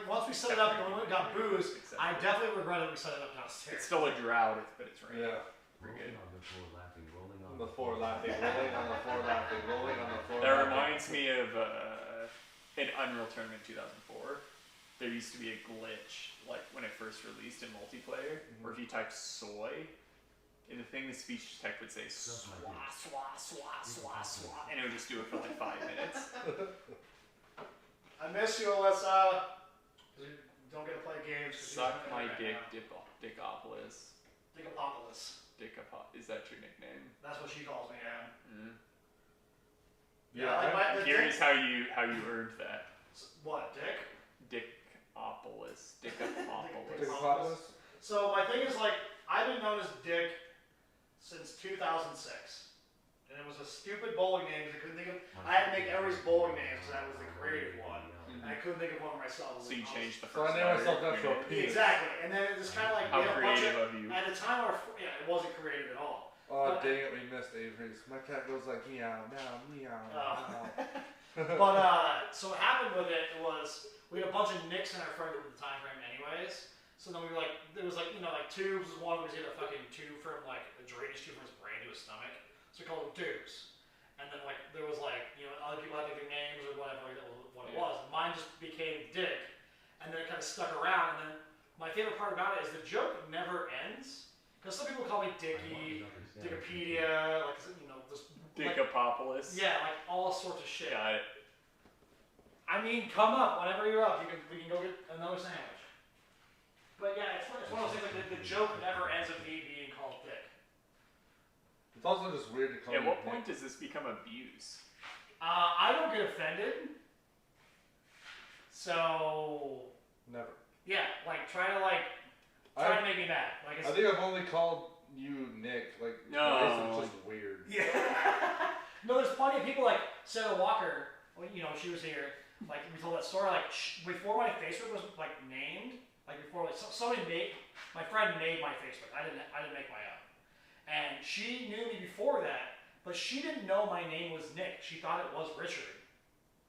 once we set it up and we got booze, I definitely regret that we set it up downstairs. It's still a drought, but it's raining. Yeah. Pretty good. On the floor laughing, rolling on the floor laughing, rolling on the floor laughing, rolling on the floor. That reminds me of an Unreal Tournament 2004. There used to be a glitch, like when it first released in multiplayer, where if you typed soy, the thing the speech tech would say, swah, swah, swah, swah, swah, and it would just do it for like 5 minutes. I miss you, Alyssa. Don't get to play games. Suck my dick, Dickopolis. Dickopolis. Is that your nickname? That's what she calls me, yeah. Mm. Yeah, I'm curious how you earned that. What, Dick? Dickopolis. Dickopolis? So my thing is like, I've been known as Dick since 2006. And it was a stupid bowling name because I couldn't think of, I had to make everybody's bowling names because that was the creative one. And I couldn't think of one myself. So you changed the So first I named letter. myself that for a penis. Exactly. And then it was kind of like, How we had a bunch creative of you. at the time, it wasn't creative at all. Oh, dang it, we missed Avery's. My cat goes like meow, meow, meow, meow. But, so what happened with it was, we had a bunch of nicks in our friend group at the time frame anyways. So then we were like, there was like, like tubes was one, we had a fucking tube from like, a drainage tube from his brain to his stomach. So we called them tubes. And then like, there was like, other people had like their names or whatever, that was what it was. Mine just became Dick. And then it kind of stuck around. And then my favorite part about it is the joke never ends. Because some people call me Dickie, Dickopedia, like, just... Dickopolis. Yeah, like all sorts of shit. Got it. I mean, come up whenever you're up. We can go get another sandwich. But yeah, it's one of those things like the joke never ends with me being called Dick. It's also just weird to call At you what Nick. point does this become abuse? I don't get offended. So Never. yeah, like try to make me mad. Like I think I've only called you Nick. Like No. it's just weird. yeah. No, there's plenty of people like Sarah Walker. When she was here, like we told that story. Like before my Facebook was like named, like before like somebody made my friend made my Facebook. I didn't make my own, and she knew me before that, but she didn't know my name was Nick. She thought it was Richard,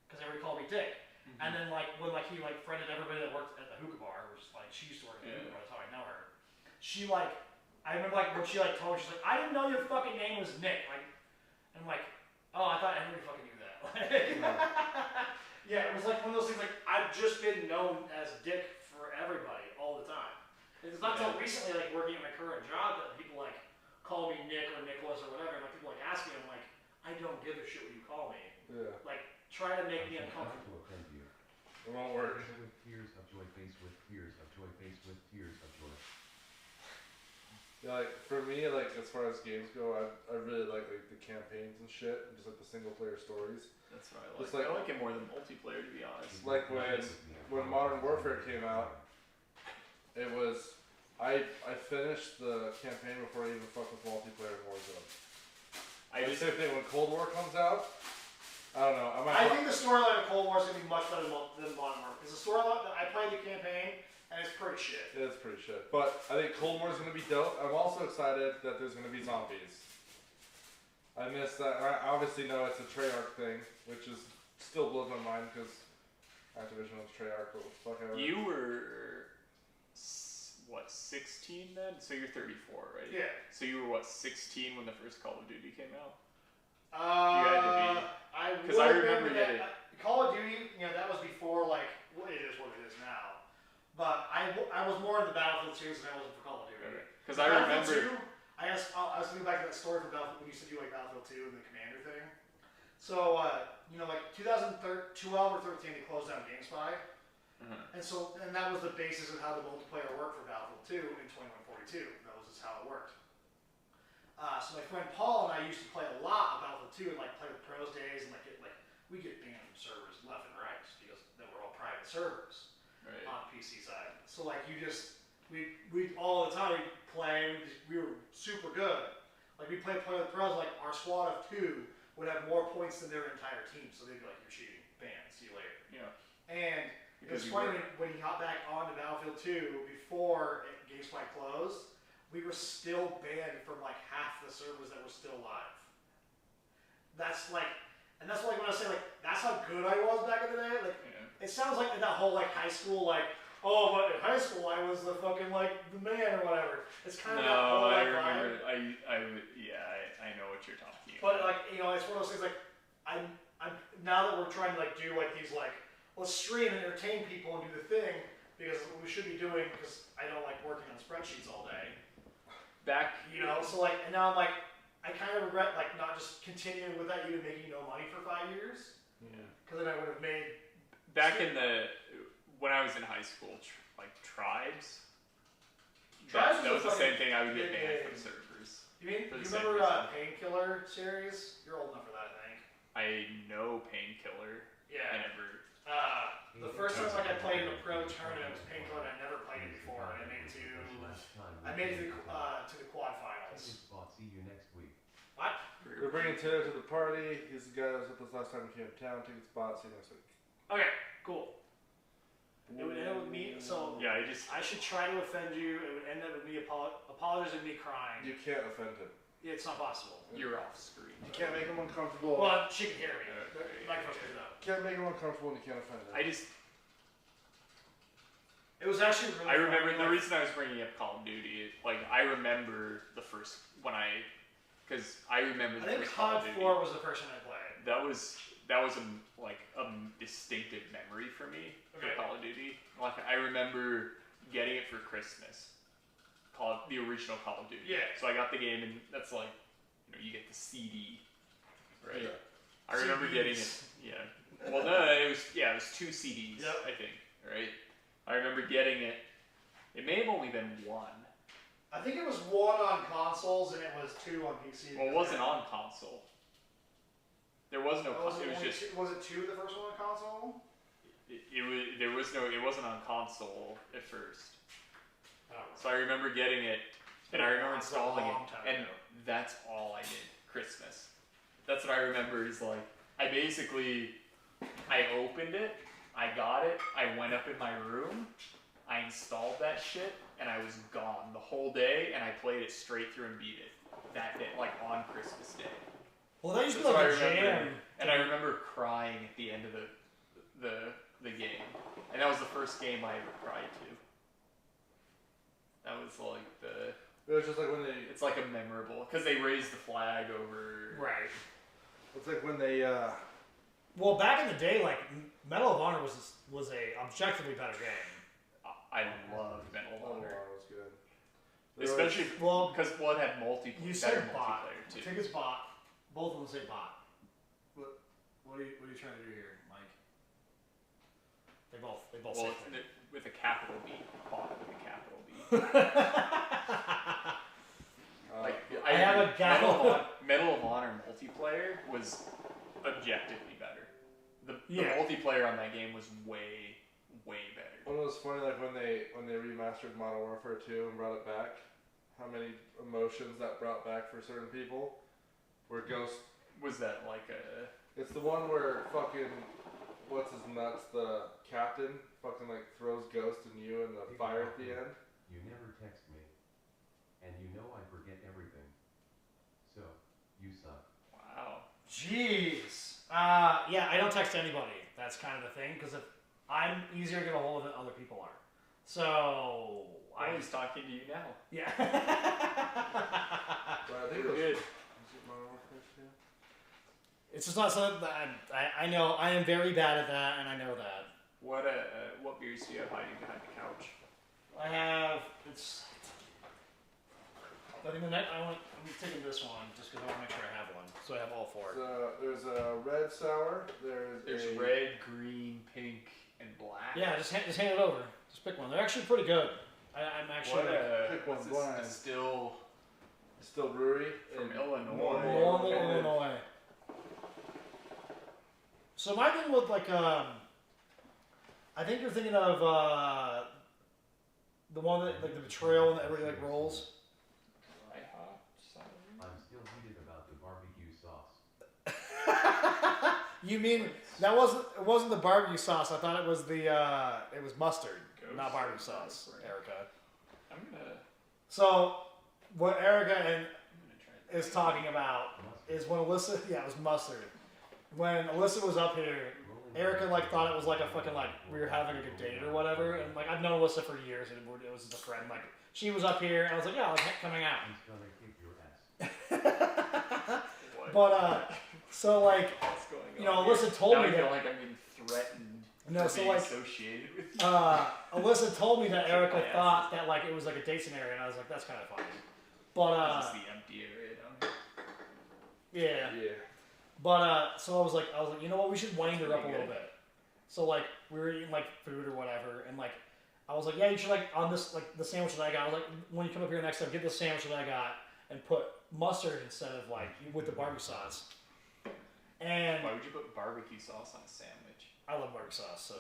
because everybody called me Dick. Mm-hmm. And then like when he friended everybody that worked at the hookah bar, which like she used to work at the hookah bar. That's how I know her. She I remember when she told me, she's like, I didn't know your fucking name was Nick. Like, and I'm like, oh, I thought everybody fucking knew that. Yeah, it was like one of those things. Like I've just been known as Dick for everybody all the time. It's not until recently, like working at my current job, that people like call me Nick or Nicholas or whatever. And like people like ask me, I'm like, I don't give a shit what you call me. Yeah. Like try to make me uncomfortable. It won't work. With tears of joy, face with tears of joy, face with tears of joy. Yeah, like for me, like as far as games go, I really like the campaigns and shit, and just like the single player stories. That's what I like. Just like- I like it more than multiplayer, to be honest. Like when Modern Warfare came out, it was I finished the campaign before I even fucked with multiplayer in Warzone. I just Same thing when Cold War comes out. I don't know. I think the storyline of Cold War is gonna be much better than Modern Warfare. Because the storyline, I played the campaign and it's pretty shit. It's pretty shit. But I think Cold War is going to be dope. I'm also excited that there's going to be zombies. I miss that. I obviously know it's a Treyarch thing, which is still blows my mind because Activision was Treyarch, but what the fuck ever. You were, what, 16 then? So you're 34, right? Yeah. So you were, what, 16 when the first Call of Duty came out? Because I remember that. Call of Duty, that was before, like, what it is now. But I was more in the Battlefield 2 than I was for Call of Duty. Because I remember... I was thinking back to that story from Battlefield when you used to do like Battlefield 2 and the Commander thing. So, like 2012 or 13, they closed down GameSpy. And that was the basis of how the multiplayer worked for Battlefield 2 in 2142. That was just how it worked. So my friend Paul and I used to play a lot of Battlefield 2 and like play with pros days and we get banned from servers left and right because they were all private servers on the PC side. So like we all the time we'd play, we were super good. Like we play with pros, like our squad of 2 would have more points than their entire team. So they'd be like, you're cheating, banned, see you later. Yeah. And it was funny when he got back onto Battlefield 2 before GameSpy closed, we were still banned from like half the servers that were still live. That's like when I say like that's how good I was back in the day. Like it sounds like that whole like high school like, oh, but in high school I was the fucking like the man or whatever. It's kind of that whole I like remember. vibe. I know what you're talking about. But like it's one of those things like I'm now that we're trying to like do like these like let's stream and entertain people and do the thing because we should be doing because I don't like working on spreadsheets all day. back. So like, and now I'm like, I kind of regret like not just continuing with that, even making no money for 5 years. Yeah. Because then I would have made. Back in when I was in high school, Tribes. Tribes that was the same thing. I would get big banned game. from servers. You For the remember same reason. Painkiller series? You're old enough for that, I think. I know Painkiller. I Yeah. never. The first time like I played in a pro tournament was Painkiller, and I never played it before. And I made it to the quad finals. See you next week. What? We're bringing Taylor to the party. He's the guy that was with us last time we came to town. Take a spot. See you next week. Okay, cool. It would end with me. So Yeah, I should try to offend you. It would end up with me apologizing, me crying. You can't offend him. It's not possible. You're off screen. You can't make him uncomfortable. Well, she can hear me. Okay. The microphone's good enough. Can't make him uncomfortable and you can't offend him. It was actually really. I remember funny, the reason I was bringing up Call of Duty. Like I remember the first because I remember the I think first Call of COD Duty. 4 was the first one I played. That was a distinctive memory for me for Okay. Call of Duty. Like I remember getting it for Christmas. The original Call of Duty. Yeah. So I got the game, and that's like, you get the CD, right? Yeah. I remember getting it. CDs. Yeah. Well, no, it was 2 CDs. Yep. I think. Right. I remember getting it. It may have only been 1. I think it was 1 on consoles and it was 2 on PC. Well, it wasn't on console. There was no. Was It was just. Was it 2 the first one on console? It wasn't on console at first. Oh. So I remember getting it, and I remember It's a installing it, long time and ago. that's all I did. Christmas. That's what I remember. Is like I opened it, I got it, I went up in my room, I installed that shit, and I was gone the whole day, and I played it straight through and beat it that day, like on Christmas Day. Well, that used to That's be what like I a remember. jam. And I remember crying at the end of the game. And that was the first game I ever cried to. That was like It was just like when they. it's like a memorable, because they raised the flag over. Right. It's like when they. Well, back in the day, like Medal of Honor was a objectively better game. I love Medal of Oh, Honor. was good. Especially Well, because one had multiplayer. You better said bot. multiplayer too. Tickets bot. Both of them say bot. What are you trying to do here, Mike? They both Well, say with a capital B. Bot with a capital B. Like I have a gavel. Medal of Honor multiplayer was objectively better. The Yeah. multiplayer on that game was way better. Well, it was funny, like when they remastered Modern Warfare 2 and brought it back. How many emotions that brought back for certain people. Where Ghost. Was that like a? It's the one where fucking what's his nuts, the captain, fucking like throws Ghost and you in the fire at the end. You never text me. And you know I forget everything. So, you suck. Wow. Jeez. Yeah, I don't text anybody. That's kind of the thing, because if I'm easier to get a hold of than other people are. So I was talking to you now. Yeah. But I think it was Good. was it Modern Warfare 2? It's just not something that I know. I am very bad at that, and I know that. What beers do you have hiding behind the couch? I have. I think I'm taking this one just because I want to make sure I have one, so I have all 4. So, there's a red sour. There's a red, green, pink, and black. Yeah, just hand it over. Just pick one. They're actually pretty good. I'm actually pick one what's blind. this Still Still Brewery from in Illinois. normal Illinois. So my thing with like I think you're thinking of the one that like the betrayal and everybody like rolls. Dry hop sour. I'm still heated about the barbecue sauce. You mean it wasn't the barbecue sauce? I thought it was it was mustard, not barbecue sauce, Erica. I'm gonna So what Erica try. is talking about is when Alyssa, yeah, it was mustard. When Alyssa was up here, Erica like thought it was like a fucking like we were having a good date or whatever, and like I've known Alyssa for years, and it was just a friend. Like she was up here, and I was like, yeah, like coming out. He's gonna kick your ass. What? But so like What's going on? you know, here? Alyssa told Now me I feel that. like I'm being threatened. No, for so being like associated with you. Alyssa told me that Kick my Erica ass. thought that like it was like a date scenario, and I was like, that's kind of funny. But This is the empty area down yeah. Yeah. But so I was like, you know what? We should wind her up a little bit. So like we were eating like food or whatever, and like I was like, yeah, you should like on this like the sandwich that I got. I was like, when you come up here next time, get the sandwich that I got and put mustard instead of like with the barbecue sauce. And Why would you put barbecue sauce on a sandwich? I love barbecue sauce, so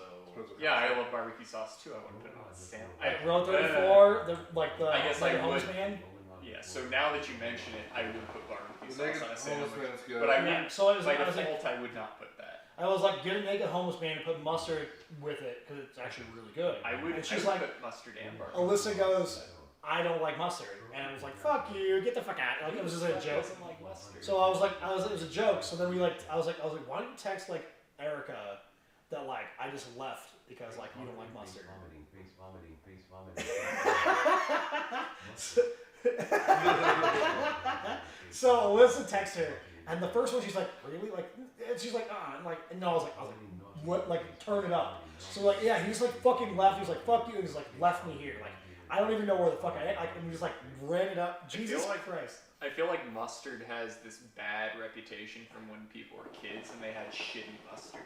Yeah, I love barbecue sauce too. I wouldn't put it on a sandwich. I roll 34, the I guess like I a homeless would. man. Yeah, so now that you mention it, I would put barbecue The naked sauce on a homeless sandwich. man's good. But I Yeah, wouldn't, so I was by like, default, I would not put that. I was like, get a naked homeless man and put mustard with it because it's actually really good. I would, And I she's would like, put mustard and barbecue Alyssa sauce. goes, I don't like mustard, and I was like, fuck you, get the fuck out. Like it was just a joke. Doesn't like mustard. So I was like, it was a joke. So then I was like, why don't you text like Erica that like I just left because like you don't like mustard. So Alyssa texted her, and the first one she's like, really, like, and she's like, and like, and no, I was like, what, like, turn it up. So like, yeah, he just like fucking left. He was like, fuck you, and he's like left me here. Like, I don't even know where the fuck I am. Like, and he just like ran it up. Jesus Christ. I feel like mustard has this bad reputation from when people were kids and they had shitty mustard.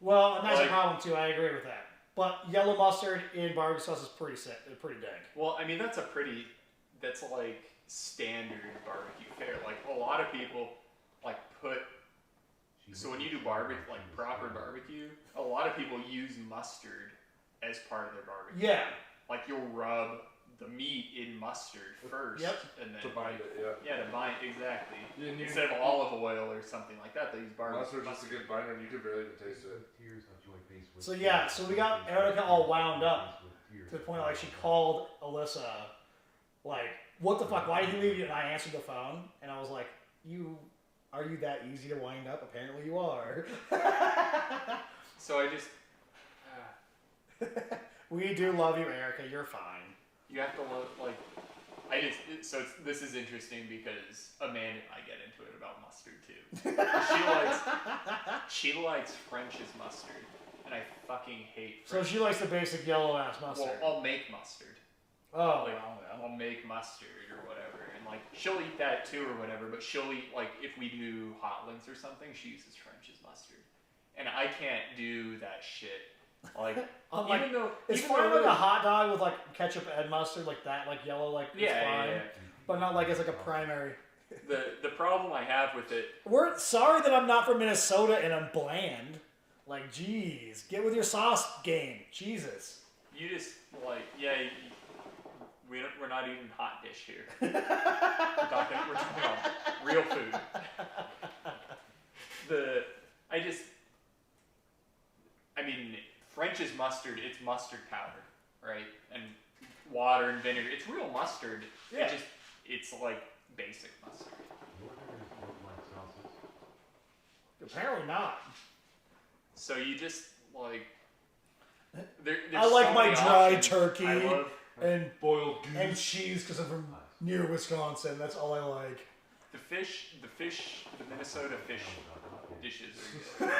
Well, and that's Like- a problem too. I agree with that. But yellow mustard in barbecue sauce is pretty pretty dank. Well, I mean, that's like standard barbecue fare. Like a lot of people like put. So when you do barbecue, like proper barbecue, a lot of people use mustard as part of their barbecue. Yeah. Like you'll rub the meat in mustard first, Yep. and then To bind it, yeah. Yeah, to bind exactly. Yeah, and you- Instead of olive oil or something like that, they use barbecue. Mustard's just a good binder, and you could barely even taste it. So yeah, so we got Erica all wound up to the point like she called Alyssa, like, what the fuck? Why did he leave you? And I answered the phone, and I was like, are you that easy to wind up? Apparently you are. So I just. We do love you, Erica. You're fine. You have to look like. This is interesting because Amanda and I get into it about mustard too. She likes French's mustard, and I fucking hate. So French. she likes the basic yellow ass mustard. Well, I'll make mustard. Oh, Like, well, yeah. I'll make mustard or whatever, and like she'll eat that too or whatever. But she'll eat like if we do hot links or something, she uses French's mustard, and I can't do that shit. Like I'm like, even though it's even fine though like a hot dog with like ketchup and mustard, like that, like yellow, like it's yeah, fine. yeah. But not like as like a primary. The problem I have with it. We're sorry that I'm not from Minnesota and I'm bland. Like, geez, get with your sauce game, Jesus. You just like we're not eating hot dish here. we're talking about real food. I mean, French's mustard. It's mustard powder, right? And water and vinegar. It's real mustard. Yeah. It's like basic mustard. Apparently not. So you just like. There's I like so my many dry options. turkey I love. and Boiled goose. and cheese because I'm from near Wisconsin. That's all I like. The Minnesota fish dishes are good.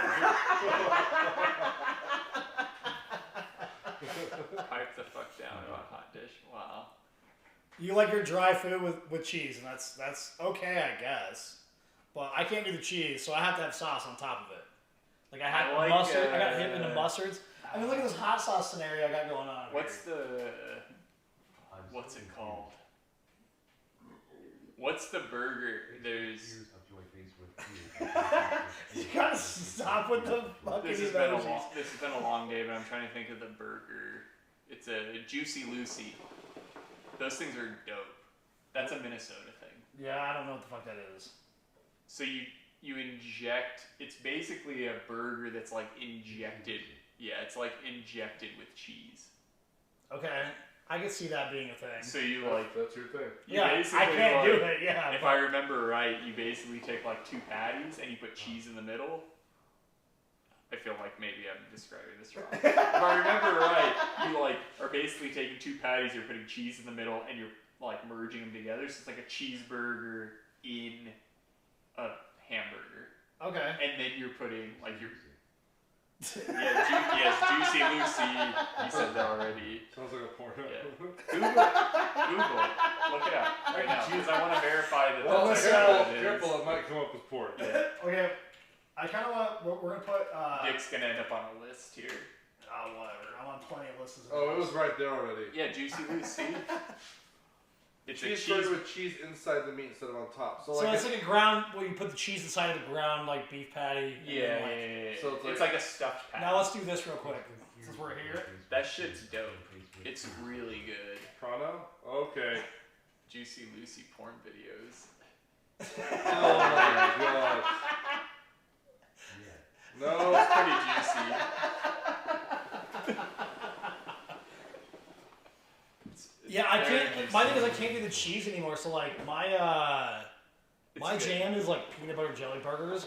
Pipe the fuck down about hot dish. Wow. You like your dry food with cheese, and that's okay, I guess. But I can't do the cheese, so I have to have sauce on top of it. Like I had I like, mustard. I got hit into mustards. I mean, look at this hot sauce scenario I got going on. What's here. what's it called? What's the burger? There's. You gotta stop with the fucking This has emojis. been a long day, but I'm trying to think of the burger. It's a Juicy Lucy. Those things are dope. That's a Minnesota thing. Yeah, I don't know what the fuck that is. So you inject. It's basically a burger that's like injected. Yeah, it's like injected with cheese. Okay, I can see that being a thing. So you like. That's your thing. You Yeah, I basically, can't do like, it. Yeah, If I remember right, you basically take like 2 patties and you put cheese in the middle. I feel like maybe I'm describing this wrong. If I remember right, you like are basically taking 2 patties, you're putting cheese in the middle, and you're like merging them together. So it's like a cheeseburger in a hamburger, Okay. and then you're putting like your Juicy Lucy. You said that already. Sounds like a porno. Yeah. Google it. Look it up. right now because I want to verify that. Well, that's careful, it might come up with pork. Okay, I kind of want. We're gonna put. Dick's gonna end up on a list here. Oh, whatever. I'm on plenty of lists. Oh, it was right there already. Yeah, Juicy Lucy. It's cheese burger with cheese inside the meat instead of on top. So it's like a ground where you put the cheese inside of the ground, like beef patty. Yeah. So it's like a stuffed patty. Now let's do this real quick since we're here. That shit's dope. It's really good. Prano? Okay. Juicy Lucy porn videos. Oh my god. No. It's pretty juicy. Yeah, I can't. My thing is I can't do the cheese anymore. So like my jam is like peanut butter jelly burgers.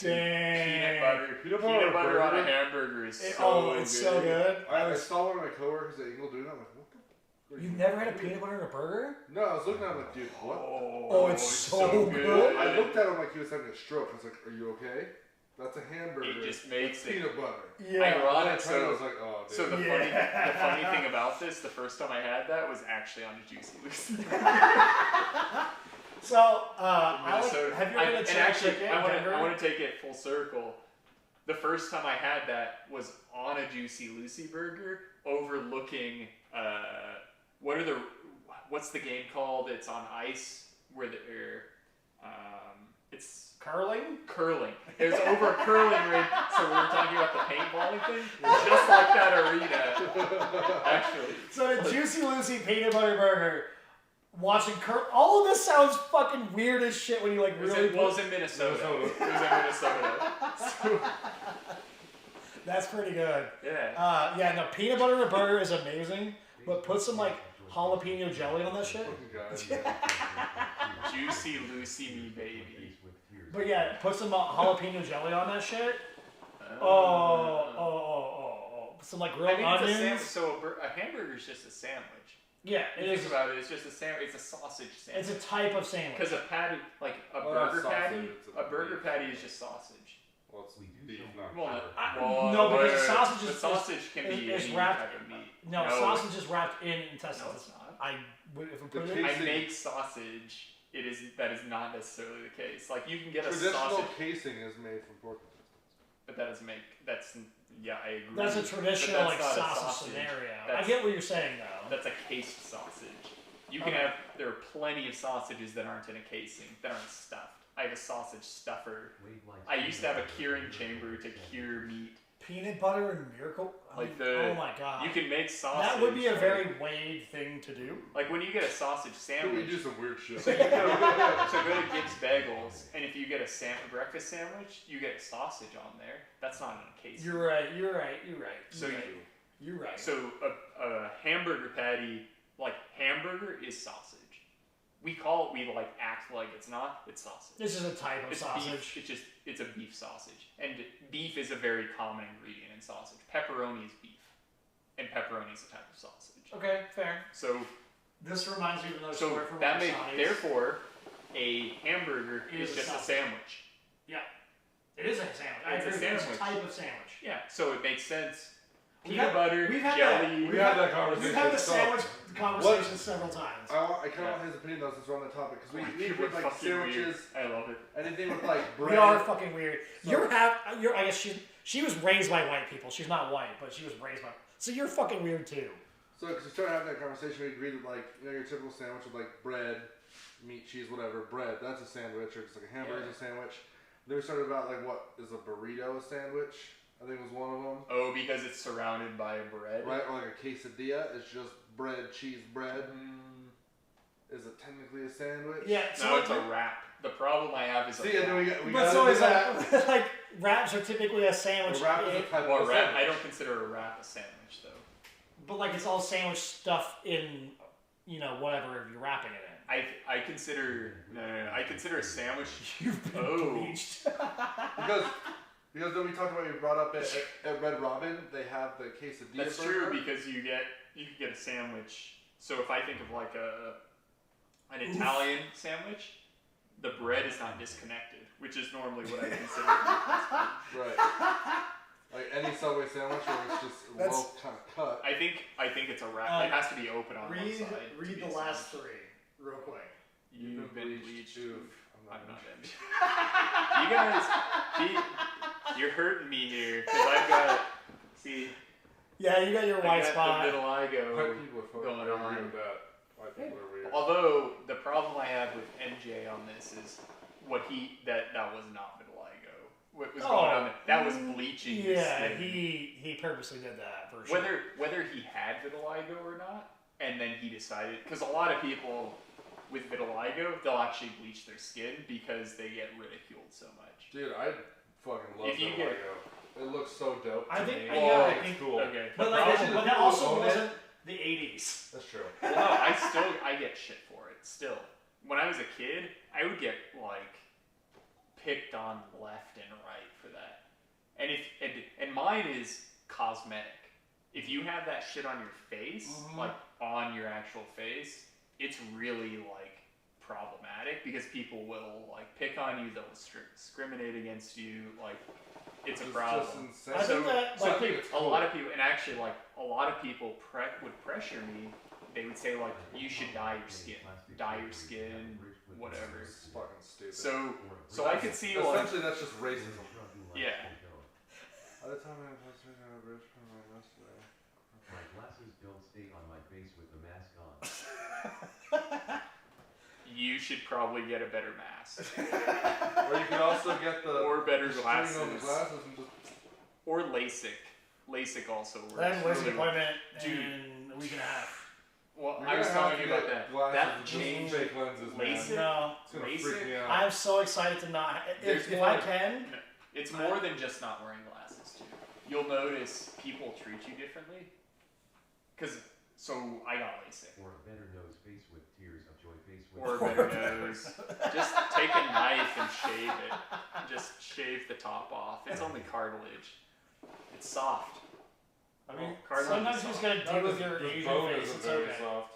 Dang. Peanut butter on a hamburger is so good. It's so good. I saw one of my coworkers at Eagle doing it. I'm like, what the? You've never had a peanut butter in a burger? No, I was looking at him like, dude, what? Oh, it's so good. I looked at him like he was having a stroke. I was like, are you okay? That's a hamburger. It just makes it peanut butter. Yeah. Ironic. I was like, oh, dude. So the funny thing about this, the first time I had that was actually on a Juicy Lucy. So, have you ever been to actually, I want to take it full circle. The first time I had that was on a Juicy Lucy burger, overlooking what's the game called? It's on ice where it's curling? Curling. It was over a curling rink, so we were talking about the paintballing thing, just like that arena. Actually. So the Juicy Lucy peanut butter burger. Watching all of this sounds fucking weird as shit when you like really. It was in Minnesota. It was in Minnesota. That's pretty good. Yeah. No, peanut butter in a burger is amazing, but put some like jalapeno jelly on that shit. Juicy Lucy me baby. But yeah, put some jalapeno jelly on that shit. Some like grilled onions. So a hamburger is just a sandwich. Yeah, think about it. It's just a sandwich. It's a sausage sandwich. It's a type of sandwich. Because a patty, like a burger patty is just sausage. Well, it's beef, not no, because the sausage is sausage can be any wrapped. Type of meat. No, sausage is wrapped in intestines. No, it's not. I make sausage. That is not necessarily the case. Like you can get a traditional sausage. casing is made from pork. But that doesn't make. I agree. That's a traditional like sausage scenario. I get what you're saying though. That's a cased sausage. You can have. There are plenty of sausages that aren't in a casing, that aren't stuffed. I have a sausage stuffer. I used to have a curing chamber to cure meat. Peanut butter and Miracle. Oh my god! You can make sausage. That would be a very Wade thing to do. Like when you get a sausage sandwich. We do some weird shit. So go to Gibbs Bagels, and if you get a breakfast sandwich, you get sausage on there. That's not in a case. You're right. So a hamburger patty, like hamburger, is sausage. We act like it's not. It's sausage. This is a type of sausage. Beef. It's a beef sausage, and beef is a very common ingredient in sausage. Pepperoni is beef, and pepperoni is a type of sausage. Okay, fair. So this reminds me of another story from therefore, a hamburger is just a sandwich. Yeah, it is a sandwich. It's a type of sandwich. Yeah, so it makes sense. Peanut butter, jelly. We've had that conversation. We've had the sandwich conversation several times. I kind of want his opinion though, since we're on the topic, because we did like sandwiches. Weird. I love it. Anything with like bread. We are fucking weird. I guess she was raised by white people. She's not white, but she was raised by. So you're fucking weird too. So because we started having that conversation, we agreed that like your typical sandwich with like bread, meat, cheese, whatever. Bread, that's a sandwich, or just like a hamburger is a sandwich. Then we started about like what is a burrito a sandwich? I think it was one of them. Oh, because it's surrounded by bread. Right, or like a quesadilla. It's just bread, cheese, bread. Is it technically a sandwich? Yeah. No, it's a wrap. The problem I have is we but so is that. Like wraps are typically a sandwich. A wrap is a type of wrap. sandwich. I don't consider a wrap a sandwich though. But like it's all sandwich stuff in, whatever you're wrapping it in. I consider I consider a sandwich. You've been bleached. Because then we talked about, you brought up at Red Robin, they have the quesadilla. That's burger. true, because you can get a sandwich. So if I think of like an Italian sandwich, the bread is not disconnected, which is normally what I consider. Right. Like any Subway sandwich where it's just well kind of cut. I think it's a wrap. It has to be open on one side. Read the last three. real quick. You've been bleached. I'm not MJ. You guys, you're hurting me here because I've got. See. Yeah, you got your white spot. The vitiligo White people are going fucking on. weird with that. White people are weird. Although the problem I have with MJ on this is that was not vitiligo. What was going on? That was bleaching. Yeah, he purposely did that for sure. Whether he had vitiligo or not, and then he decided, because a lot of people with vitiligo, they'll actually bleach their skin because they get ridiculed so much. Dude, I fucking love vitiligo. It looks so dope. I think it's cool. Okay. But that also wasn't the 80s. That's true. Well, no, I get shit for it still. When I was a kid, I would get like picked on left and right for that. And mine is cosmetic. If you have that shit on your face, like on your actual face, it's really like problematic because people will like pick on you, they'll discriminate against you, like it's a problem. Just insane. I think that A lot of people, and actually like a lot of people would pressure me. They would say like, you should dye your skin, whatever. It's fucking stupid. So I could see like, essentially that's just racism. Yeah. By the time I was a bridge from my yesterday. My glasses don't stay on my face with the mask on. you should probably get a better mask. Or you could also get the or better the glasses. string on the glasses and just Or LASIK. LASIK also works. I have a LASIK really appointment Dude. in a week and a half. Well, You're I was gonna have telling you to about get that. glasses That with just changed. fake lenses, man. LASIK? No, It's gonna freak me out. I'm so excited to not. There's If more. I can, It's more than just not wearing glasses, too. You'll notice people treat you differently. So I got LASIK. Or a better nose face with tears of joy face with Or a better nose. Just take a knife and shave it. Just shave the top off. It's only cartilage. It's soft. I mean, cartilage sometimes is you just soft. gotta deal with your Asian bone face. isn't It's very okay. soft.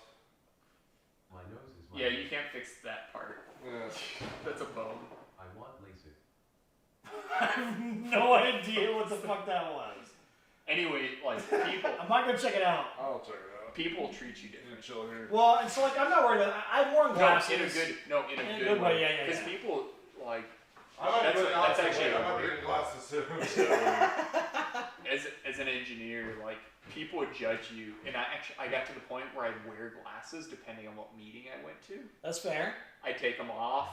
my nose is my Yeah, you can't fix that part. Yeah. That's a bone. I want LASIK. I have no idea what the fuck that was. Anyway, like people, I'm not gonna check it out. I'll check it out. people treat you You different. chill here. Well, and so like I'm not worried about it. I've worn glasses. In a good way. Yeah. Because people like I might That's put what- it out that's there. actually I might a be getting glasses soon. as an engineer, like people would judge you, and I got to the point where I'd wear glasses depending on what meeting I went to. That's fair. I'd take them off.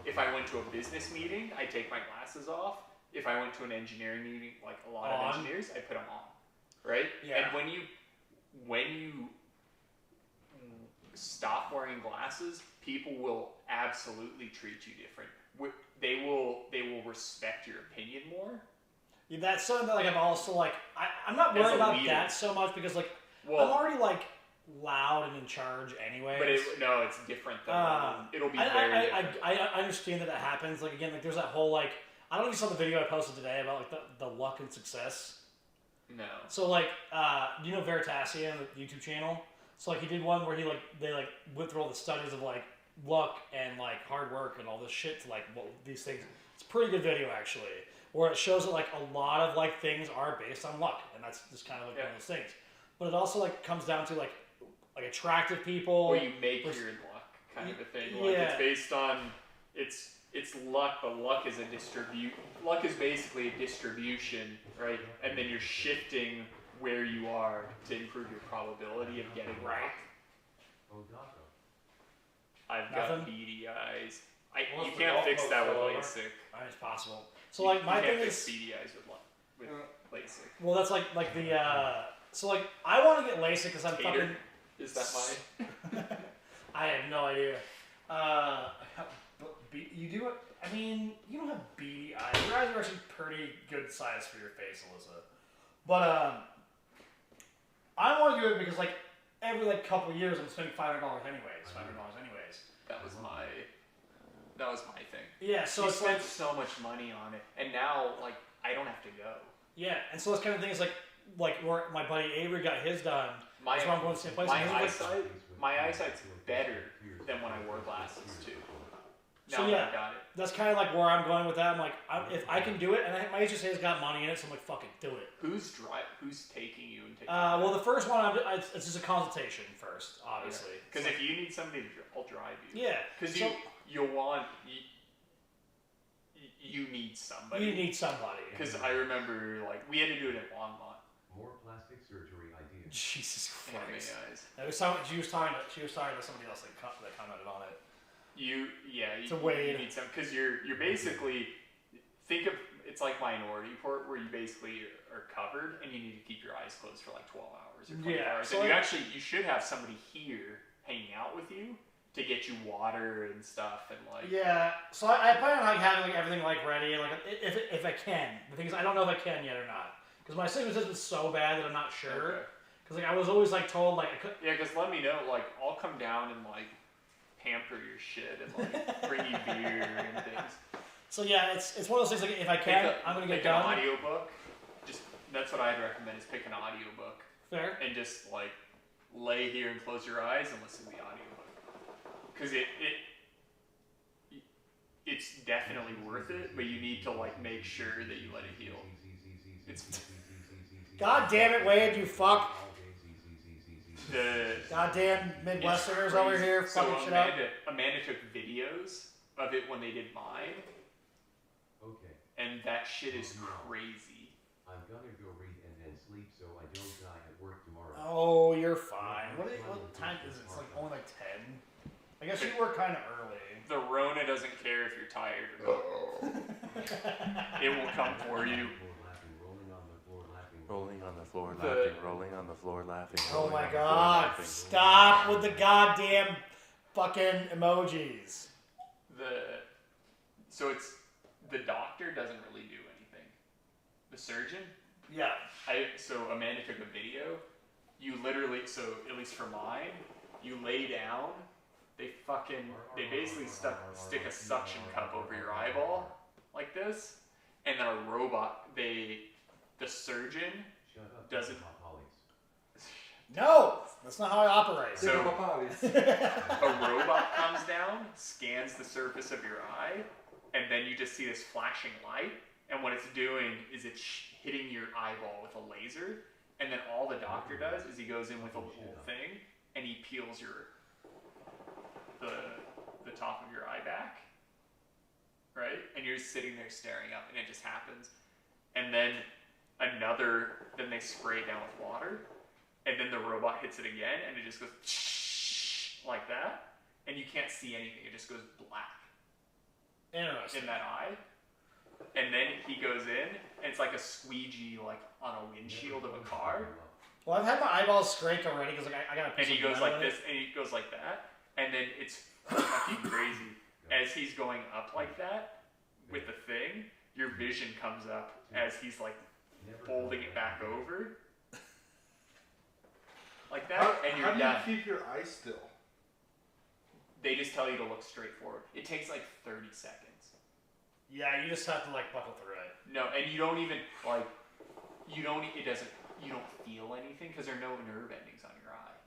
If I went to a business meeting, I'd take my glasses off. If I went to an engineering meeting, like a lot of engineers, I'd put them on. Right? Yeah. And when you stop wearing glasses, people will absolutely treat you different. They will respect your opinion more. Yeah, that's something that like I'm also like I'm not As worried a about leader. that so much because like I'm Well, already like loud and in charge anyway. but it's different than it'll be very different. I understand that happens. Like again, like there's that whole like I don't know if you saw the video I posted today about like the luck and success. No. So like you know Veritasium, the YouTube channel. So like he did one where they went through all the studies of like luck and like hard work and all this shit to like these things. It's a pretty good video actually, where it shows that like a lot of like things are based on luck, and that's just kind of like one of those things. But it also like comes down to like attractive people. Or you make your luck kind of a thing. Like it's based on it's luck, but luck is luck is basically a distribution, right? And then you're shifting where you are to improve your probability of getting right. I've got beady eyes. You can't fix that with LASIK. It's possible. So like my thing can't is fix beady eyes with LASIK. well, that's like the so like I want to get LASIK because I'm Hater? fucking. Is that mine? I have no idea. You do it. I mean, you don't have beady eyes. Your eyes are actually pretty good size for your face, Alyssa. But I want to do it because like every like couple of years I'm spending $500 anyways. That was my thing. Yeah, so He it's spent like so much money on it, and now like I don't have to go. yeah, and so this kind of thing is like where my buddy Avery got his done. My That's why I'm going to the same place. my and he's like, eyesight's better than when I wore glasses too. Now So, that I got it. That's kind of like where I'm going with that. I'm like, if I can do it, and I think my HSA's got money in it, so I'm like, fuck it, do it. Who's taking you and taking Well, the first one, it's just a consultation first, obviously. Because if you need somebody to I'll drive you. Yeah. Because you need somebody. You need somebody. Because I remember, like, we had to do it at Longmont. More plastic surgery ideas. Jesus Christ. Anyways. She was talking to somebody else that commented on it. You It's a Wade. You need some, because you're basically, think of, it's like Minority Report, where you basically are covered and you need to keep your eyes closed for like 12 hours or 20 hours. So and you should have somebody here hanging out with you to get you water and stuff and like. Yeah, so I plan on like having like everything like ready and like if I can. The thing is, I don't know if I can yet or not because my astigmatism is so bad that I'm not sure. Because like I was always like told like I could. Yeah, because let me know. Like I'll come down and like pamper your shit and like bring you beer and things. So yeah, it's one of those things like if I can, I'm gonna get done. Pick an audiobook. Just that's what I'd recommend is pick an audiobook. Fair. And just like lay here and close your eyes and listen to the audiobook. Because it's definitely worth it, but you need to like make sure that you let it heal. God damn it, Wade, you fuck. The goddamn Midwesterners over here fucking shit up. Amanda took videos of it when they did mine. Okay. And that shit is crazy. I'm gonna go read and then sleep so I don't die at work tomorrow. Oh, you're fine. What time is it? It's like only like 10. I guess you work kind of early. The Rona doesn't care if you're tired or not. It will come for you. Rolling on the floor, laughing, rolling on the floor, laughing. Oh my god, stop with the goddamn fucking emojis. So it's, the doctor doesn't really do anything. The surgeon? Yeah. So Amanda took a video. You literally, so at least for mine, you lay down, they basically stick a suction cup over your eyeball, like this, and then a robot, the surgeon doesn't. No, that's not how I operate. So a robot comes down, scans the surface of your eye, and then you just see this flashing light. And what it's doing is it's hitting your eyeball with a laser. And then all the doctor does is he goes in with a little thing and he peels the top of your eye back, right? And you're just sitting there staring up, and it just happens. And then then they spray it down with water, and then the robot hits it again, and it just goes like that, and you can't see anything. It just goes black. Interesting. In that eye. And then he goes in, and it's like a squeegee, like on a windshield of a car. Well, I've had my eyeballs scraped already because like I got a piece. And he goes like this, and he goes like that, and then it's fucking crazy. As he's going up like that with the thing, your vision comes up as he's like folding it back over, like that, and you're done. How do you keep your eyes still? They just tell you to look straight forward. It takes like 30 seconds. Yeah, you just have to like buckle through it. No, and you don't even like, you don't feel anything because there are no nerve endings on your eye.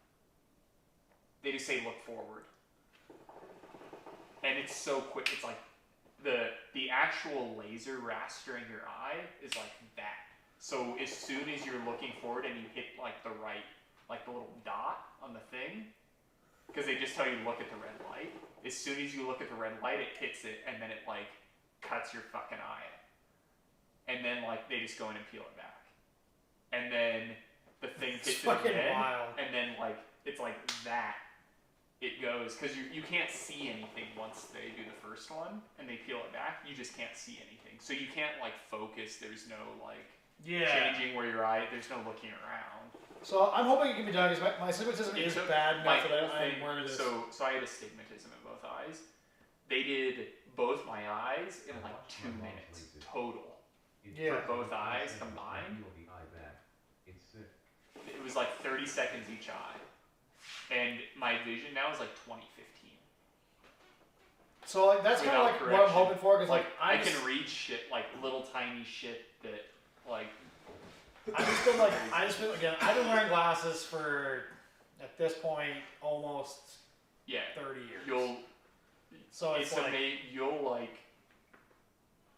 They just say look forward. And it's so quick. It's like the actual laser rastering your eye is like that. So as soon as you're looking forward and you hit like the right, like the little dot on the thing, because they just tell you look at the red light. As soon as you look at the red light, it hits it, and then it like cuts your fucking eye. And then like they just go in and peel it back. And then the thing hits it again, wild. and then like it's like that. It goes, because you can't see anything once they do the first one and they peel it back. You just can't see anything, so you can't like focus. There's no like changing where your eye. There's no looking around. So I'm hoping it can be done because my astigmatism is bad enough that I'm worried this. So I had astigmatism in both eyes. They did both my eyes in like 2 minutes total. Yeah. For both eyes combined. It was like 30 seconds each eye. And my vision now is like 2015. So like that's kind of like what I'm hoping for because like I can read shit like little tiny shit that like. I've been wearing glasses for at this point almost 30 years. So it's like you'll like.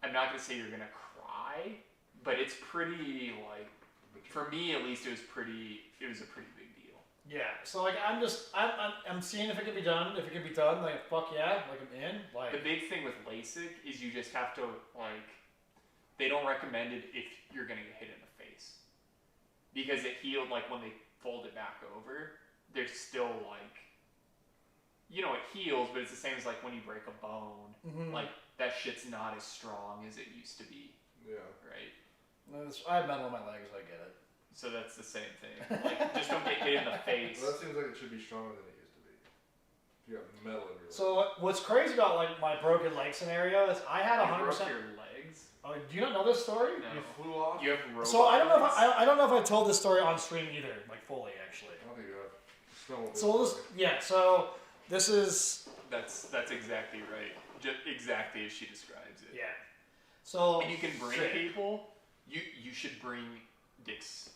I'm not gonna say you're gonna cry, but it's pretty like. For me, at least, it was a pretty big deal. Yeah. So like I'm seeing if it can be done. If it can be done, like fuck yeah, like I'm in. Like the big thing with LASIK is you just have to like. They don't recommend it if you're gonna get hit in the face, because it healed like when they fold it back over. There's still like. You know, it heals, but it's the same as like when you break a bone. Mm-hmm. Like that shit's not as strong as it used to be. Yeah. Right. I have metal on my legs. I get it. So that's the same thing. Like, just don't get hit in the face. Well, that seems like it should be stronger than it used to be. If you got metal in your leg. So what's crazy about like my broken leg scenario is I had 100%. Your legs. Oh, do you not know this story? No. You flew off? You have robot So I don't know legs? if I don't know if I told this story on stream either, like fully actually. I don't think you have. So we'll just, yeah. So this is. That's exactly right. Just exactly as she describes it. Yeah. So. And you can bring people. You should bring Dick's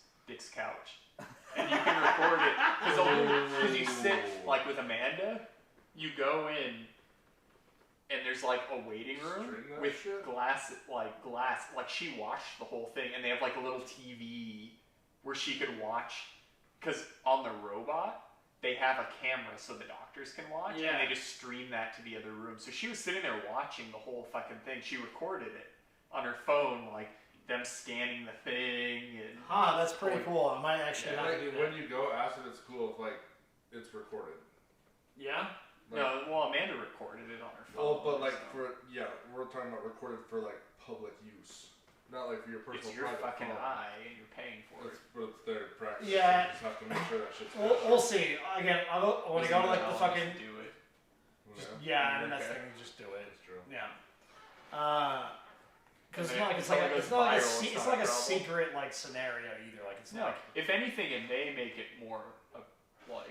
couch, and you can record it because you sit like with Amanda. You go in, and there's like a waiting room with glass. Like she watched the whole thing, and they have like a little TV where she could watch. Because on the robot, they have a camera so the doctors can watch, and they just stream that to the other room. So she was sitting there watching the whole fucking thing. She recorded it on her phone, like them scanning the thing. And that's pretty cool. I might actually have to do that. When you go, ask if it's cool if like it's recorded. Yeah. Like, no, well, Amanda recorded it on her phone. Well, but like so. we're talking about recorded for like public use, not like for your personal. It's your private fucking phone. eye, and you're paying for it. It's their practice. Yeah. You just have to make sure that shit's. We'll see. Again, when I go to like the fucking. Do it. Yeah, I mean that's the thing. Just do it. That's true. Yeah. Because it's It's like a secret like scenario either. Like it's No, not. if anything, it may make it more like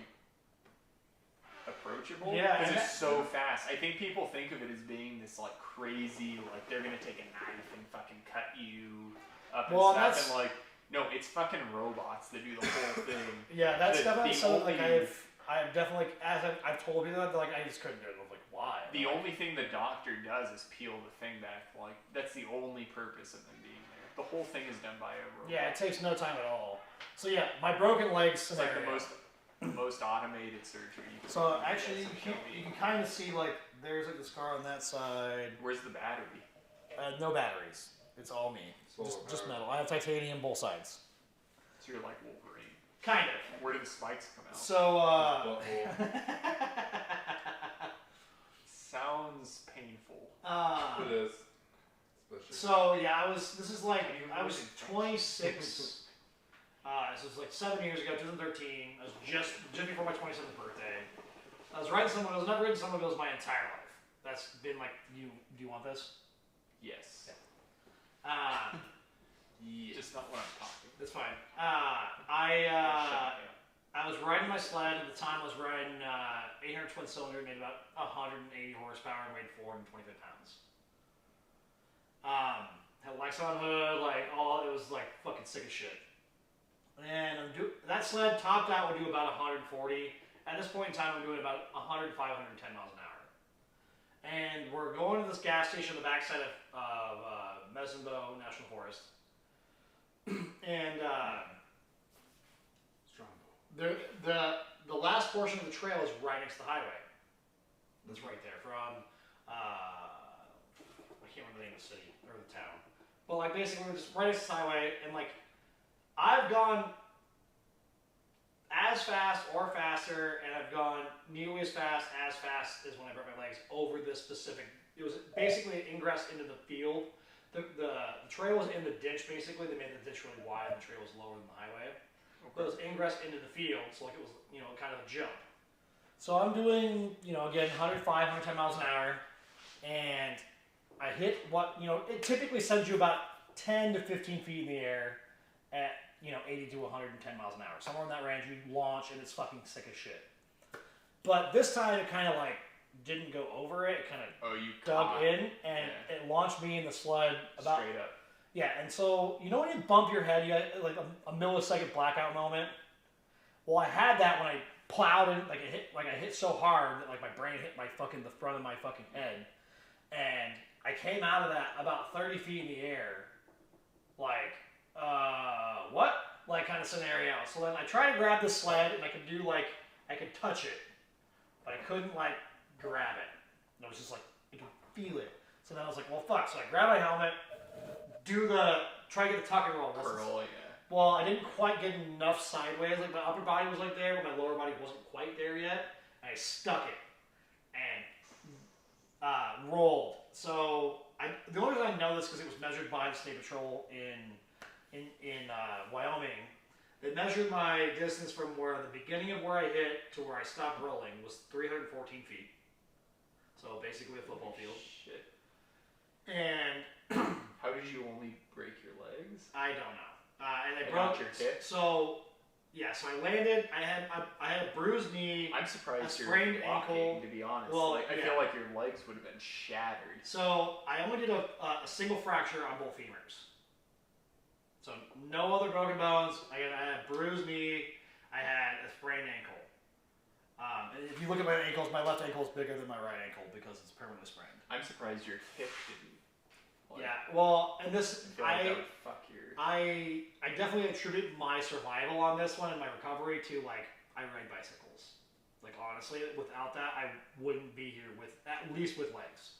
approachable. Yeah, because and it's so fast. I think people think of it as being this like crazy, like they're gonna take a knife and fucking cut you up and stuff. And like, no, it's fucking robots that do the whole thing. Yeah, that's definitely something like only- I've definitely as I've told you that like I just couldn't do it. I was like, why? The only thing the doctor does is peel the thing back. Like that's the only purpose of them being there. The whole thing is done by a robot. Yeah, it takes no time at all. So yeah, my broken legs It's like scenario. the most automated surgery. You can So do. actually, you can kind of see like there's like the scar on that side. Where's the battery? No batteries. It's all me. Just metal. I have titanium both sides. So you're like Wolverine. Kind of. Where do the spikes come out? So Sounds painful. It is. Especially. So yeah, This is like I was 26. This was like 7 years ago, 2013. I was just before my 27th birthday. I was riding snowmobiles. I've never ridden snowmobiles my entire life. That's been like, do you want this? Yes. Yeah. Just not when I'm talking. That's fine. I was riding my sled at the time. I was riding 800 twin cylinder, made about 180 horsepower, and weighed 425 pounds. Had Lexon hood, like it was like fucking sick as shit. And that sled topped out would do about 140. At this point in time, I'm doing about 105, 110 miles an hour. And we're going to this gas station on the backside of Medicine Bow National Forest. And the last portion of the trail is right next to the highway. That's right there from I can't remember the name of the city or the town, but like basically we're just right next to the highway, and like I've gone as fast or faster, and I've gone nearly as fast as when I broke my legs over this specific. It was basically an ingress into the field. The trail was in the ditch basically. They made the ditch really wide, and the trail was lower than the highway. But it was ingress into the field, so like it was kind of a jump. So I'm doing again 105, 110 miles an hour, and I hit what it typically sends you about 10 to 15 feet in the air at 80 to 110 miles an hour. Somewhere in that range, you launch and it's fucking sick as shit. But this time it kind of like didn't go over it. It kind of dug in and it launched me in the sled about straight up. Yeah, and so when you bump your head, you get like a millisecond blackout moment. Well, I had that when I plowed in, like I hit so hard that like my brain hit the front of my fucking head, and I came out of that about 30 feet in the air, like what? Like kind of scenario. So then I tried to grab the sled, and I could touch it, but I couldn't like grab it. And it was just like I could feel it. So then I was like, well, fuck. So I grab my helmet, try to get the tuck and roll. Curl, yeah. Well, I didn't quite get enough sideways. Like my upper body was like there, but my lower body wasn't quite there yet. And I stuck it and rolled. So the only reason I know this because it was measured by the State Patrol in Wyoming. They measured my distance from where the beginning of where I hit to where I stopped rolling was 314 feet. So basically a football field. Shit. And how did you only break your legs? I don't know. And I broke broke your hip. So so I landed. I had a bruised knee. I'm surprised a you're sprained walking, ankle. to be honest. Well, like, I feel like your legs would have been shattered. So I only did a single fracture on both femurs. So no other broken bones. I had a bruised knee. I had a sprained ankle. And if you look at my ankles, my left ankle is bigger than my right ankle because it's permanently sprained. I'm surprised your hip didn't. Well, and this I feel like that would fuck your. I definitely attribute my survival on this one and my recovery to like I ride bicycles. Like honestly, without that, I wouldn't be here with at least with legs.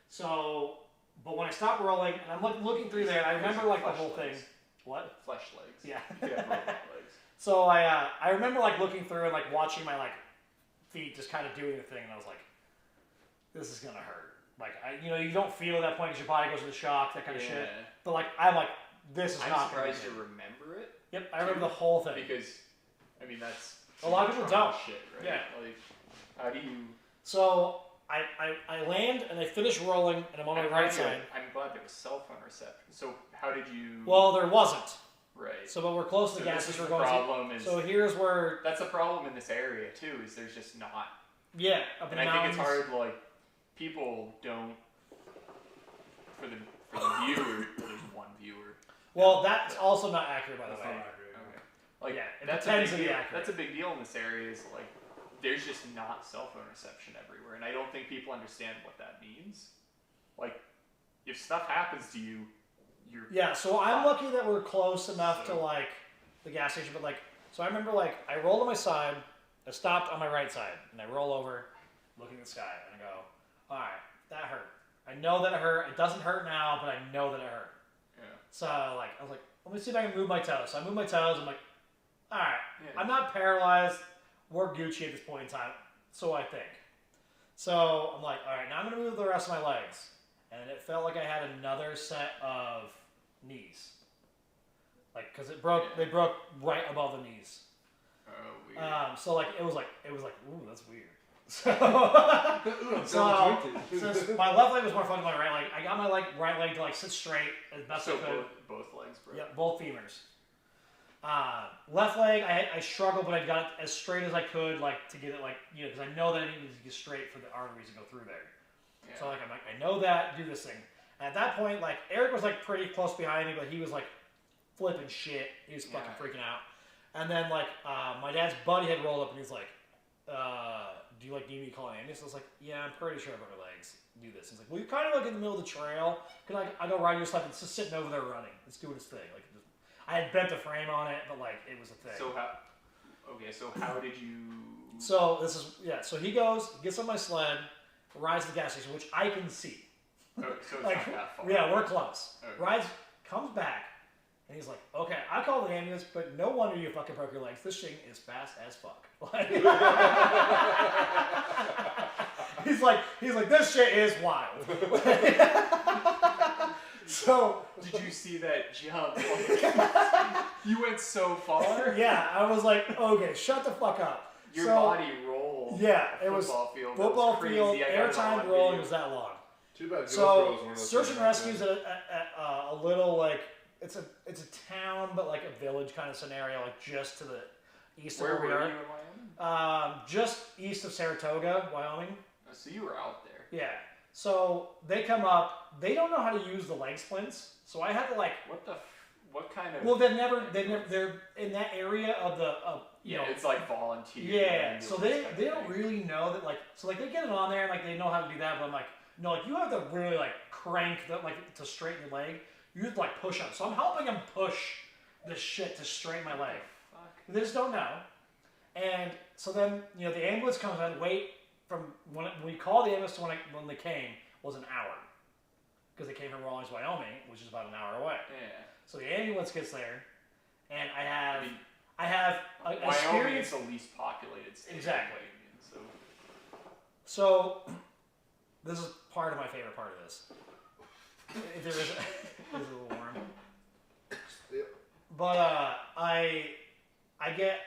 So, but when I stopped rolling and I'm looking through there, I remember like the whole thing. What? Flesh legs. Yeah. You have robot legs. So I remember like looking through and like watching my like feet just kind of doing the thing, and I was like, this is gonna hurt. Like you don't feel at that point because your body goes into shock, that kind of shit. But like I'm like, this is I'm not. surprised you remember it. Yep, I remember the whole thing. Because, I mean, that's a lot of people don't. Shit, right? Yeah. Like, how do you? So I land and I finish rolling and I'm on my right side. I'm glad there was cell phone reception. So how did you? Well, there wasn't. Right. So, but we're close to the gas station. So here's where. That's a problem in this area too. Is there's just not. Yeah. And I think it's hard. Like people don't. For the viewer, there's one viewer. Well, that's also not accurate, by the way. Okay. Like it that's depends a on big the deal. accurate. That's a big deal in this area. Is like there's just not cell phone reception everywhere, and I don't think people understand what that means. Like if stuff happens to you, you're So I'm lucky that we're close enough to like the gas station, but like so I remember like I rolled on my side, I stopped on my right side, and I roll over, looking at the sky, and I go, all right, that hurt. I know that it hurt. It doesn't hurt now, but I know that it hurt. Yeah. So like I was like, let me see if I can move my toes. So I move my toes. I'm like, all right, Yeah. I'm not paralyzed. We're Gucci at this point in time, so I think. So I'm like, all right, now I'm gonna move the rest of my legs, and it felt like I had another set of knees, like because it broke. They broke right above the knees. Oh, weird. So like it was like, ooh, that's weird. So my left leg was more fun than my right leg. I got my right leg to like sit straight as best I could. Both legs broke. Yeah, both femurs. Left leg, I struggled, but I got it as straight as I could, like to get it like because I know that I needed to get straight for the arteries to go through there. Yeah. So like I'm like I know that, do this thing. And at that point, like Eric was like pretty close behind me, but he was like flipping shit. He was fucking freaking out. And then like my dad's buddy had rolled up and he's like, do you like need me to call an ambulance? I was like, yeah, I'm pretty sure I broke my legs. Do this. He's like, well, you're kind of like in the middle of the trail. Can I go ride your stuff? It's just sitting over there running. It's doing its thing. Like, I had bent the frame on it, but like it was a thing. So how did you? So this is So he goes, gets on my sled, rides to the gas station, which I can see. Oh, so it's like, not that far. Yeah, we're close. Okay. Rides, comes back, and he's like, okay, I called the ambulance, but no wonder you fucking broke your legs. This thing is fast as fuck. Like, he's like, this shit is wild. So did you see that jump? You went so far. Yeah, I was like, okay, shut the fuck up. Your body rolled. Yeah, it was football field. Airtime rolling was that long. Too bad. So search and rescues at a little like it's a town, but like a village kind of scenario, like just to the east of where we are. Were you in Wyoming? Just east of Saratoga, Wyoming. Oh, so you were out there. Yeah. So they come up. They don't know how to use the leg splints, so I had to like. What kind of? Well, they're in that area of the, you know. It's like volunteer. Yeah, so they don't really know that, like, so like they get it on there and like they know how to do that, but I'm like, no, like you have to really like crank that, like, to straighten your leg. You have to like push up. So I'm helping them push this shit to straighten my leg. They just don't know. And so then, you know, the ambulance comes in, wait from when we called the ambulance to when they came was an hour. Because they came from Rawlings, Wyoming, which is about an hour away. Yeah. So the ambulance gets there, and I have Wyoming experience. is the least populated state. Exactly. So So this is part of my favorite part of this. If there is, it's a little warm. But I get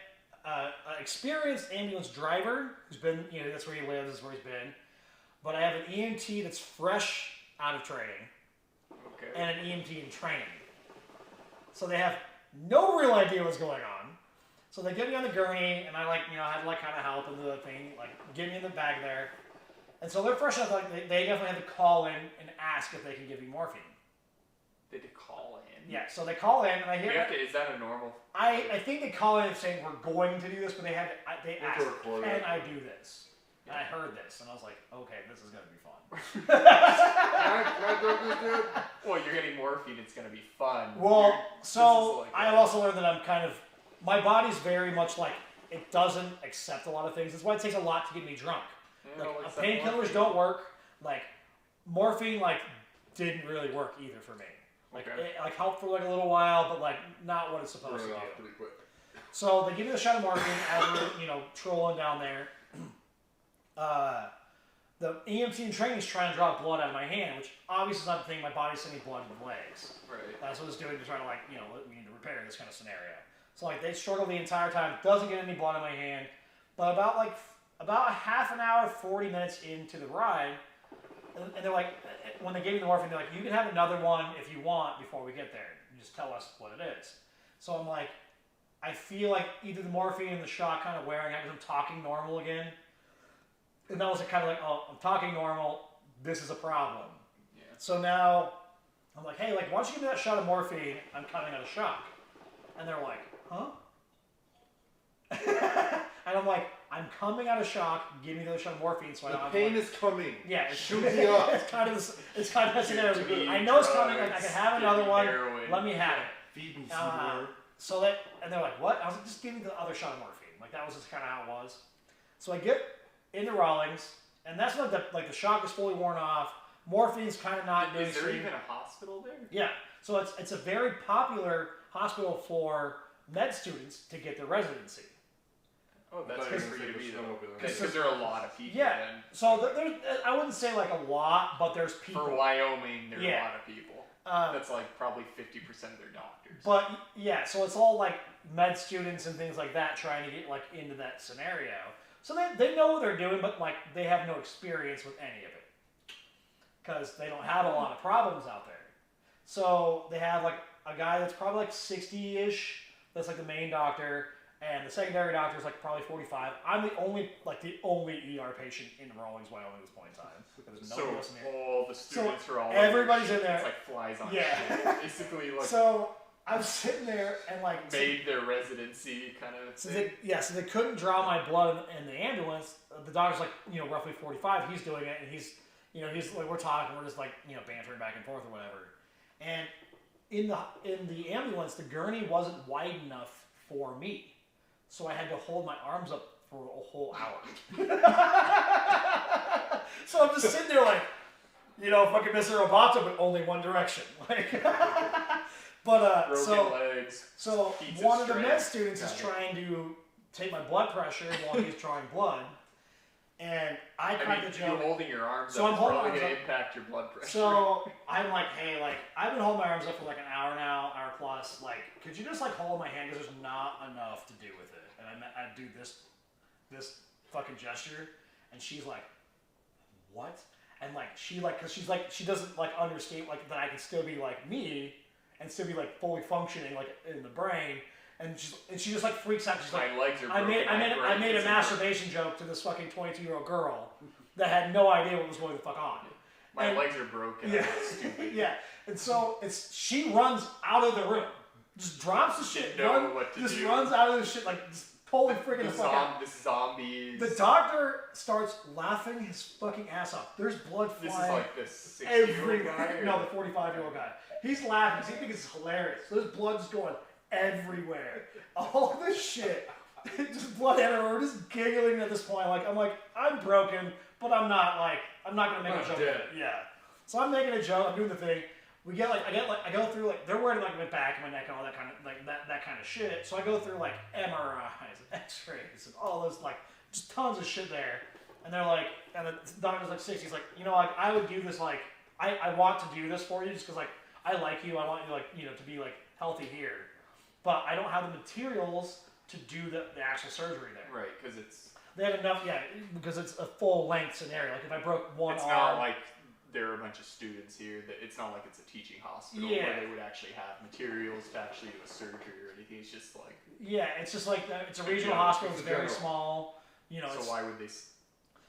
an experienced ambulance driver who's been, you know, that's where he lives, that's where he's been. But I have an EMT that's fresh out of training, okay. and an EMT in training. So they have no real idea what's going on. So they get me on the gurney, and I, like, you know, I had to like kind of help in the thing, like get me in the bag there. And so they're fresh enough, like they definitely have to call in and ask if they can give me morphine. They had to call in. Yeah, so they call in, and I hear. Is that a normal? I think they call in saying we're going to do this, but they asked, record can it. I do this? And I heard this, and I was like, okay, this is gonna be fun. Can I do this, dude? Well, you're getting morphine. It's gonna be fun. Well, so like I also learned that I'm kind of, my body's very much like, it doesn't accept a lot of things. That's why it takes a lot to get me drunk. Like, painkillers don't work. Like, morphine, like, didn't really work either for me. Like, Okay. it like helped for like a little while, but like not what it's supposed to do. Pretty quick. So they give me the shot of morphine as we're, you know, trolling down there. The EMT in training is trying to draw blood out of my hand, which obviously is not the thing. My body's sending blood to the legs. Right. That's what it's doing to try to, like, you know, we need to repair this kind of scenario. So like they struggle the entire time, doesn't get any blood in my hand. But about a half an hour, 40 minutes into the ride, and they're like, when they gave me the morphine, they're like, you can have another one if you want before we get there. You just tell us what it is. So I'm like, I feel like either the morphine and the shot kind of wearing out because I'm talking normal again. And that was kind of like, oh, I'm talking normal. This is a problem. Yeah. So now I'm like, hey, like, why don't you give me that shot of morphine? I'm coming out of shock. And they're like, huh? And I'm like, I'm coming out of shock. Give me the shot of morphine so I don't. The pain is coming. Yeah, Shoot me up. It's kind of a scenario. I know it's coming. Like, I can have another one. Heroin. Let me have it. Feed me some more. So and they're like, what? I was like, just give me the other shot of morphine. Like, that was just kind of how it was. So I get into Rawlings, and that's when the shock is fully worn off. Morphine's kind of not doing. Is there even a hospital there? Yeah. So it's a very popular hospital for med students to get their residency. Oh, that's good for you to be there. Because Because there are a lot of people. Yeah. Then. So there's, I wouldn't say like a lot, but there's people. For Wyoming, there are Yeah. a lot of people. That's like probably 50% of their doctors. But yeah, so it's all like med students and things like that trying to get like into that scenario. So they know what they're doing, but like they have no experience with any of it because they don't have a lot of problems out there. So they have like a guy that's probably like 60-ish. That's like the main doctor, and the secondary doctor is like probably 45. I'm the only ER patient in Rawlings, Wyoming at this point in time. There's So nobody else in here. all the students are all everybody's over in there. It's like flies on Yeah. shit. Basically, like So I'm sitting there and like made their residency kind of so thing. so they couldn't draw my blood in the ambulance. The doctor's like, you know, roughly 45. He's doing it, and he's like, we're talking, we're just like, you know, bantering back and forth or whatever. And in the ambulance, the gurney wasn't wide enough for me, so I had to hold my arms up for a whole hour. So I'm just sitting there like, you know, fucking Mr. Roboto, but only one direction. Like, but Broken legs. so pizza one of the strength. med students is trying to take my blood pressure while he's drawing blood, and I crack the you joke. holding your arms So up I'm is holding probably my going arms to impact your blood pressure. So I'm like, hey, like, I've been holding my arms up for like an hour now, hour plus. Like, could you just like hold my hand because there's not enough to do with it? And I do this fucking gesture, and she's like, what? And like because she doesn't like understand like that I can still be like me and still be like fully functioning like in the brain. And she just like freaks out. She's like, my legs are I broken. made a masturbation joke to this fucking 22-year-old girl that had no idea what was going the fuck on. My legs are broken. Yeah. I'm stupid. Yeah. And so she runs out of the room. just drops the shit, Know what to just do. runs out of the shit, like, just totally freaking the fuck out. The zombies. The doctor starts laughing his fucking ass off. There's blood flying. This is like the 60-year-old guy? everywhere. No, the 45-year-old guy. He's laughing because he thinks it's hilarious. There's blood just going everywhere. All this shit. Just blood everywhere. We're just giggling at this point. I'm broken, but I'm not gonna make a joke. Dead. Yeah. So I'm making a joke. I'm doing the thing. I go through they're worried about my back and my neck and all that kind of that kind of shit. So I go through MRIs and X-rays and all those just tons of shit there. And they're like, and the doctor's like 60. He's like, I would do this I want to do this for you just because I like you. I want you to be healthy here, but I don't have the materials to do the actual surgery there. Right, because they had enough, because it's a full length scenario. Like if I broke one it's arm, not like there are a bunch of students here. That it's not like it's a teaching hospital Yeah. where they would actually have materials to actually do a surgery or anything. It's just it's just it's a It's a regional general- hospital. It's it's a very general. small. so It's, why would they?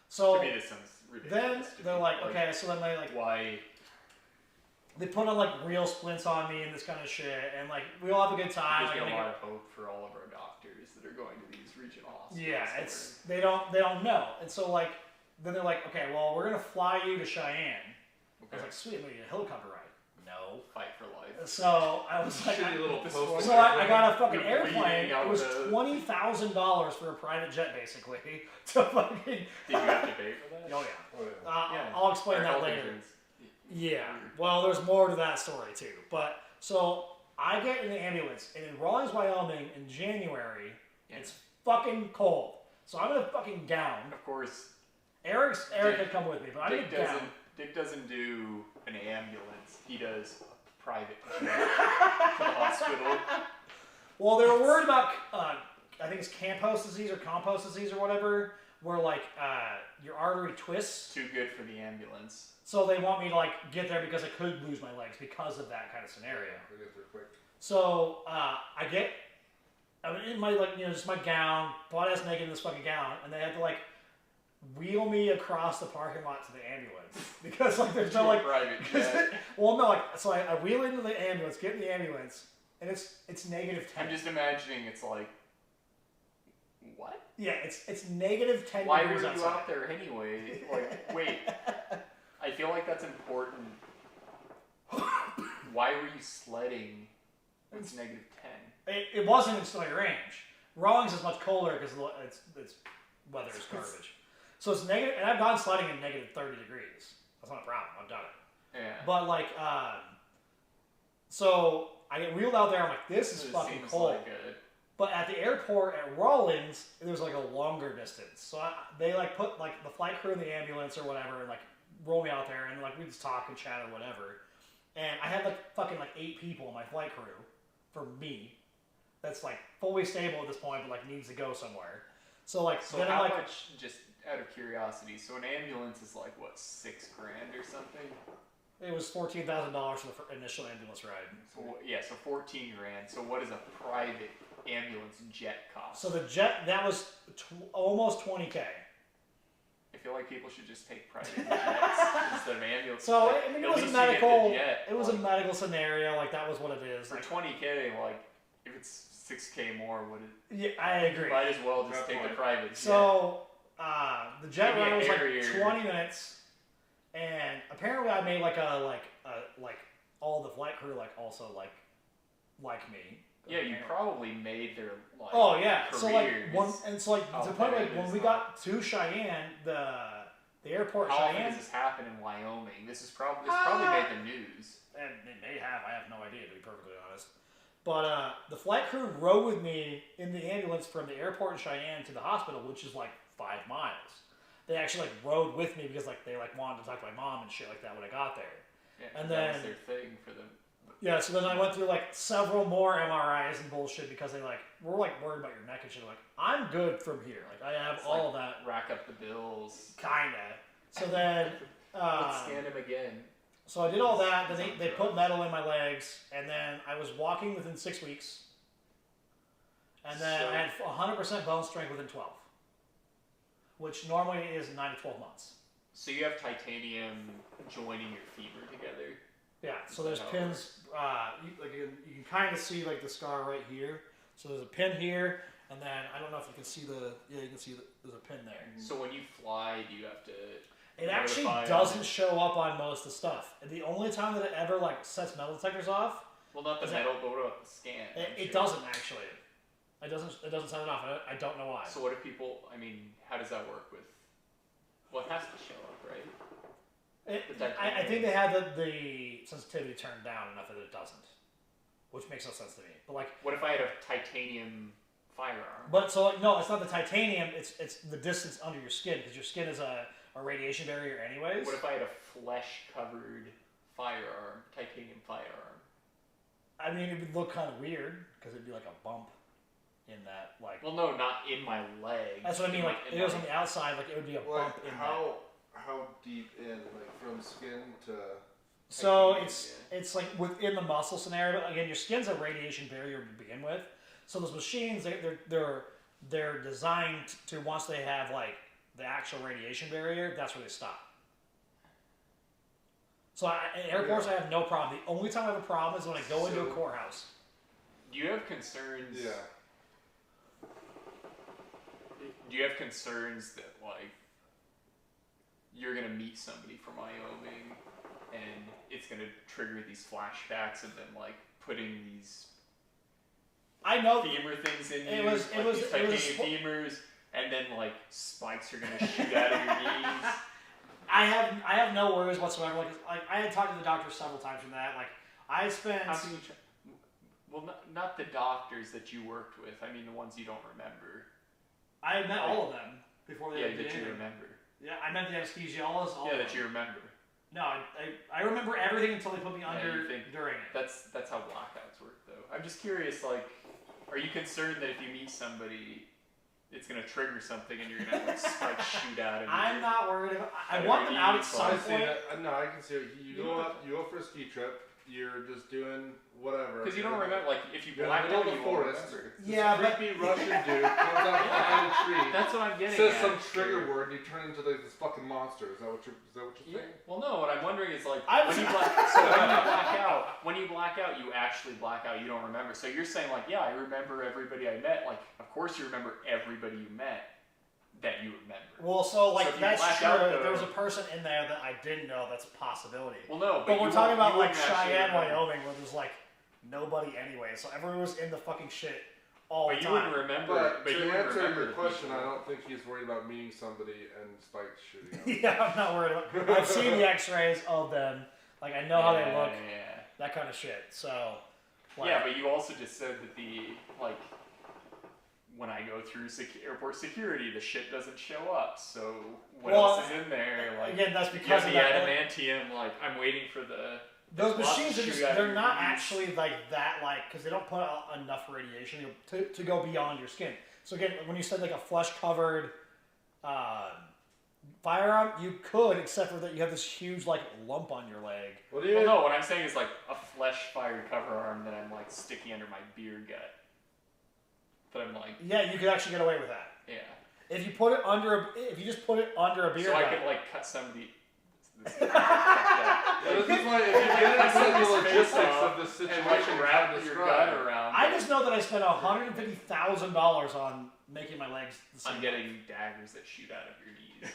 so To me, this sounds ridiculous. then to they're me. like, okay, so then they why? they put on real splints on me and this kind of shit, and we all have a good time. There's Like, a I lot of hope for all of our doctors that are going to these regional hospitals. Yeah, where- it's they don't know, and so then they're like, okay, well we're gonna fly you to Cheyenne. I was okay. like, sweet, I'm gonna get a helicopter ride. No. Fight for life. So I was like, Shitty little this post. one- so I got a fucking You're bleeding airplane. out It was the- $20,000 for a private jet, basically. To fucking. Did you have to pay for that? Oh yeah. Oh, yeah. Yeah. I'll explain Our that health later. insurance. Yeah. Well, there's more to that story too. But so I get in the ambulance, and in Rawlins, Wyoming, in January, Yeah. it's fucking cold. So I'm in a fucking gown. Of course, Eric Dick- had come with me, but I'm in Dick a gown. doesn't do an ambulance. He does a private jet to the hospital. Well, they were worried about, I think it's Campos disease or compost disease or whatever, where your artery twists. Too good for the ambulance. So they want me to get there because I could lose my legs because of that kind of scenario. They get there quick. So I'm in my just my gown, butt ass naked in this fucking gown, and they had to wheel me across the parking lot to the ambulance because there's To no a private jet. well no so I wheel into the ambulance, get in the ambulance, and it's -10. I'm just imagining it's like, what? Yeah, it's -10 Why were degrees you outside. out there anyway? Wait. I feel like that's important. Why were you sledding? It's -10. It wasn't in snowy range. Rawlings is much colder because it's weather is garbage. So it's negative, and I've gone sledding in -30 degrees. That's not a problem. I've done it. Yeah. But so I get wheeled out there. I'm like, this is It fucking seems cold. like But at the airport at Rawlins, it was a longer distance. So they put the flight crew in the ambulance or whatever, and roll me out there, and we just talk and chat or whatever. And I had fucking 8 people in my flight crew for me. That's fully stable at this point, but needs to go somewhere. So So then how I'm much, just out of curiosity, so an ambulance is what, $6,000 or something? it was $14,000 for the initial ambulance ride. So yeah, so $14,000. So what does a private ambulance jet cost? So the jet that was almost $20K. I feel like people should just take private jets instead of ambulance. So Like, I mean, at it was a least you get the medical. jet, It was a like, medical scenario. That was what it is. for $20K. If it's $6K more, would it? Yeah, I agree. Might as well just That's take the fine. private jet. So the jet Maybe ride a was Harrier. 20 minutes, and apparently I made all the flight crew also like me. yeah, you probably made their Oh yeah, so careers. to the point when we got to Cheyenne, the airport How often Cheyenne, does this happen in Wyoming? This probably made the news. and it may have, I have no idea to be perfectly honest. But the flight crew rode with me in the ambulance from the airport in Cheyenne to the hospital, which is 5 miles. They actually rode with me because they wanted to talk to my mom and shit like that when I got there. Yeah, And that was then- their thing for them. Yeah, so then I went through several more MRIs and bullshit because they we're worried about your neck and shit. I'm good from here. I have It's all of that Rack up the bills. kinda. So then Let's scan him again. so I did all that, then Sounds they put gross. metal in my legs, and then I was walking within 6 weeks. And then So- I had 100% bone strength within 12. Which normally is 9 to 12 months. So you have titanium joining your femur together. Yeah, so there's pins. You can kind of see like the scar right here. So there's a pin here, and then I don't know if you can see you can see there's a pin there. So when you fly, do you have to? It actually doesn't show up on most of the stuff. The only time that it ever like sets metal detectors off. Well, not the metal, but what about the scan? It doesn't actually. It doesn't set it off. I don't know why. So what if people? I mean, how does that work with? Well, it has to show up, right? I think they had the sensitivity turned down enough that it doesn't, which makes no sense to me. But like, what if I had a titanium firearm? But so no, it's not the titanium. It's the distance under your skin because your skin is a radiation barrier, anyways. What if I had a flesh-covered firearm, titanium firearm? I mean, it would look kind of weird because it'd be like a bump in that, like. Well, no, not in my leg. That's what I mean. Like, if it was on the outside, like it would be a bump in that. How deep in, like from skin to? So it's like within the muscle scenario. But again, your skin's a radiation barrier to begin with. So those machines, they're designed to once they have like the actual radiation barrier, that's where they stop. So in airports, I have no problem. The only time I have a problem is when I go into a courthouse. Do you have concerns? Yeah. Do you have concerns that like you're gonna meet somebody from Wyoming and it's gonna trigger these flashbacks of them like putting these femur things in you, these titanium femurs, and then like spikes are gonna shoot out of your knees? I have no worries whatsoever. Like I had talked to the doctor several times from that. Like I spent. How can you? Well, not the doctors that you worked with. I mean the ones you don't remember. I had met all of them before they. Yeah, that you remember. Yeah, I met the anesthesiologist. Yeah, that you remember. No, I remember everything until they put me under during it. That's how blackouts work, though. I'm just curious, like, are you concerned that if you meet somebody, it's gonna trigger something and you're gonna have like spikes shoot out of you? I'm not worried about. I want them out at some point. No, I can see it. You go for a ski trip. You're just doing whatever. Because you don't remember, like, if you black out, you won't remember. Yeah, but creepy Russian dude comes out behind a tree. That's what I'm getting says at. some trigger word, and you turn into like this fucking monster. Is that what you're saying? Well, no. What I'm wondering is like when you black out, you actually black out. You don't remember. So you're saying like, yeah, I remember everybody I met. Like, of course you remember everybody you met that you remember. Well, so that's true. Out, there was a person in there that I didn't know. That's a possibility. Well, no, but we're talking about like Cheyenne, Wyoming, where there's like nobody anyway. So everyone was in the fucking shit all the time. But you wouldn't remember. But to answer your question, I don't think he's worried about meeting somebody and spikes shooting out. Yeah, I'm not worried about. I've seen the X-rays of them. Like I know how they look. Yeah. That kind of shit. So. Like, yeah, but you also just said that when I go through airport security, the shit doesn't show up. So what else is in there? Like again, that's because of the adamantium. Like I'm waiting for those machines. They're not actually like that, because they don't put out enough radiation to go beyond your skin. So again, when you said like a flesh covered firearm, you could, except for that you have this huge like lump on your leg. Well, no, what I'm saying is like a flesh fired cover arm that I'm like sticking under my beer gut. But I'm like, yeah, you could actually get away with that. Yeah. If you put it under, if you just put it under a beer. So gut. I could like cut somebody. This is why if you get into the logistics of this situation, and wrap your gut around. I just know that I spent $150,000 on making my legs. I'm getting daggers that shoot out of your knees.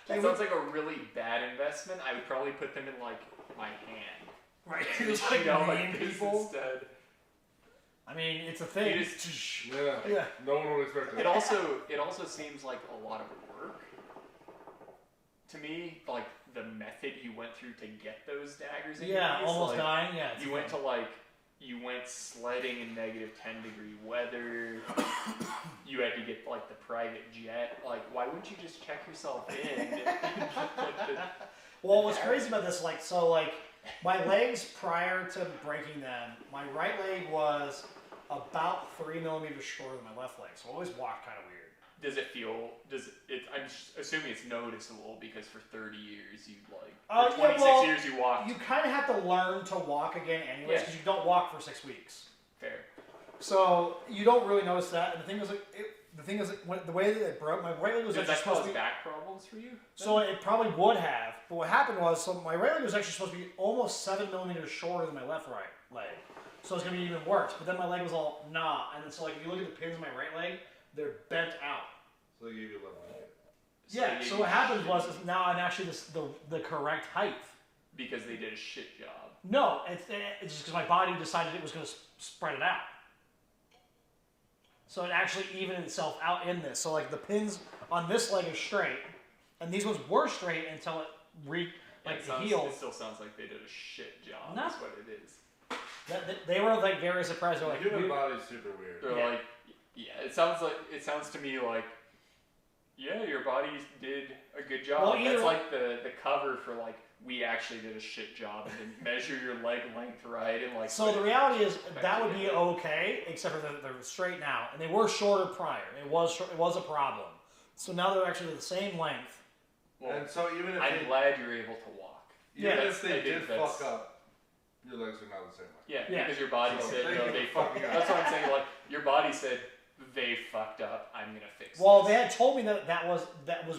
That sounds like a really bad investment. I would probably put them in like my hand. Right. Just like maim people instead. I mean, it's a thing. Yeah. No one would expect it. It also seems like a lot of work to me. Like the method you went through to get those daggers in. Yeah, your knees. almost dying. Yeah. You went sledding in -10-degree weather. You had to get like the private jet. Like, why wouldn't you just check yourself in? Well, what's crazy about this, my legs prior to breaking them, my right leg was about 3 millimeters shorter than my left leg, so I always walked kind of weird. Does it feel? I'm assuming it's noticeable because for 30 years you for 26 years you walked. You kind of have to learn to walk again, anyways, because you don't walk for 6 weeks. Fair. So you don't really notice that, and the thing is, the thing is, the way that it broke, my right leg was Did actually that supposed cause to be. back problems for you? So it probably would have, but what happened was, so my right leg was actually supposed to be almost 7 millimeters shorter than my left leg. So it's gonna be even worse. But then my leg was all and then so like if you look at the pins in my right leg, they're bent out. So they gave you a left leg. Yeah. So what happened was is now I'm actually the correct height. Because they did a shit job. No, it's just because my body decided it was gonna spread it out. So it actually evened itself out in this. So like the pins on this leg are straight, and these ones were straight until it healed. It still sounds like they did a shit job. No. That's what it is. They were like very surprised. They're The like, human body's super weird. They're like, yeah. It sounds to me like, yeah, your body did a good job. Well, That's like the cover for like, we actually did a shit job and didn't measure your leg length right and like. So the reality is that would be okay, except for they're straight now, and they were shorter prior. It was a problem. So now they're actually the same length. Well, And so even if I'm glad you're able to walk. even Yeah, if they I think did that's- fuck up, your legs are not the same way. Yeah, because your body So said thank no, you they for fucked fucking up. up. That's what I'm saying. Like your body said they fucked up. I'm gonna fix. Well, this. they had told me that was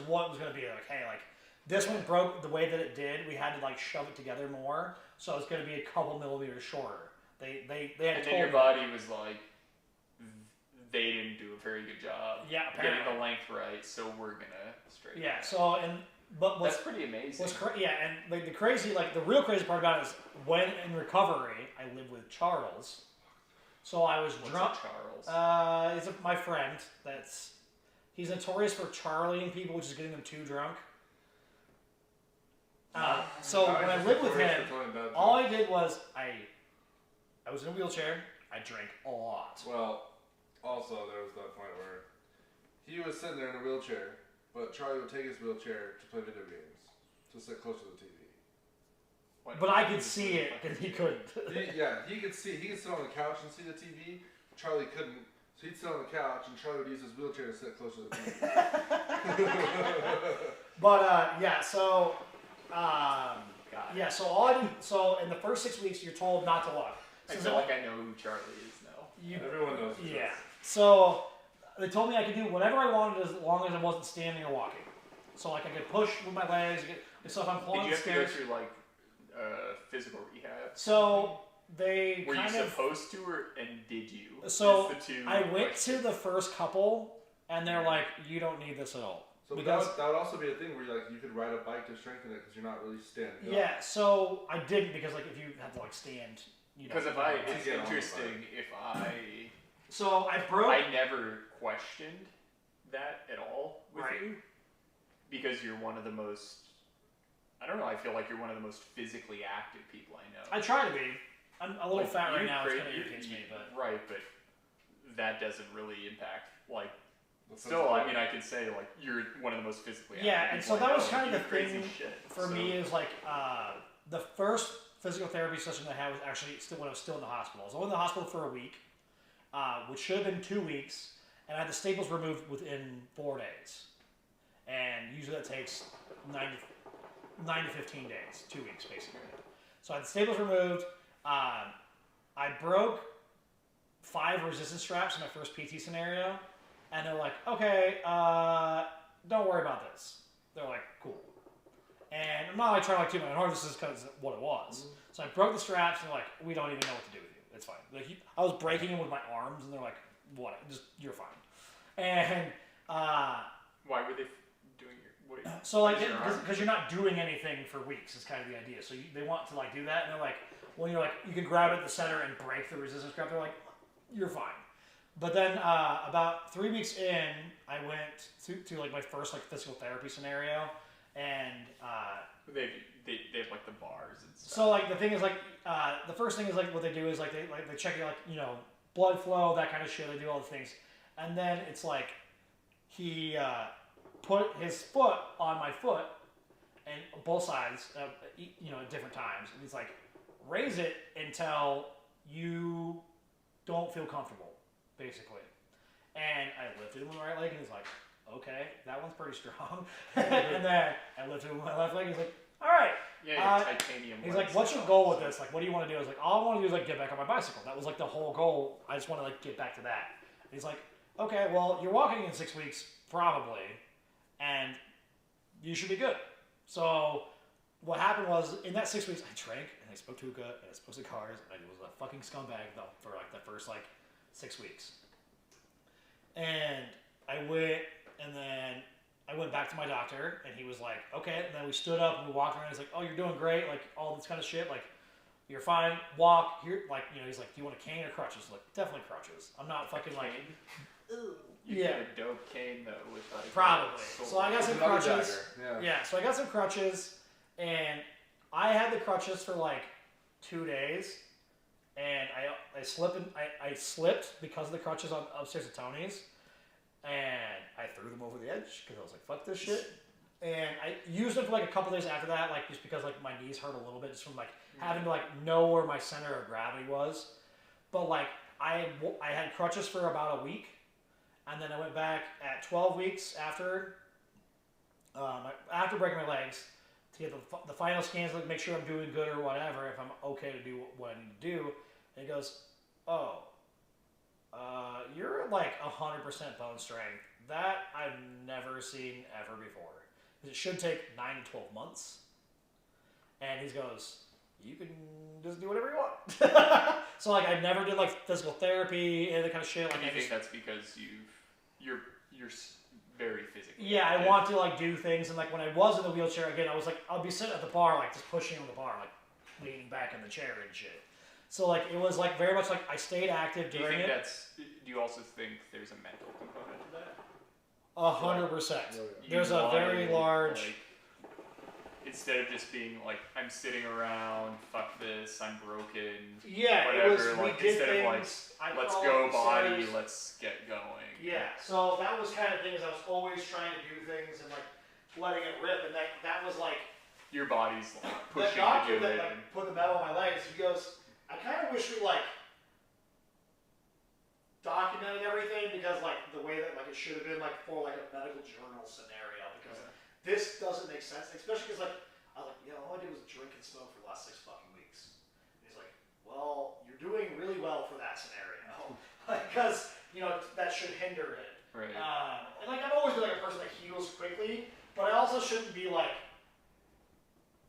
what was going to be like. Hey, like this one broke the way that it did. We had to like shove it together more, so it's going to be a couple millimeters shorter. They had And told then your me. body was like, they didn't do a very good job Yeah, getting apparently. the length right, so we're gonna straighten. Yeah. it. So but That's pretty amazing. and like the real crazy part about it is when in recovery, I lived with Charles. So I was What's drunk. a Charles? My friend. He's notorious for Charlieing people, which is getting them too drunk. So when I lived with him, all I did was I was in a wheelchair. I drank a lot. Well, also there was that point where he was sitting there in a wheelchair, but Charlie would take his wheelchair to play video games, to sit close to the TV. But I could see it, and he couldn't. He could see. He could sit on the couch and see the TV. Charlie couldn't. So he'd sit on the couch, and Charlie would use his wheelchair to sit closer to the TV. But yeah, so God. yeah, so all I do. So in the first 6 weeks, you're told not to walk. I So feel like I know who Charlie is now. Everyone knows. who Yeah. Charlie So they told me I could do whatever I wanted as long as I wasn't standing or walking. So like I could push with my legs. So if I'm Did pulling you the have to go stairs. through like physical rehab? So they Were you kind of. supposed to, and did you? So Is the two I went questions. to the first couple, and they're like, "You don't need this at all." So Because- that would also be a thing where you could ride a bike to strengthen it because you're not really standing. up. Yeah. So I didn't because like if you have to like stand, you know. Because it's get on the interesting if So I broke. I never questioned that at all with Right. you, because you're one of the most. I don't know. I feel like you're one of the most physically active people I know. I try to be. I'm a little Like, fat right you now. It create- kind of irritates me, but right, but that doesn't really impact like. The Still, physical- I mean, I could say like you're one of the most physically active. yeah. And so people I that was know. kind of You the do crazy thing shit. for me is like the first physical therapy session I had was actually still when I was still in the hospital. I was only in the hospital for a week, which should have been 2 weeks, and I had the staples removed within 4 days. And usually that takes 9 to 15 days, 2 weeks basically. So I had the staples removed. I broke 5 resistance straps in my first PT scenario, and they're like, okay, don't worry about this. They're like, cool. And I'm not like trying to like toot my own horn, this is because what it was. So I broke the straps, and they're like, we don't even know what to do with you. It's fine. Like I was breaking them with my arms, and they're like, what? Just you're fine. And Why were they doing your? What, so like is your arm? because you're not doing anything for weeks is kind of the idea. So they want to like do that, and they're like, well, you're like you can grab it at the center and break the resistance strap. They're like, you're fine. But then about 3 weeks in, I went to like my first like physical therapy scenario, and They have like the bars and stuff. so like the thing is like the first thing is like what they do is like they check your like blood flow, that kind of shit. They do all the things, and then it's like he put his foot on my foot and both sides, at different times, and he's like, raise it until you don't feel comfortable, basically. And I lifted him with my right leg, and he's like, okay, that one's pretty strong. And then I lifted him with my left leg, and he's like, all right. Yeah, titanium. He's legs like, what's and your stuff, goal with so- this? Like, what do you want to do? I was like, all I want to do is like get back on my bicycle. That was like the whole goal. I just want to like get back to that. And he's like, okay, well, you're walking in 6 weeks, probably, and you should be good. So what happened was, in that 6 weeks, I drank, and I smoked hookah, and I smoked cigars, and I was a fucking scumbag though, for like the first 6 weeks. And I went, and then I went back to my doctor, and he was like, okay. And then we stood up, and we walked around. He's like, oh, you're doing great, like all this kind of shit, like you're fine. Walk here, like he's like, do you want a cane or crutches? Like definitely crutches. I'm not fucking like. You get a dope cane though with like probably. So I got some crutches. Yeah. So I got some crutches, and I had the crutches for like 2 days, and I slipped because of the crutches on upstairs at Tony's, and I threw them over the edge because I was like, fuck this shit. And I used them for like a couple days after that, like just because like my knees hurt a little bit just from like having to like know where my center of gravity was. But like I had crutches for about a week. And then I went back at 12 weeks after breaking my legs to get the final scans to make sure I'm doing good or whatever, if I'm okay to do what I need to do. And he goes, oh, you're like 100% bone strength. That I've never seen ever before. It should take 9 to 12 months. And he goes, you can just do whatever you want. So like I never did like physical therapy and that kind of shit. Like I think that's because you're very physically. Yeah, I want to like do things, and like when I was in the wheelchair again, I was like, I'll be sitting at the bar, like just pushing on the bar, like leaning back in the chair and shit. So like it was like very much like I stayed active during it. Do you also think there's a mental component to that? 100%. There's a very large. Like, instead of just being like, I'm sitting around, fuck this, I'm broken. Yeah, whatever. It was, like we did instead things, of like, let's go body, let's get going. Yeah, so that was kind of things I was always trying to do things and like letting it rip, and that was like your body's like pushing the doctor to do that it. like put the metal on my legs. He goes, I kind of wish we like documented everything because like the way that like it should have been like for like a medical journal scenario because this doesn't make sense, especially because like I was like, all I did was drink and smoke for the last 6 fucking weeks. And he's like, well, you're doing really well for that scenario because that should hinder it. Right. And like I've always been like a person that heals quickly, but I also shouldn't be like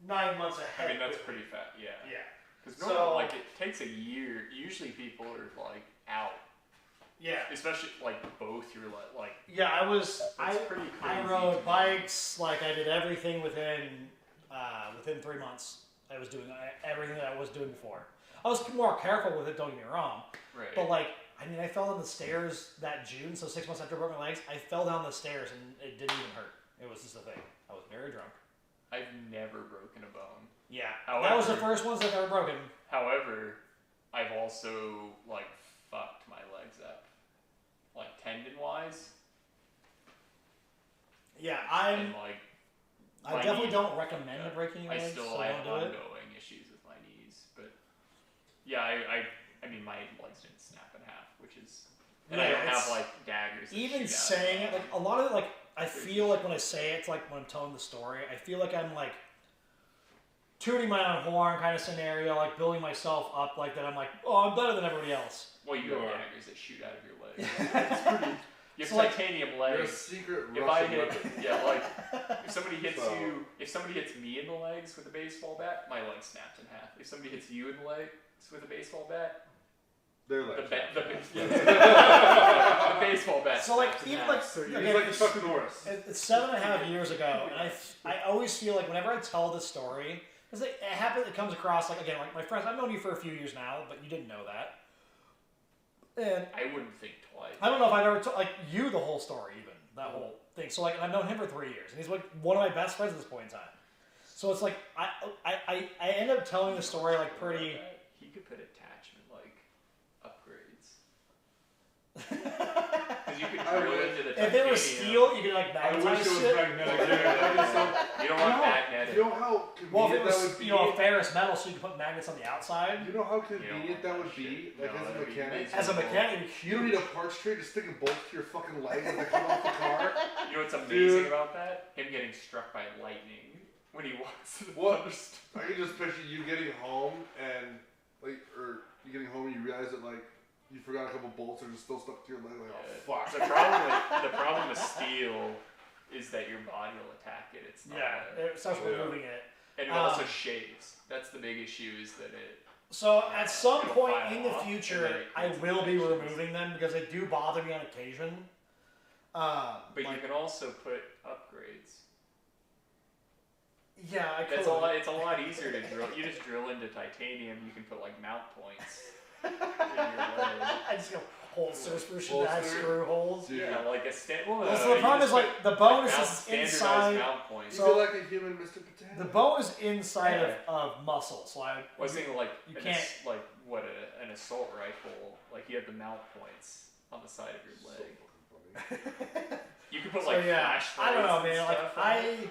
9 months ahead. I mean that's pretty fast. Yeah. Yeah. Because normally like it takes a year. Usually people are like out. Yeah. Especially like both your like. Yeah, That's pretty crazy. I rode bikes. Like I did everything within 3 months. I was doing everything that I was doing before. I was more careful with it. Don't get me wrong. Right. But like, I mean, I fell down the stairs that June. So 6 months after I broke my legs, I fell down the stairs and it didn't even hurt. It was just a thing. I was very drunk. I've never broken a bone. Yeah. However, that was the first ones that I've ever broken. However, I've also like fucked my legs up, like tendon wise. Yeah, I definitely don't recommend breaking your legs. I still so have don't do it. ongoing issues with my knees, but yeah, I mean my legs didn't snap in half, which is, and I don't have like daggers. Even saying it, like a lot of it, like I feel like when I say it, it's like when I'm telling the story, I feel like I'm like tooting my own horn kind of scenario, like building myself up like that. I'm like, oh, I'm better than everybody else. Well, you have daggers that shoot out of your legs. It's pretty. You have So, like, titanium You're a legs. secret If Russian I hit, weapon. yeah, like if somebody hits So- if somebody hits me in the legs with a baseball bat, my leg snaps in half. If somebody hits you in the legs with a baseball bat, They're the, like ba- the baseball bat. So like snaps in even half. like so you're again, like it's, Chuck Norris. it's 7.5 years ago, and I always feel like whenever I tell this story, because it happens, it comes across like again like my friends. I've known you for a few years now, but you didn't know that. And I wouldn't think twice. I don't know if I've ever told like you the whole story, even that whole thing. So like, and I've known him for 3 years, and he's like one of my best friends at this point in time. So it's like I end up telling the story like pretty. He could put attachment like upgrades. Because you could drill into the If it was titanium. steel, you could like I wish magnetize it was shit. magnetic. Dude. That'd be so. You don't want magnetic. You know how Well, if convenient it that was would be. a ferrous metal, so you can put magnets on the outside. You know how convenient that would be, shit. like No, as a that'd be mechanic. As a mechanic, You don't need a parts tray to stick a bolt to your fucking leg when they come off the car. You know what's amazing Dude. about that? Him getting struck by lightning when he walks in the What? thunderstorm. I can just picture you getting home and or you getting home and you realize that like you forgot a couple bolts are just still stuck to your leg. Like, oh fuck. The problem with steel is that your body will attack it. It's not it starts removing it. And it also shaves. That's the big issue is that it... So at some point in the future, I will be removing them because they do bother me on occasion. But like, you can also put upgrades. Yeah, I could. It's a lot easier to drill. You just drill into titanium. You can put like mount points in your leg. I just go holsters for shit that has screw holes. Yeah, like a stand. So the problem is like the bonus is inside. So like a human Mr. Potato. The bone is inside of muscle. So I was thinking like you can't like what an assault rifle. Like you have the mount points on the side of your leg. You can put like flashlights. I don't know, man. Like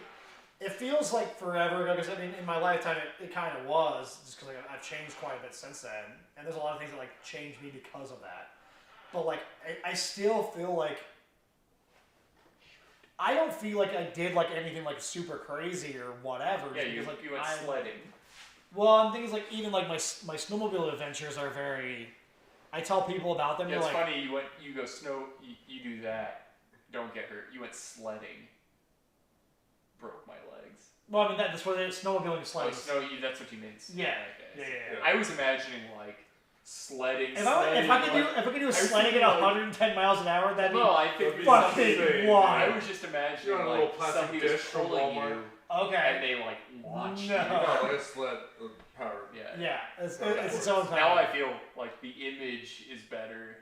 it feels like forever ago because I mean, in my lifetime, it kind of was just because I've changed quite a bit since then, and there's a lot of things that like changed me because of that. But like, I still feel like I don't feel like I did like anything like super crazy or whatever. Yeah, you went sledding. Well, I'm thinking like even like my snowmobile adventures are very. I tell people about them. Yeah, it's like, funny. You go snow. You do that. Don't get hurt. You went sledding. Broke my legs. Well, I mean that's where the snowmobiling and sledding. Oh, that's what you mean. Yeah. Okay. Yeah. I was imagining like sledding. If I could do a sledding at 110 miles an hour, that'd be I think fucking wild. I was just imagining like somebody was pulling you. Okay. And they like launched you. No, like a sled power. Yeah. It's its own power. Now I feel like the image is better.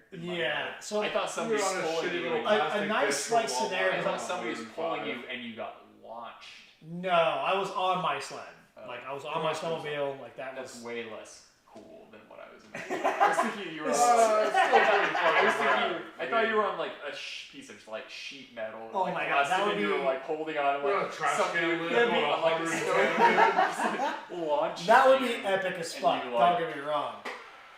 So I thought somebody was pulling you. A nice like scenario. I thought somebody was pulling you and you got launched. No, I was on my sled. Like I was on my snowmobile. Like that's was way less cool than what I was imagining. I was thinking you were. I thought you were on like a piece of like sheet metal. Oh my god, that would be. You were like holding on like something. Launch. That would be epic as fuck. Don't get me wrong.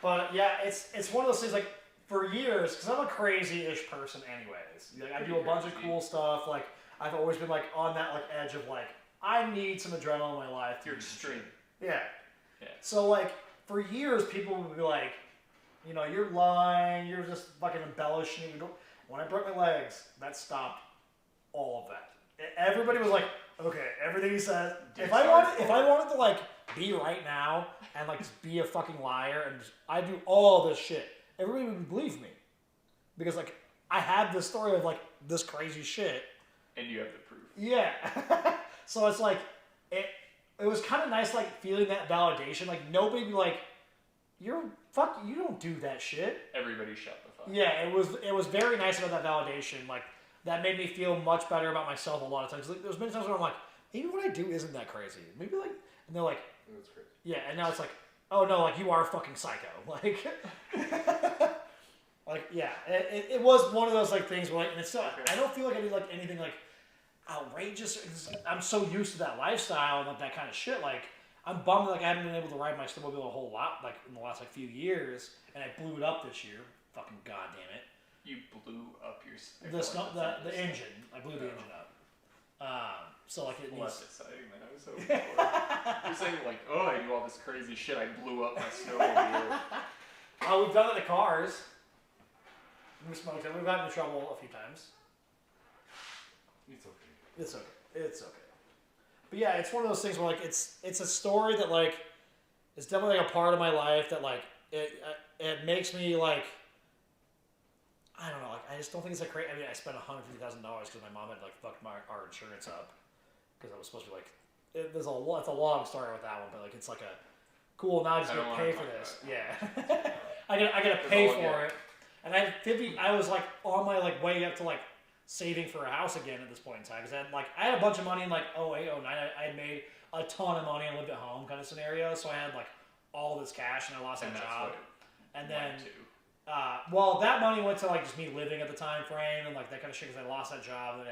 But yeah, it's one of those things like for years because I'm a crazy-ish person anyways. Like, I do a bunch of cool stuff. Like I've always been like on that like edge of like I need some adrenaline in my life. You're extreme. Yeah. So like for years people would be like, you know, you're lying, you're just fucking embellishing. When I broke my legs, that stopped all of that. Everybody was like, okay, everything he said. If I wanted to like be right now and like just be a fucking liar and I do all this shit, everybody would believe me because like I had this story of like this crazy shit. And you have the proof. Yeah. So it's like it was kind of nice like feeling that validation. Like nobody be like, you don't do that shit. Everybody shut the fuck up. Yeah, it was very nice about that validation. Like that made me feel much better about myself a lot of times. Like, there's many times where I'm like, maybe what I do isn't that crazy. Maybe like, and they're like, that's crazy. Yeah, and now it's like, oh no, like you are a fucking psycho. Like, like yeah, it was one of those like things where like, and it's still, I don't feel like I did like anything like outrageous. I'm so used to that lifestyle and like, that kind of shit. Like, I'm bummed like I haven't been able to ride my snowmobile a whole lot like in the last like few years, and I blew it up this year. Fucking goddamn it! You blew up your the engine. I blew the engine up. So like it less exciting than I was hoping for. You're saying like, oh, I do all this crazy shit. I blew up my snowmobile. We've done it in the cars. We smoked it. We've gotten in trouble a few times. It's okay. It's okay. It's okay. But yeah, it's one of those things where like it's a story that like is definitely like a part of my life that like it makes me like I don't know, like I just don't think it's like crazy. I mean, I spent $150,000 because my mom had like fucked our insurance up because I was supposed to be like it's a long story with that one, but like it's like a cool. Now I just gotta pay for this. Yeah, I gotta pay for it, and I was like on my like way up to like saving for a house again at this point in time because I had a bunch of money in like 08, 09. I had made a ton of money and lived at home kind of scenario, so I had like all this cash and I lost my job, and then. Well, that money went to like just me living at the time frame and like that kind of shit because I lost that job and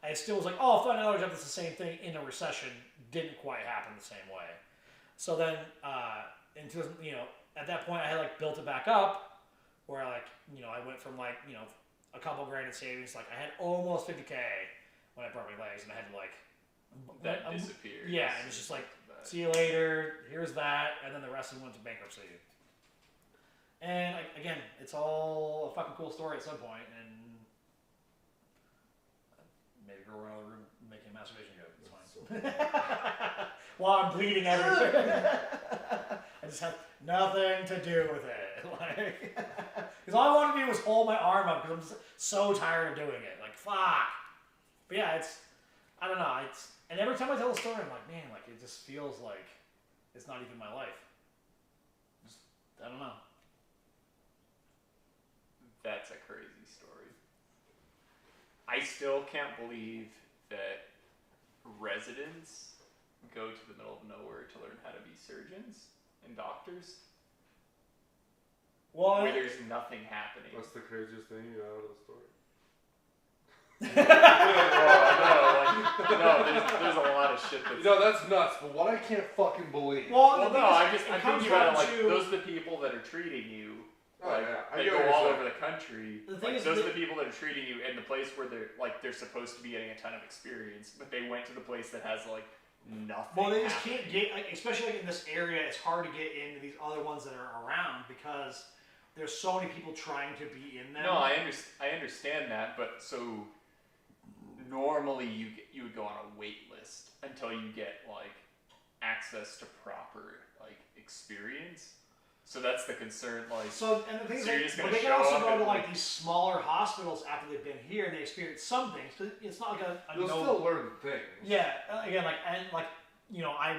I still was like, oh, I'll find another job that's the same thing in a recession. Didn't quite happen the same way. So then, at that point I had like built it back up where like, I went from like, a couple grand in savings. Like I had almost $50K when I broke my legs and I had to like. That disappeared. Yeah, and it's just like, see you later, here's that, and then the rest of it went to bankruptcy. And again, it's all a fucking cool story at some point, and maybe go around the room making a masturbation joke. It's fine. So While I'm bleeding everywhere. I just have nothing to do with it. Like, because all I wanted to do was hold my arm up because I'm just so tired of doing it. Like, fuck. But yeah, I don't know. And every time I tell a story, I'm like, man, like, it just feels like it's not even my life. I don't know. That's a crazy story. I still can't believe that residents go to the middle of nowhere to learn how to be surgeons and doctors. Well, where there's nothing happening. That's the craziest thing you got out of the story. There's a lot of shit that's... That's nuts, but what I can't fucking believe... I'm thinking about it, like, those are the people that are treating you. They go all over the country. Those are the people that are treating you in the place where they're supposed to be getting a ton of experience, but they went to the place that has, like, nothing. Well, they just can't get, like, especially in this area, it's hard to get into these other ones that are around because there's so many people trying to be in them. No, I understand that, but so... Normally, you would go on a wait list until you get like access to proper like experience. So that's the concern. Like, and the thing is, but they can also go to like these smaller hospitals after they've been here and they experience some things. Cause it's not like a You'll still learn things. Yeah, again, I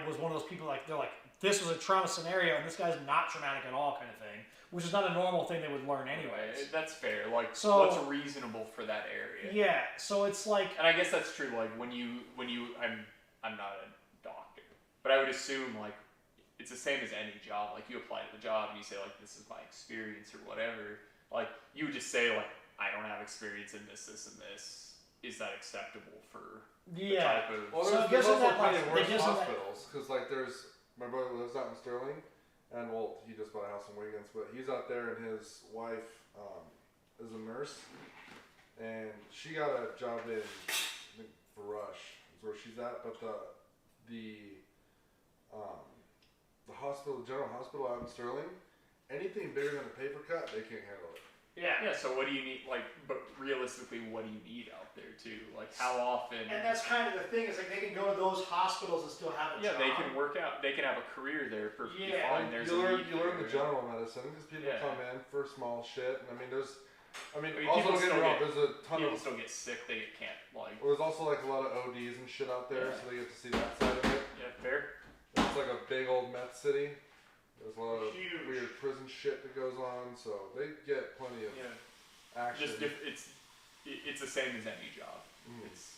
was one of those people like they're like this was a trauma scenario and this guy's not traumatic at all kind of thing, which is not a normal thing they would learn anyway. That's fair. Like, so what's reasonable for that area? Yeah, so it's like, and I guess that's true. Like when you, I'm not a doctor, but I would assume like it's the same as any job. Like you apply to the job and you say like this is my experience or whatever. Like you would just say like I don't have experience in this, this, and this. Is that acceptable for the type of? Well, there's also plenty of worse hospitals because like there's my brother lives out in Sterling. And he just bought a house in Wiggins, but he's out there, and his wife is a nurse, and she got a job in Rush, is where she's at. But the hospital, the general hospital out in Sterling, anything bigger than a paper cut, they can't handle it. Yeah. So what do you need? Like, but realistically, what do you need out there too? Like, how often? And that's kind of the thing. Is like they can go to those hospitals and still have a job. They can work out. They can have a career there perfectly fine. You learn the general medicine because people come in for small shit. And also don't get me wrong. There's a ton people of still get sick. They can't like. Well, there's also like a lot of ODs and shit out there, so they get to see that side of it. Yeah, fair. It's like a big old meth city. There's a lot of weird prison shit that goes on, so they get plenty of action. Just it's the same as any job. It's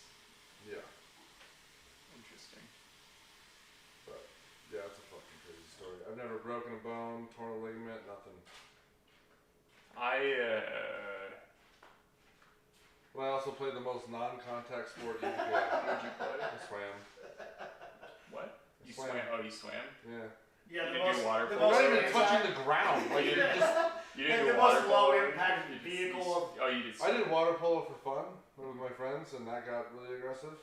interesting. But yeah, it's a fucking crazy story. I've never broken a bone, torn a ligament, nothing. Well, I also played the most non-contact sport you can play. What'd you play? I swam. What? You swam. Oh, you swam? Yeah. Yeah, you do water You're not even touching the ground. Like you didn't do the water most polo. low impact vehicle. You did. I did water polo for fun with my friends, and that got really aggressive.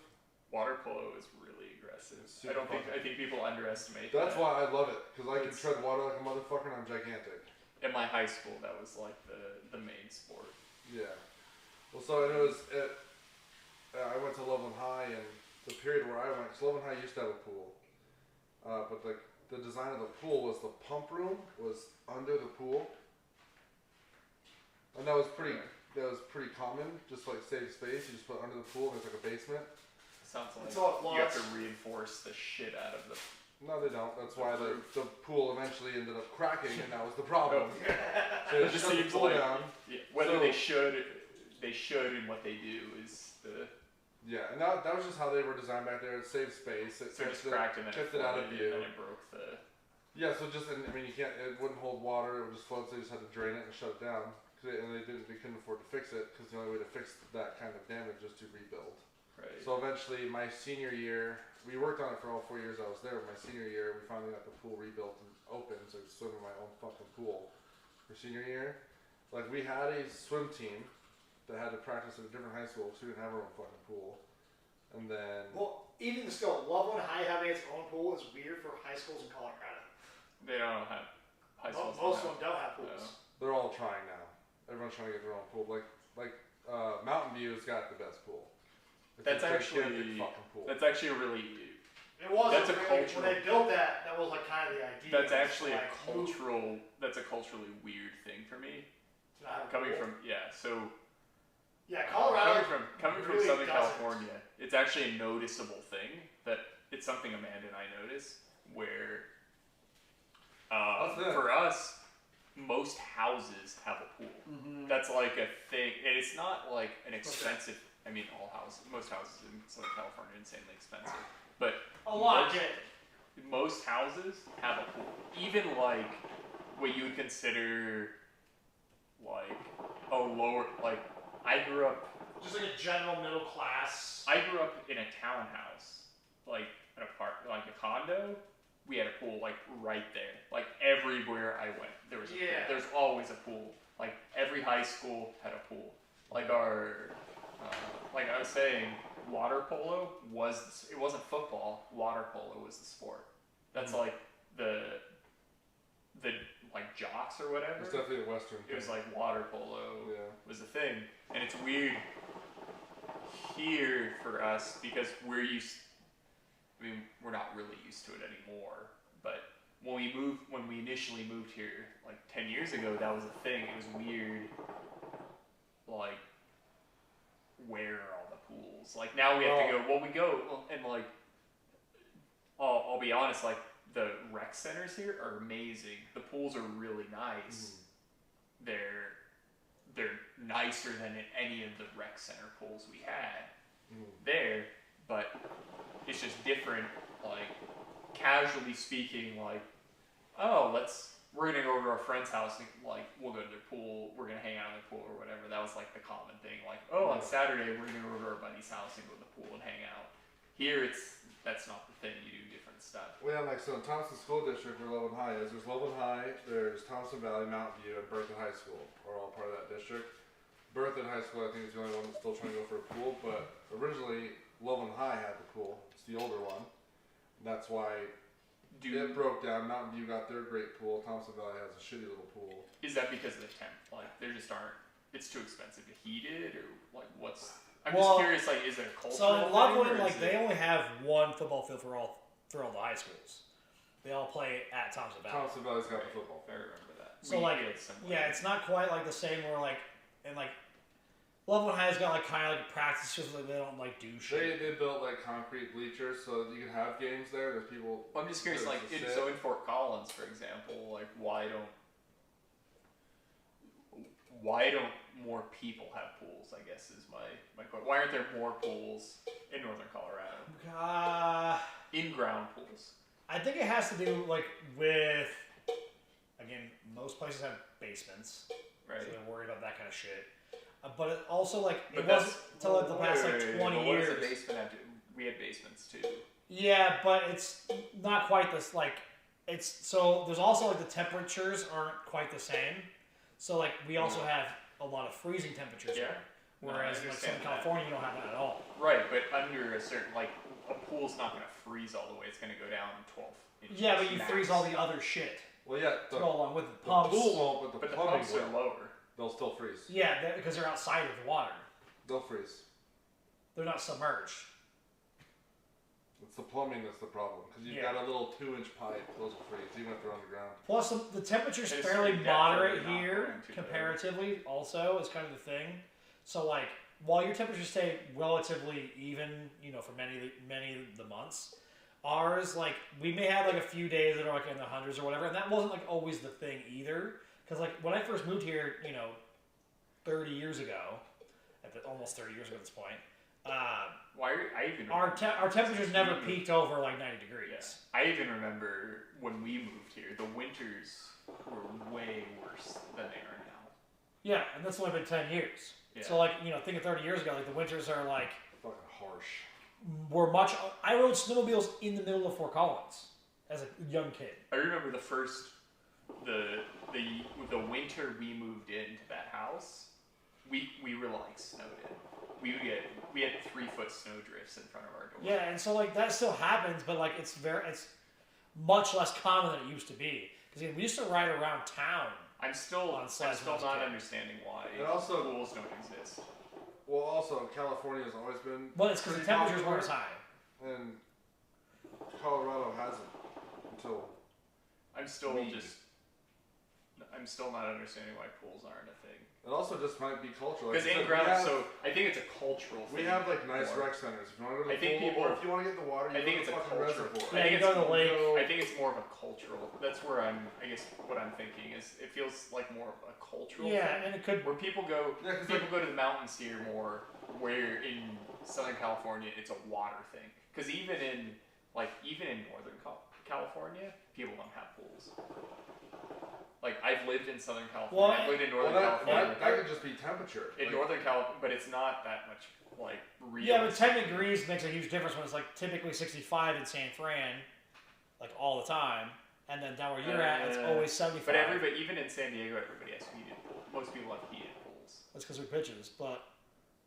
Water polo is really aggressive. I think people underestimate. That's why I love it because I can tread water like a motherfucker, and I'm gigantic. In my high school, that was like the main sport. Yeah. Well, so it was I went to Loveland High, and the period where I went, because Loveland High used to have a pool, but the design of the pool was the pump room was under the pool, and that was pretty common. Just like save space, you just put it under the pool, and there's like a basement. Sounds like you have to reinforce the shit out of the. No, they don't. That's why the pool eventually ended up cracking, and that was the problem. So it just seems like whether they should and what they do is the. Yeah, and that was just how they were designed back there. It saved space. It just cracked and then kept it out of view. And then it broke the. Yeah, so you can't. It wouldn't hold water. It would just float. So they just had to drain it and shut it down. They couldn't afford to fix it because the only way to fix that kind of damage is to rebuild. Right. So eventually, my senior year, we worked on it for all 4 years I was there. My senior year, we finally got the pool rebuilt and open, so I could swim in my own fucking pool. For senior year, like we had a swim team that had to practice at a different high school, so we didn't have our own fucking pool. And then, Well, even still, Loveland High having its own pool is weird for high schools in Colorado. They don't have high schools. Most of them don't have pools. they're all trying now. Everyone's trying to get their own pool. Like Mountain View's got the best pool. It's That's a actually gigantic fucking pool. that's actually a really. It was That's a really, cultural. when they built that. That was like kind of the idea. That's actually like, a cultural. That's a culturally weird thing for me. Coming from so. Yeah, Colorado. Coming really from Southern doesn't. California, it's actually a noticeable thing that it's something Amanda and I notice where. For us, most houses have a pool. Mm-hmm. That's like a thing, and it's not like an expensive. I mean, most houses in Southern California are insanely expensive, but A lot did. most houses have a pool. Even like what you would consider like a lower, like I grew up. Just like a general middle class. I grew up in a townhouse, like an apartment, like a condo. We had a pool like right there. Like everywhere I went, there was a pool. There's always a pool. Like every high school had a pool. Like like I was saying, water polo it wasn't football. Water polo was the sport. That's like the like jocks or whatever. It's definitely a Western It was thing. like water polo was the thing, and it's weird here for us because we're used. I mean, we're not really used to it anymore. But when we initially moved here, like 10 years ago, that was a thing. It was weird. Like, where are all the pools? Like now we have to go. Well, we go and like. I'll be honest. Like the rec centers here are amazing. The pools are really nice. They're nicer than any of the rec center pools we had there, but it's just different. Like casually speaking, like we're gonna go over to our friend's house and like we'll go to their pool. We're gonna hang out in their pool or whatever. That was like the common thing. Like on Saturday we're gonna go over to our buddy's house and go to the pool and hang out. Here that's not the thing. You do different stuff. Well, yeah, like so in Thompson School District where Loveland High is, there's Loveland High, there's Thompson Valley, Mountain View, and Berthoud High School are all part of that district. Berthoud High School I think is the only one that's still trying to go for a pool, but originally Loveland High had the pool. It's the older one. And that's why it broke down. Mountain View got their great pool. Thompson Valley has a shitty little pool. Is that because of the temp? Like there just aren't. It's too expensive to heat it, or like what's? I'm just curious. Like, is it a cultural So in Loveland, thing, like they only have one football field for all the high schools. They all play at Thompson Valley. Thompson Valley's got the football I field. remember that. So like, it's not quite like the same. Where like, and like, Loveland High's got like kind of like practice just like they don't like do shit. They built like concrete bleachers so that you can have games there. There's people. Well, I'm just curious. Like, so in Fort Collins, for example, like why don't more people have pools? I guess is my question. Why aren't there more pools in northern Colorado? In-ground pools. I think it has to do like with, again, most places have basements, Right. so they're worried about that kind of shit. But it also like But it wasn't until like the past like 20 years. What does a basement have to? We had basements too. Yeah, but it's not quite this like it's so there's also like the temperatures aren't quite the same. So like we also have a lot of freezing temperatures Yeah. here. Whereas in like Southern California you don't have that at all. Right, but under a certain like a pool's not going to freeze all the way. It's going to go down 12 inches. Yeah, but you max. freeze all the other shit Well, yeah, to go along with the the pumps. pool won't, but But the plumbing pumps are will. lower. They'll still freeze. Yeah, because they're outside of the water. They'll freeze. They're not submerged. It's the plumbing that's the problem because you've Yeah. got a little 2-inch pipe. Those will freeze even if they're underground. Plus, the temperature's It's fairly definitely moderate not here going to, comparatively. Also, is kind of the thing. So, like, while your temperatures stay relatively even, for many of the months, ours, like, we may have like a few days that are like in the hundreds or whatever, and that wasn't like always the thing either. Because like when I first moved here, 30 years ago, almost 30 years ago at this point. Our temperatures never peaked over like 90 degrees. Yes. I even remember when we moved here, the winters were way worse than they are now. Yeah, and that's only been 10 years. Yeah. So like, think of 30 years ago, like the winters are like, Fucking harsh. I rode snowmobiles in the middle of Fort Collins as a young kid. I remember the winter we moved into that house, we were like snowed in. We had 3-foot snow drifts in front of our door. Yeah, and so like that still happens, but like it's much less common than it used to be. Because we used to ride around town. I'm still not understanding why And also, pools don't exist. Well, also California has always been. Well, it's because the temperatures weren't as high. And Colorado hasn't until. I'm still not understanding why pools aren't a thing. It also just might be cultural. Because I think it's a cultural thing. We have like nice rec centers. If you want to go to the pool, or if you want to get in the water, I think it's a cultural. Yeah, you go to the lake. I think it's more of a cultural. That's where I guess what I'm thinking is it feels like more of a cultural. Yeah, thing, and it could. where people go. Yeah, people go to the mountains here more. Where in Southern California it's a water thing. Because even in Northern California, people don't have pools. Like, I've lived in Southern California. I've lived in Northern California. That could just be temperature. In Northern California, but it's not that much, like, real. Yeah, but 10 degrees makes a huge difference when it's, like, typically 65 in San Fran, like, all the time. And then down where you're at, it's always 75. But even in San Diego, everybody has heated pools. Most people have heated pools. That's because they're bitches, but...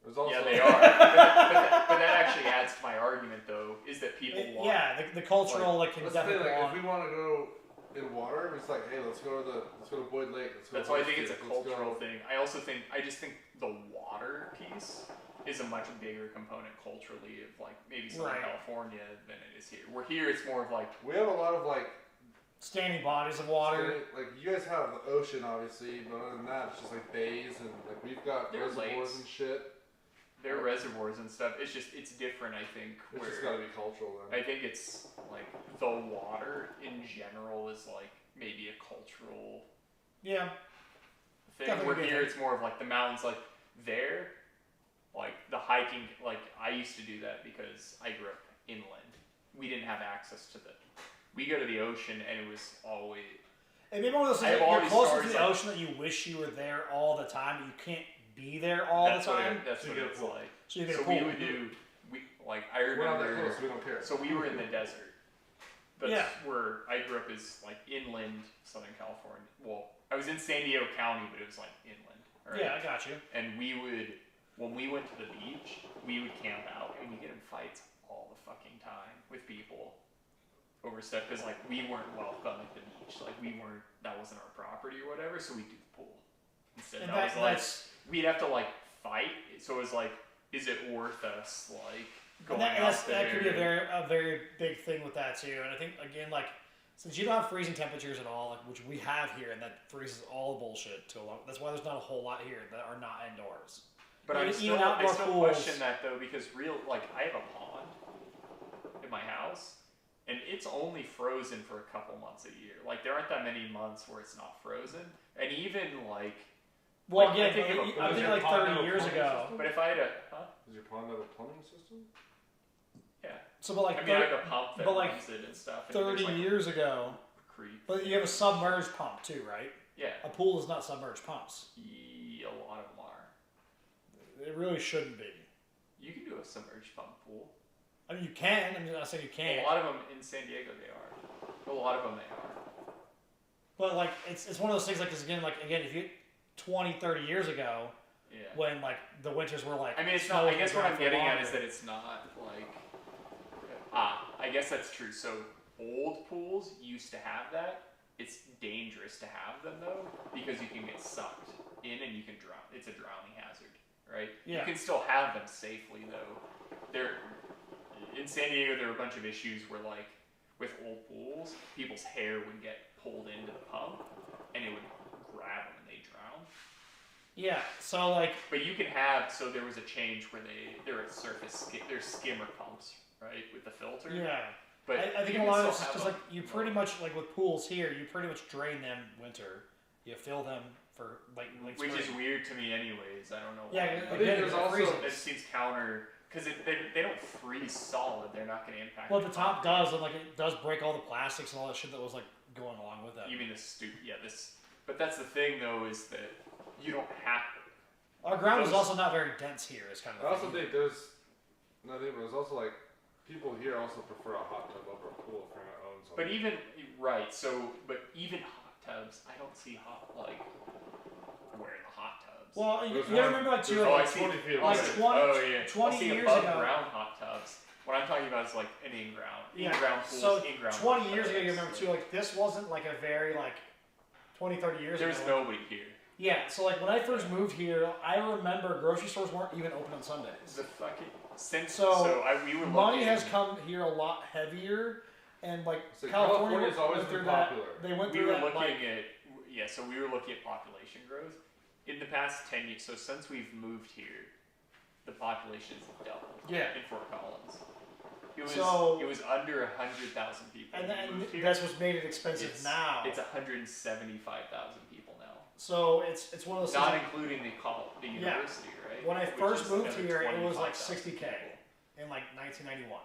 Yeah, they are. but that actually adds to my argument, though, is that people want... Yeah, the cultural, like, can definitely if we want to go... in water, it's like, hey, let's go to Boyd Lake. That's why I think it's a cultural thing. I just think the water piece is a much bigger component culturally of like maybe Southern California than it is here. Where here it's more of like we have a lot of like standing bodies of water. Like you guys have the ocean, obviously, but other than that, it's just like bays and like we've got reservoirs and shit. There are reservoirs and stuff. It's different. I think. It's just gotta be cultural then. I think it's like the water in general is like maybe a cultural. Yeah. Thing. Where here it's more of like the mountains, like there, like the hiking. Like I used to do that because I grew up inland. We didn't have access to we go to the ocean and it was always. And maybe one of those things that you're closer to the ocean that you wish you were there all the time, but you can't be there all the time. That's what it's like. So you get a pool. I remember. We're not that close, so we don't care. So we were in the desert. That's where I grew up is like inland Southern California. Well, I was in San Diego County, but it was like inland. Right? Yeah, I got you. And when we went to the beach, we would camp out and we get in fights all the fucking time with people over stuff because like we weren't welcome at the beach. Like that wasn't our property or whatever. So we do the pool instead. And that was like we'd have to like fight. So it was like, is it worth us like? That could be a very big thing with that too, and I think again, like since you don't have freezing temperatures at all, like, which we have here, and that freezes all the bullshit to a lot. That's why there's not a whole lot here that are not indoors. But I still question that though because I have a pond in my house, and it's only frozen for a couple months a year. Like there aren't that many months where it's not frozen, and even like. Well, again, I think like 30 years ago. But if I had Does your pond have a plumbing system? Yeah. So, but like, I have a pump that runs it and stuff. 30 years ago. But you have a submerged pump too, right? Yeah. A pool is not submerged pumps. Yeah, a lot of them are. It really shouldn't be. You can do a submerged pump pool. I mean, you can. I'm not saying you can't. A lot of them in San Diego they are. A lot of them they are. But like, it's one of those things. Like, again, if you 20, 30 years ago, when like the winters were like. I mean, it's not. I guess what I'm getting at is that it's not like. I guess that's true. So old pools used to have that. It's dangerous to have them though because you can get sucked in and you can drown. It's a drowning hazard, right? Yeah. You can still have them safely though. In San Diego, there were a bunch of issues where like with old pools, people's hair would get pulled into the pump and it would grab them and they drown. Yeah, so like. But you can have. So there was a change where they're at surface. They're skimmer pumps, right, with the filter. Yeah. But I think a lot of it's because like you pretty much like with pools here, you pretty much drain them winter. You fill them for like which spring. Is weird to me, anyways. I don't know. Yeah, why. Again, there's also it seems counter. Because they don't freeze solid, they're not going to impact. Well, the top does, and like it does break all the plastics and all that shit that was like going along with that. You mean this? But that's the thing, though, is that you don't have. Our ground is also not very dense here. Is kind of. I also think there's also like people here also prefer a hot tub over a pool if you're not own something. But even even hot tubs, I don't see wearing the hot tubs. Well, you gotta remember like 20 years ago. Ground hot tubs. What I'm talking about is like an in-ground. Yeah. In-ground pools, so in-ground 20 years ago, you remember too, like this wasn't like a very like 20, 30 years There's ago. nobody here. Yeah, so like when I first moved here, I remember grocery stores weren't even open on Sundays. The fucking we were money looking, has come here a lot heavier, and like So California California's always went through been that. popular. They went we through were that. looking Like, so we were looking at population growth in the past 10 years. So since we've moved here, the population has doubled. Yeah. In Fort Collins, it was under 100,000 people. and when we moved here. that's what's made it expensive now. It's 175,000 people now. So it's one of those Not things. including the university, right? When I Which first is moved another here, it was like 25,000 $60K people. in like 1991.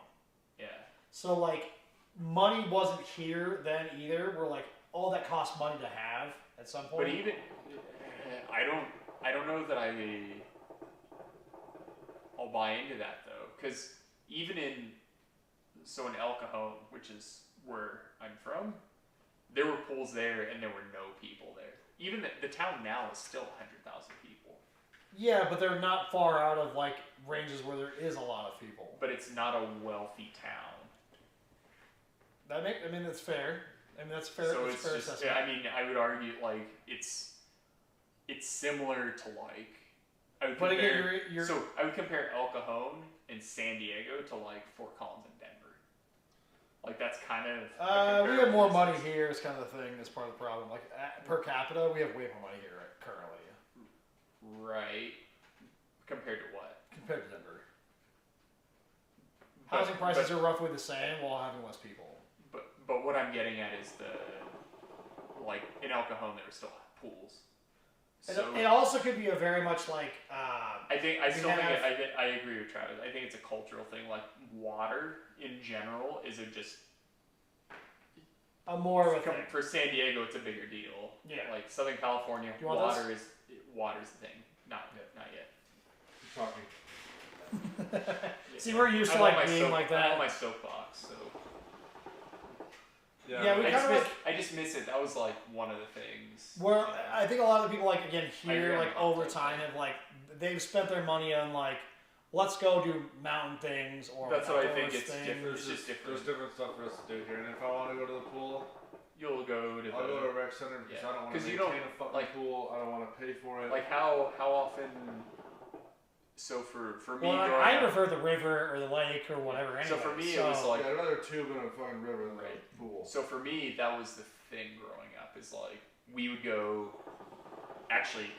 Yeah. So like money wasn't here then either. We're like, all that costs money to have at some point. But even I don't know that I'll buy into that though, because even in El Cajon, which is where I'm from, there were pools there and there were no people there. Even the town now is still 100,000 people. Yeah, but they're not far out of like ranges where there is a lot of people. But it's not a wealthy town. I mean that's fair. I mean that's fair. So that's it's fair just, assessment. I mean, I would argue like it's similar to like. I would But compare, again, you're so I would compare El Cajon and San Diego to like Fort Collins and Denver. Like that's kind of. we have more money here. Is kind of the thing. That's part of the problem. Like per capita, we have way more money here currently Right. Compared to what? compared to Denver. Housing prices are roughly the same while having less people. But what I'm getting at is like in El Cajon there were still pools. So It also could be a very much like. I agree with Travis. I think it's a cultural thing. Like water in general is just a more of a thing. for San Diego. It's a bigger deal. Yeah. Like Southern California, You want water's the thing. Not yet. Keep talking. See, we're used to I'm on like my being like that. I'm on my soapbox, so. Yeah, we kind of I just miss it. That was like one of the things. Where I think a lot of the people like again here agree like on over that. time have like they've spent their money on like let's go do mountain things or That's what I think. outdoors It's things. different. It's just different. There's different stuff for us to do here, and if I want to go to the pool, You'll go to. I'll go to a rec center because I don't want to 'Cause maintain you don't, a fucking like- pool. I don't want to pay for it. Like how often? So for me, Well, growing I up, prefer the river or the lake or whatever. Anyway, So for me, it was like. yeah, I'd rather tube in a fucking river than Right. a pool. So for me, that was the thing growing up. Is like we would go, actually,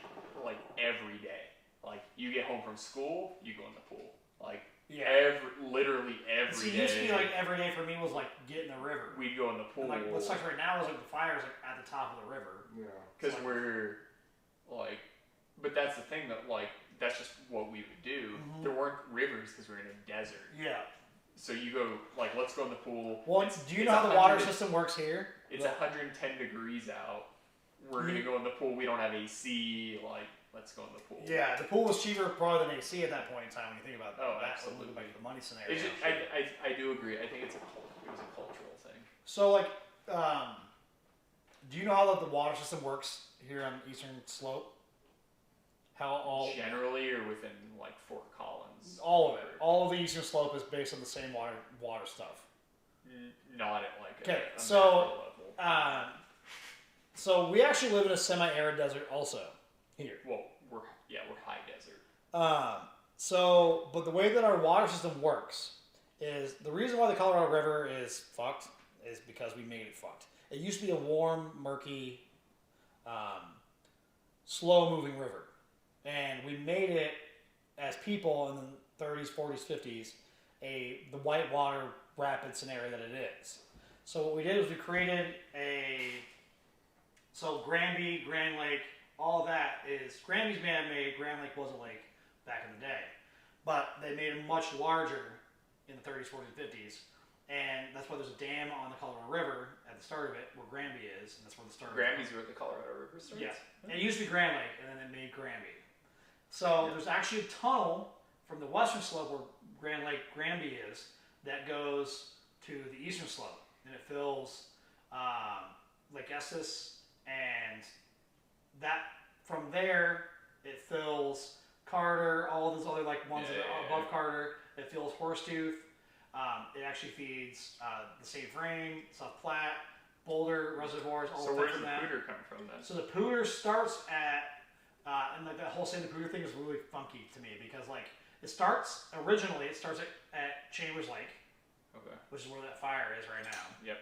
like every day. Like you get home from school, you go in the pool. Like yeah. literally every See, day. it used to be like every day for me was like get in the river. We'd go in the pool. And, like what sucks right now is like the fire's like at the top of the river. Yeah. Because Like- we're like, but that's the thing that like that's just what we would do. Mhm. There weren't rivers because we're in a desert. Yeah. So you go like, let's go in the pool. Well, It's- do you it's know how the water 100 system works here? It's 110 degrees out. We're gonna You- go in the pool. We don't have AC. Like, let's go in the pool. Yeah, the pool was cheaper probably than AC at that point in time when you think about Oh, that. absolutely. Like the money scenario. It's just, I do agree. I think it was a cultural thing. So like, do you know how the water system works here on Eastern Slope? How all Generally, or within like Fort Collins. all of it, all of the Eastern Slope is based on the same water stuff. Not at like Okay, a so, macro level. So we actually live in a semi-arid desert also here. Well, we're high desert. But the way that our water system works is the reason why the Colorado River is fucked is because we made it fucked. It used to be a warm, murky, slow-moving river, and we made it as people in the 30s, 40s, 50s the whitewater rapid scenario that it is. So what we did was we created Granby, Grand Lake, all that is, Granby's man-made, Grand Lake was a lake back in the day. But they made it much larger in the 30s, 40s, 50s. And that's why there's a dam on the Colorado River at the start of it, where Granby is, and that's where the start Granby's where the Colorado River starts. Yeah. It used to be Grand Lake, and then they made Granby. So there's actually a tunnel from the western slope where Grand Lake Granby is that goes to the eastern slope, and it fills Lake Estes, and that from there it fills Carter, all those other like ones that are above Carter. It fills Horsetooth. It actually feeds the St. Vrain, South Platte, Boulder reservoirs all So fed where's from the that. pooter come from then? So the pooter starts at, and like that whole Save the Pooter thing is really funky to me because like it starts at Chambers Lake, Okay. which is where that fire is right now. Yep.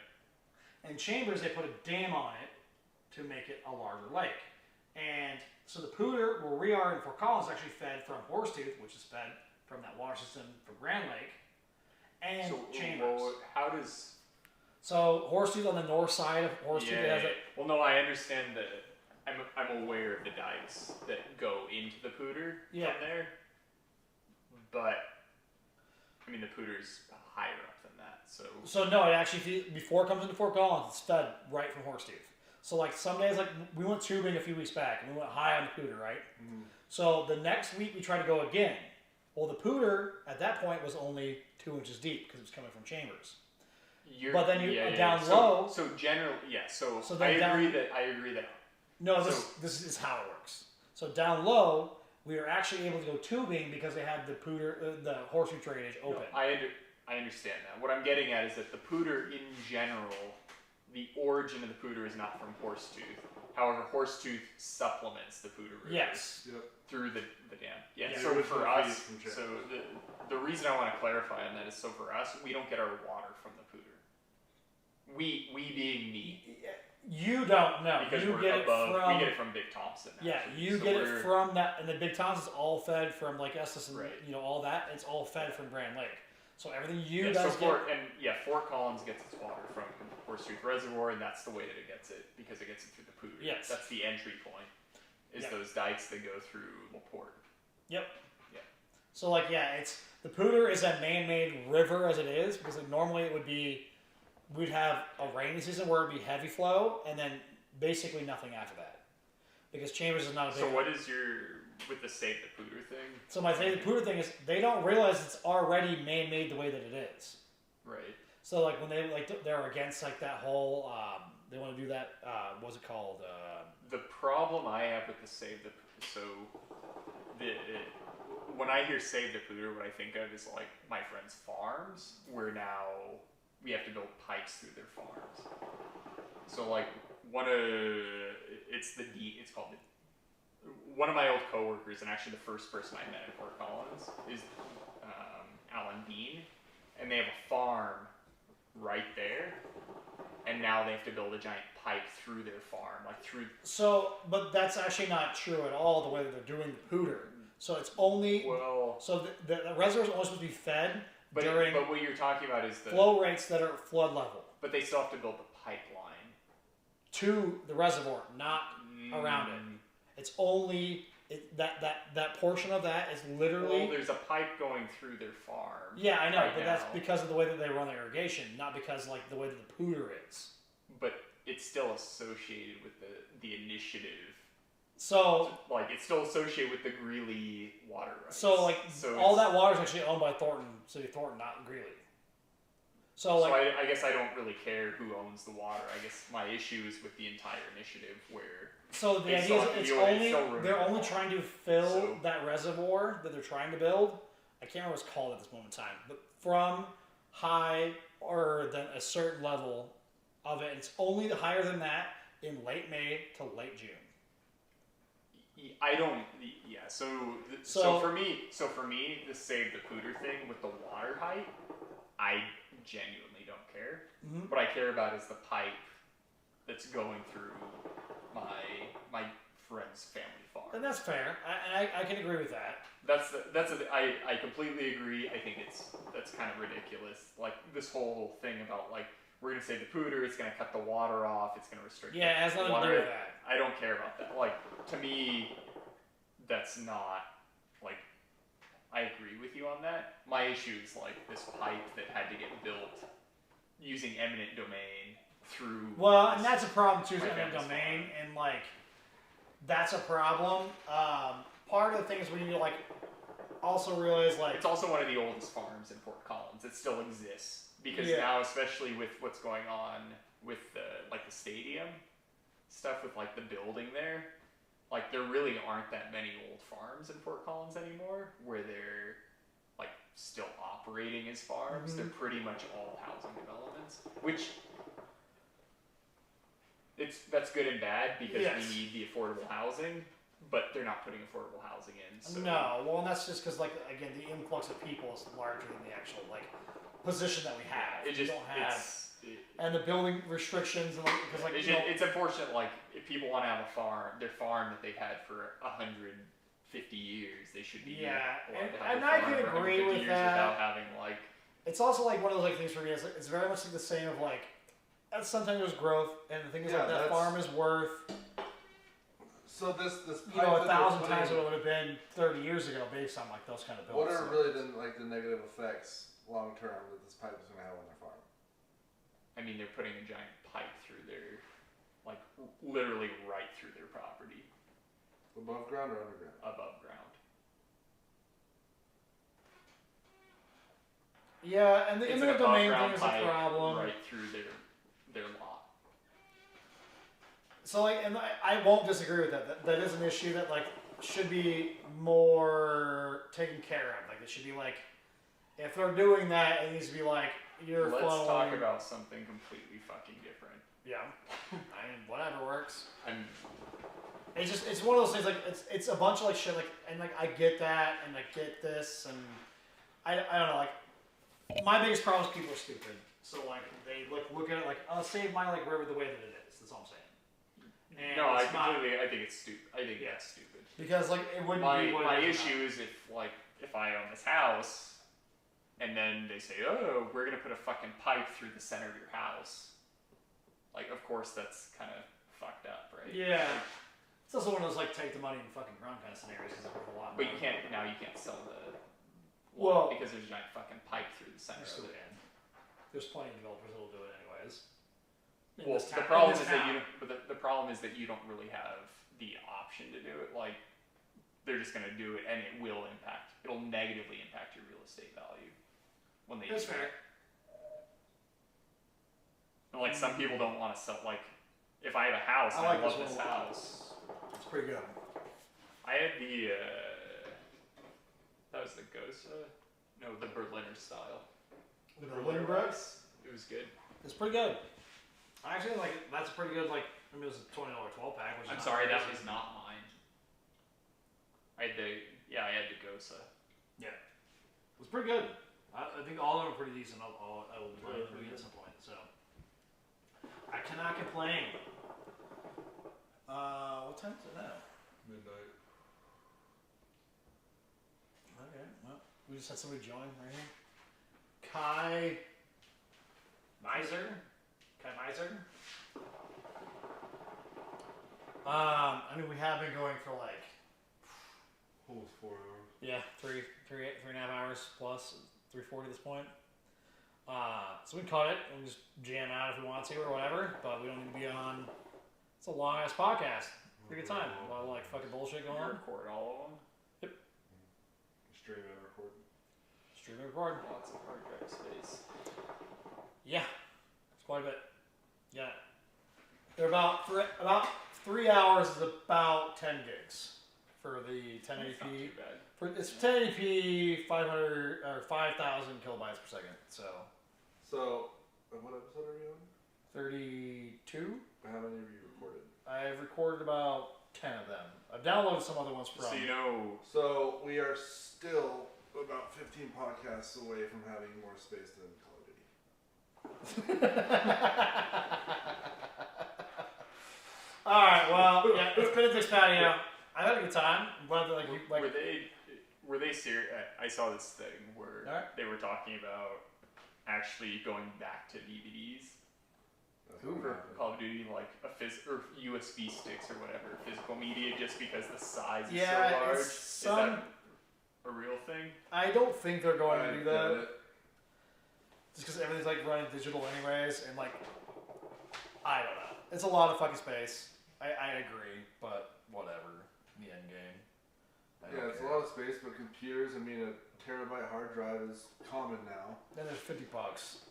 And Chambers, they put a dam on it to make it a larger lake. And so the Pooter, where we are in Fort Collins, is actually fed from Horsetooth, which is fed from that water system from Grand Lake, and So Chambers. well, how does? So Horsetooth on the north side of Horsetooth, it has a, Well, no, I understand that. I'm aware of the dikes that go into the pooter Yeah. from there, but I mean the pooter's higher up than that. So no, it actually, before it comes into Fort Collins, it's fed right from Horsetooth. So like some days, like we went tubing a few weeks back, and we went high on the Pooter, right? Mm-hmm. So the next week we tried to go again. Well, the Pooter at that point was only 2 inches deep because it was coming from Chambers. But then down low. So generally, yeah. So then I agree that. No, this is how it works. So down low, we were actually able to go tubing because they had the Pooter, the horseshoe drainage open. No, I understand that. What I'm getting at is that the pooter in general, the origin of the pooter is not from Horsetooth. However, Horsetooth supplements the pooter river. Yes. Yep. Through the dam. Yeah. Yeah. So The for original us, feed from Chambers. so the reason I want to clarify on that is so for us, we don't get our water from the pooter. We being me, You don't know. because You we're get above. it from, We get it from Big Thompson. yeah, actually. you So get we're- it from that, and the Big Thompson's all fed from Lake Estes and Right. all that. It's all fed from Grand Lake. So everything you Yeah, guys so get. Fort Collins gets its water from Horsetooth Reservoir, and that's the way that it gets it because it gets it through the pooter. Yes. That's the entry point. Is Yeah. those dikes that go through LaPorte. Yep. Yeah. So like it's the Pooter is a man-made river as it is because like normally it would be we'd have a rainy season where it'd be heavy flow and then basically nothing after that because Chambers is not a big. So what is with the Save the Pooter thing? So my thing, the Pooter thing is they don't realize it's already man-made the way that it is. Right. So like when they're against like that whole they want to do that what's it called The problem I have with the when I hear Save the Pooter, what I think of is like my friends' farms, where now we have to build pipes through their farms. So like it's called one of my old coworkers, and actually the first person I met in Fort Collins is Alan Dean, and they have a farm right there, and now they have to build a giant pipe through their farm, like through. So, but that's actually not true at all. The way that they're doing the Pooter, so it's only so the reservoir is only supposed to be fed during. But what you're talking about is the flow rates that are at flood level. But they still have to build the pipeline to the reservoir, not around it. It's only that portion of that is literally. Well, there's a pipe going through their farm. Yeah, I know, right but now. that's because of the way that they run their irrigation, not because like the way that the Pooter is. But it's still associated with the initiative. So like it's still associated with the Greeley water rights. So all that water is actually owned by City of Thornton, not Greeley. So I guess I don't really care who owns the water. I guess my issue is with the entire initiative where. So the idea is they're only trying to fill that reservoir that they're trying to build. I can't remember what it's called at this moment in time, but from high or than a certain level of it, it's only higher than that in late May to late June. I don't. Yeah. So for me, the Save the Pooter thing with the water height, I genuinely don't care. Mm-hmm. What I care about is the pipe that's going through my friend's family farm. And that's fair. I can agree with that. I completely agree. I think that's kind of ridiculous. Like this whole thing about like we're gonna save the Pooter, it's gonna cut the water off, it's gonna restrict. Yeah, it has nothing to do with that. I don't care about that. Like to me, that's not like. I agree with you on that. My issue is like this pipe that had to get built using eminent domain through. Well, and that's a problem too, is my eminent family's domain, farm. and like that's a problem. Part of the thing is we need to like also realize like It's also one of the oldest farms in Fort Collins. It still exists because now, especially with what's going on with the stadium stuff with like the building there, like there really aren't that many old farms in Fort Collins anymore where they're like still operating as farms. Mm-hmm. They're pretty much all housing developments, which that's good and bad because Yes. we need the affordable housing, but they're not putting affordable housing in. So. No, well, and that's just because, like, again, the influx of people is larger than the actual, like, position that we have. It just we don't have, and the building restrictions, and because, like, it's unfortunate. Like, if people want to have their farm that they've had for 150 years, they should be allowed to have and their I farm can for agree 150 with years that. without having like. It's also like one of those like things for me. It's very much like the same of like, sometimes there's growth, and the thing is like that farm is worth. So this 1,000 times what it would have been 30 years ago, based on like those kind of builds. What are really the negative effects long term that this pipe is going to have on their farm? I mean, they're putting a giant pipe through their, like, literally right through their property. Above ground or underground? Above ground. Yeah, and the It's eminent an domain above-ground thing is a pipe problem. right through their lot. So like, and I won't disagree with that. That is an issue that like should be more taken care of. Like it should be like, if they're doing that, it needs to be like you're Let's following. talk about something completely fucking different. Yeah, I mean whatever works. It's It's one of those things like it's a bunch of like shit like and like I get that and I get this and I don't know like my biggest problem is people are stupid. So like they look at it like I'll save my like river the way that it is. That's all I'm saying. And no, I think it's stupid. I think that's stupid. Because like it wouldn't be what my it is issue is if I own this house and then they say, oh, we're gonna put a fucking pipe through the center of your house. Like, of course that's kind of fucked up, right? Yeah. It's also one of those like take the money and fucking run kind of scenarios because it's worth a lot. But you can't sell the Well, because there's a giant fucking pipe through the center of it. There's plenty of developers that will do it anyways. Well, the problem is that the problem is that you don't really have the option to do it. Like, they're just gonna do it, and it'll negatively impact your real estate value when they. That's do fair. it. And like some people don't want to sell. Like, if I have a house, and I love this house. It's pretty good. I had the. That was the Gosa. No, the Berliner style. The Berliner bricks. It was good. It's pretty good. I actually like that's a pretty good like. I mean, it was a $20 12 pack. Which I'm sorry, that was not mine. I had the Gosa. Yeah, it was pretty good. I think all of them are pretty decent. I will try to at some point. So I cannot complain. What time is it now? Midnight. Okay, well, we just had somebody join right here. Kai Miser. I mean, we have been going for like Almost 4 hours. yeah, three and a half hours plus 340 at this point. So we can cut it and just jam out if we want to or whatever, but we don't need to be on. It's a long ass podcast. Pretty good time. A lot of like fucking bullshit going on. Record all of them. Stream and record. Stream and record. Lots of hard drive space. Yeah, it's quite a bit. Yeah, they're about 3 hours is about 10 gigs for the 1080p. That's not too bad. It's 1080p 500 or 5,000 kilobytes per second. So, what episode are you on? 32. How many have you recorded? I've recorded about 10 of them. I've downloaded some other ones from. So we are still about 15 podcasts away from having more space than Call of Duty. All right. Well, yeah, it's been at this patio. I had a good time. I'm glad that Were they serious? I saw this thing where they were talking about actually going back to DVDs. For Call of Duty, like or USB sticks or whatever, physical media, just because the size is so large. Is that a real thing? I don't think they're going to do that. Just because everything's like running digital anyways, and like, I don't know. It's a lot of fucking space. I agree, but whatever. The end game. Yeah, it's a lot of space, but computers, I mean, a terabyte hard drive is common now. Then there's $50.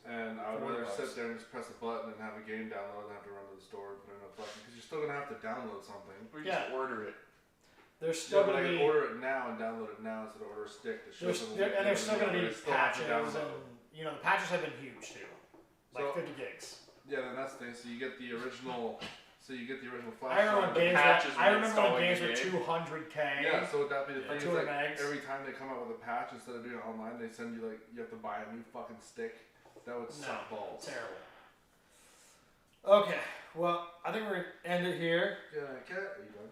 And I would rather sit there and just press a button and have a game download than have to run to the store and put in a button, because you're still going to have to download something. Or just order it. There's still but going to be... I can order it now and download it now instead of order a stick to show them. And there's still going to be patches, and, you know, the patches have been huge, too. Like 50 gigs. Yeah, then that's the thing. So you get the original... So So you get the original I flash remember when drive. games were 200K. Yeah, so would that be the thing? Is 200 like megs. every time they come out with a patch, instead of doing it online, they send you like you have to buy a new fucking stick. That would suck balls. Terrible. Okay, well, I think we're gonna end it here. Yeah, cat. Are you done?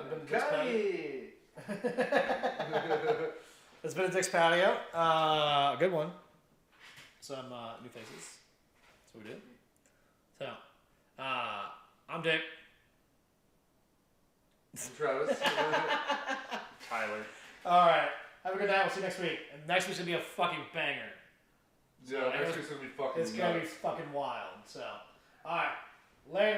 Been Dick's Patio. It's been a Dick's Patio. A good one. Some new faces. That's what we did. So, I'm Dick. I'm Travis. Tyler. All right. Have a good night. We'll see you next week. And next week's gonna be a fucking banger. Yeah, next week's gonna be fucking. It's gonna be fucking wild. So, all right. Later.